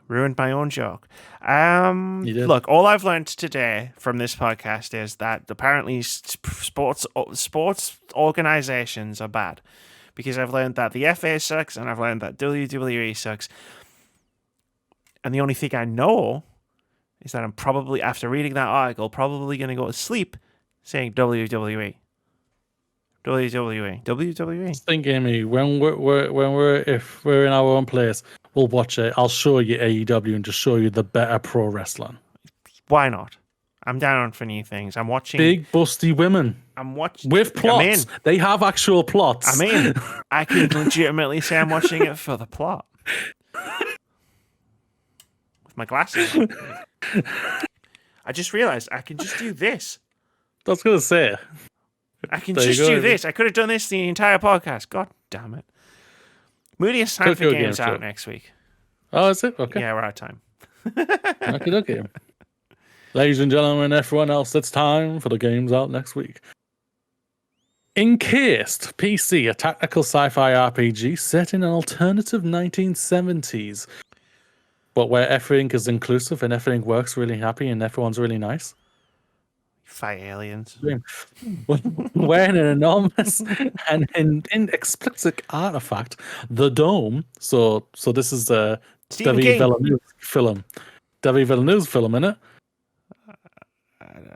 Ruined my own joke. Look, all I've learned today from this podcast is that apparently sports organizations are bad. Because I've learned that the FA sucks, and I've learned that WWE sucks. And the only thing I know is that I'm probably, after reading that article, probably going to go to sleep saying WWE. WWE. Think, Amy, if we're in our own place, we'll watch it. I'll show you AEW and just show you the better pro wrestling. Why not? I'm down for new things. I'm watching big busty women. I'm watching with plots. They have actual plots. I mean, I can legitimately say I'm watching it for the plot. With my glasses on. I just realized I can just do this. I was gonna say. I can just do this. I could have done this the entire podcast. God damn it. Moodiest time for games out next week. Oh, is it? Okay. Yeah, we're out of time. Okay. Ladies and gentlemen, everyone else, it's time for the games out next week. Encased PC, a tactical sci-fi RPG set in an alternative 1970s, but where everything is inclusive and everything works really happy and everyone's really nice. Fight aliens. Wearing an enormous and inexplicit artifact, the Dome. So this is the David Villeneuve film. David Villeneuve's film, innit?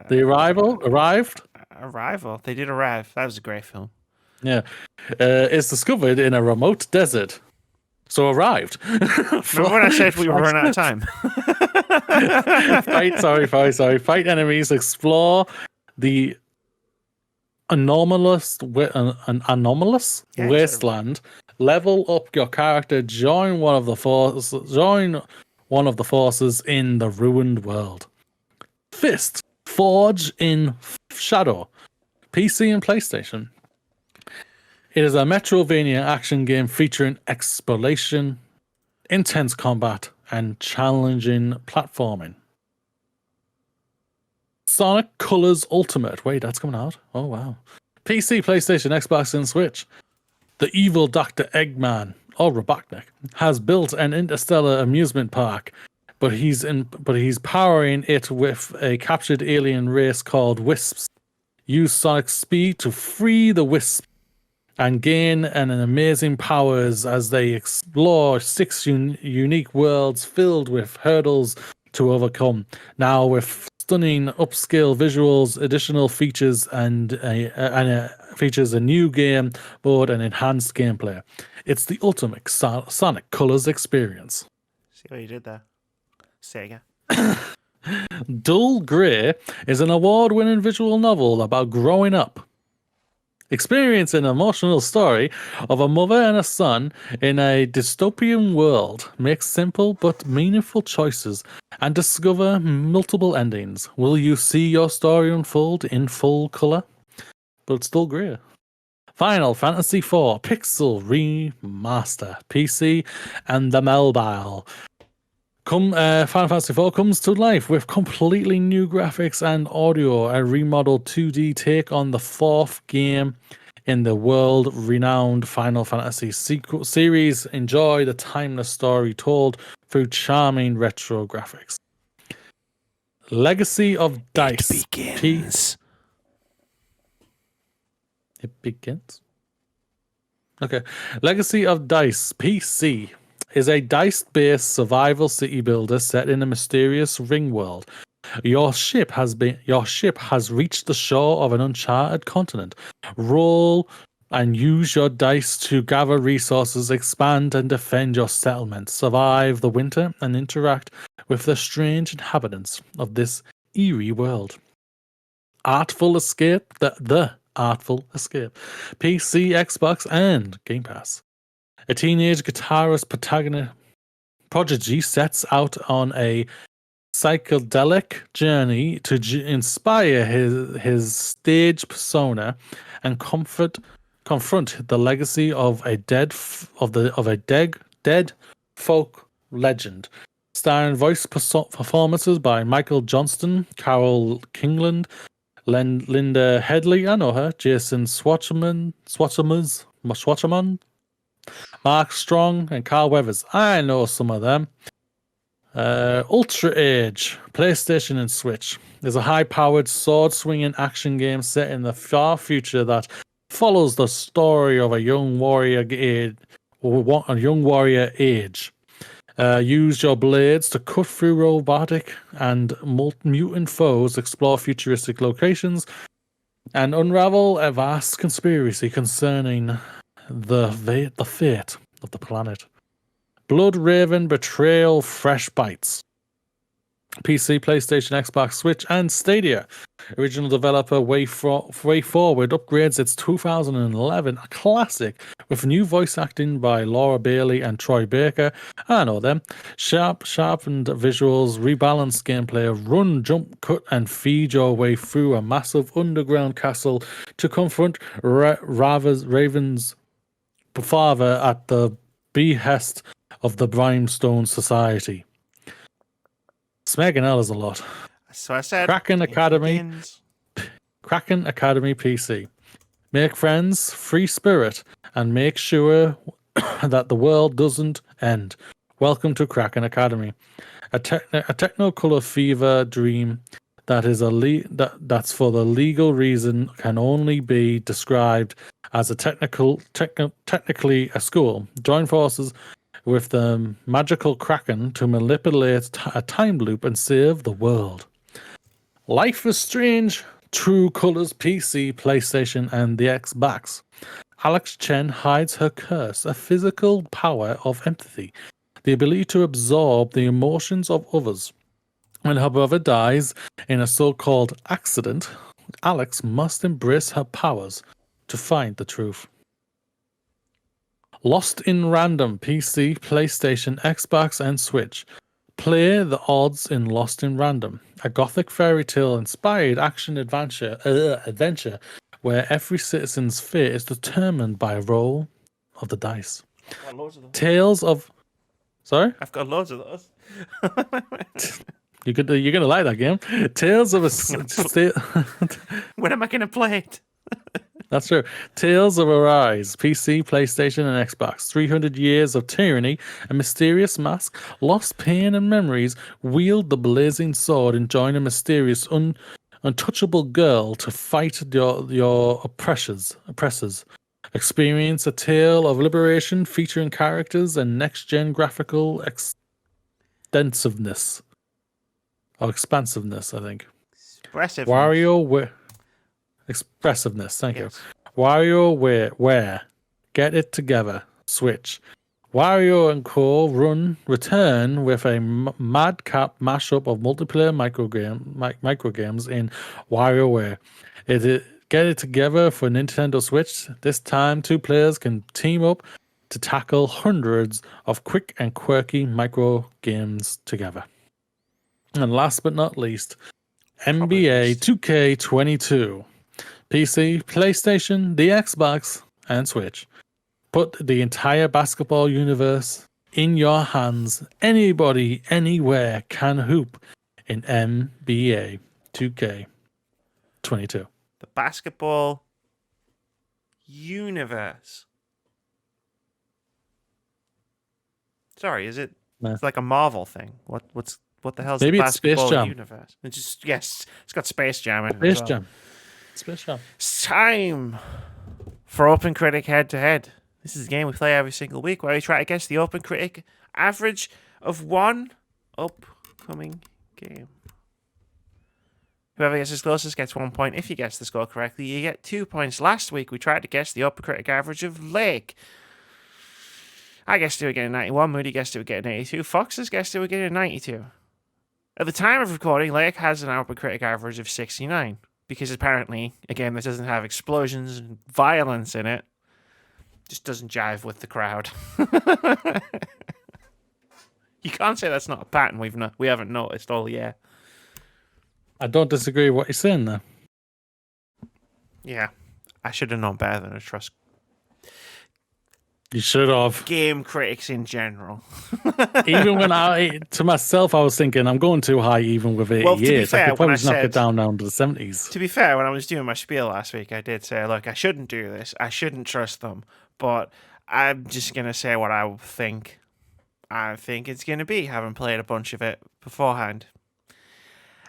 The Arrived? Arrival. They did arrive. That was a great film. Yeah. Is discovered in a remote desert. So arrived. Remember when I said we were running out of time? Fight enemies, explore the anomalous wasteland, level up your character, join one of the forces in the ruined world. Fist. Forge in Shadow, PC and PlayStation. It is a Metrovania action game featuring exploration, intense combat, and challenging platforming. Sonic Colors Ultimate. Wait, that's coming out? Oh, wow. PC, PlayStation, Xbox, and Switch. The evil Dr. Eggman, or Robotnik, has built an interstellar amusement park, but he's powering it with a captured alien race called Wisps. Use Sonic's speed to free the Wisps and gain an amazing powers as they explore 6 unique worlds filled with hurdles to overcome. Now with stunning upscale visuals, additional features, and features a new game mode and enhanced gameplay. It's the ultimate Sonic Colors experience. See what you did there? Sega. Dull Grey is an award-winning visual novel about growing up. Experience an emotional story of a mother and a son in a dystopian world. Make simple but meaningful choices and discover multiple endings. Will you see your story unfold in full color? But it's Dull Grey. Final Fantasy IV Pixel Remaster, PC, and the mobile. Final Fantasy IV comes to life with completely new graphics and audio, a remodeled 2D take on the fourth game in the world-renowned Final Fantasy series. Enjoy the timeless story told through charming retro graphics. Legacy of Dice. It begins. It begins? Okay. Legacy of Dice, PC, is a dice-based survival city builder set in a mysterious ring world. Your ship has reached the shore of an uncharted continent. Roll and use your dice to gather resources, expand and defend your settlement, survive the winter, and interact with the strange inhabitants of this eerie world. Artful Escape, the Artful Escape, PC, Xbox, and Game Pass. A teenage guitarist prodigy sets out on a psychedelic journey to inspire his stage persona and confront the legacy of a dead folk legend. Starring voice performances by Michael Johnston, Carol Kingland, Linda Headley, I know her, Jason Schwartzman, Mark Strong, and Carl Weathers. I know some of them. Ultra Age, PlayStation and Switch, is a high-powered sword-swinging action game set in the far future that follows the story of a young warrior age. Use your blades to cut through robotic and mutant foes, explore futuristic locations, and unravel a vast conspiracy concerning the fate of the planet. Blood Raven Betrayal Fresh Bites. PC, PlayStation, Xbox, Switch, and Stadia. Original developer Way Forward upgrades its 2011 classic with new voice acting by Laura Bailey and Troy Baker. I know them. Sharpened visuals, rebalanced gameplay, run, jump, cut, and feed your way through a massive underground castle to confront Raven's father at the behest of the Brimstone Society. Smegging L is a lot. So I said Kraken Academy PC. Make friends, free spirit, and make sure that the world doesn't end. Welcome to Kraken Academy, a technicolor fever dream that is that's for the legal reason can only be described as a technically a school. Join forces with the magical Kraken to manipulate a time loop and save the world. Life is Strange, True Colors PC, PlayStation, and the Xbox. Alex Chen hides her curse, a physical power of empathy, the ability to absorb the emotions of others. When her brother dies in a so-called accident, Alex must embrace her powers to find the truth. Lost in Random, PC, PlayStation, Xbox, and Switch. Play the odds in Lost in Random, a gothic fairy tale inspired action adventure where every citizen's fate is determined by a roll of the dice. I've got loads of them. Tales of... Sorry? I've got loads of those. You're gonna like that game. Tales of a... When am I going to play it? That's true. Tales of Arise, PC, PlayStation, and Xbox. 300 years of tyranny, a mysterious mask, lost pain and memories. Wield the blazing sword and join a mysterious, untouchable girl to fight your oppressors. Experience a tale of liberation featuring characters and next-gen graphical extensiveness. Or expansiveness, I think. Expressiveness, thank you. WarioWare, Get It Together, Switch. Wario and Co. return with a madcap mashup of multiplayer microgames in WarioWare. Get It Together for Nintendo Switch. This time, two players can team up to tackle hundreds of quick and quirky micro games together. And last but not least, NBA 2K22. PC, PlayStation, the Xbox, and Switch. Put the entire basketball universe in your hands. Anybody, anywhere can hoop in NBA 2K22. The basketball universe. Sorry, is it? Nah. It's like a Marvel thing. What the hell's Maybe the it's Space basketball Jam. universe? It's just yes, it's got Space Jam in it. Space as well. Jam. Space Jam. It's time for OpenCritic head to head. This is a game we play every single week where we try to guess the OpenCritic average of one upcoming game. Whoever guesses closest gets 1 point. If you guess the score correctly, you get 2 points. Last week, we tried to guess the OpenCritic average of Lake. I guessed it would get a 91. Moody guessed it would get an 82. Foxes guessed it would get a 92. At the time of recording, Lake has an OpenCritic average of 69. Because apparently, a game that doesn't have explosions and violence in it just doesn't jive with the crowd. You can't say that's not a pattern we haven't noticed all year. I don't disagree with what you're saying there. Yeah, I should have known better than to trust You should have. game critics in general. Even when to myself, I was thinking I'm going too high even with 88. Well, to be fair, I could probably when I just knock said- it down to the 70s. To be fair, when I was doing my spiel last week, I did say, look, I shouldn't do this. I shouldn't trust them. But I'm just going to say what I think it's going to be, having played a bunch of it beforehand.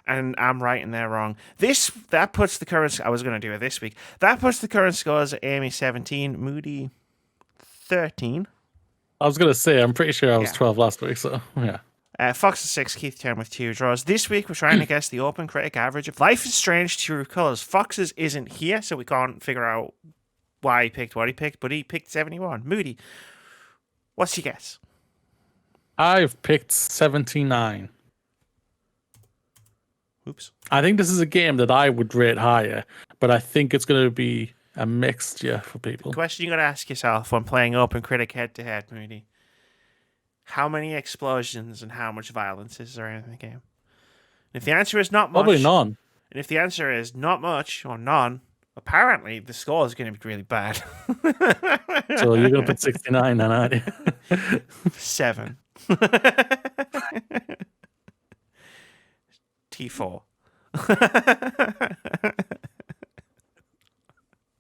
And I'm right and they're wrong. That puts the current... I was going to do it this week. That puts the current scores at Amy 17, Moody 13. I was going to say, I'm pretty sure I was Yeah. 12 last week, so yeah. Fox is 6, Keith 10 with 2 draws. This week, we're trying to guess the OpenCritic average of Life is Strange True Colors. Fox's isn't here, so we can't figure out why he picked what he picked, but he picked 71. Moody, what's your guess? I've picked 79. Oops. I think this is a game that I would rate higher, but I think it's going to be a mixture for people. Question you got to ask yourself when playing OpenCritic head-to-head, Moody. How many explosions and how much violence is there in the game? And if the answer is not much... Probably none. And if the answer is not much or none, apparently the score is going to be really bad. So you're going to put 69 then, aren't you? 7. T4.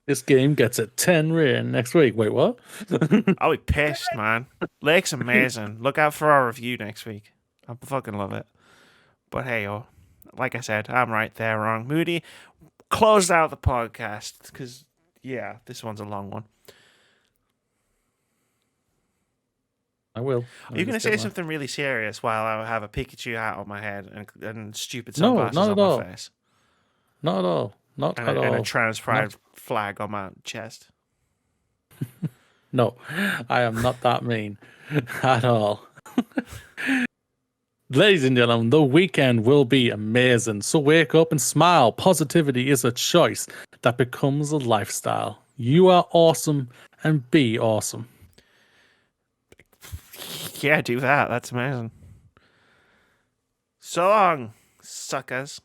This game gets a 10 rating next week. Wait, what? I'll be pissed, man. Lake's amazing. Look out for our review next week. I fucking love it. But hey, like I said, I'm right, they're wrong. Moody closed out the podcast because, yeah, this one's a long one. I will. Are you going to say something really serious while I have a Pikachu hat on my head and stupid No, sunglasses not on at my all. face? Not at all. Not And at all. a trans pride flag on my chest. No, I am not that mean at all. Ladies and gentlemen, the weekend will be amazing. So wake up and smile. Positivity is a choice that becomes a lifestyle. You are awesome and be awesome. Yeah, do that. That's amazing. So long, suckers.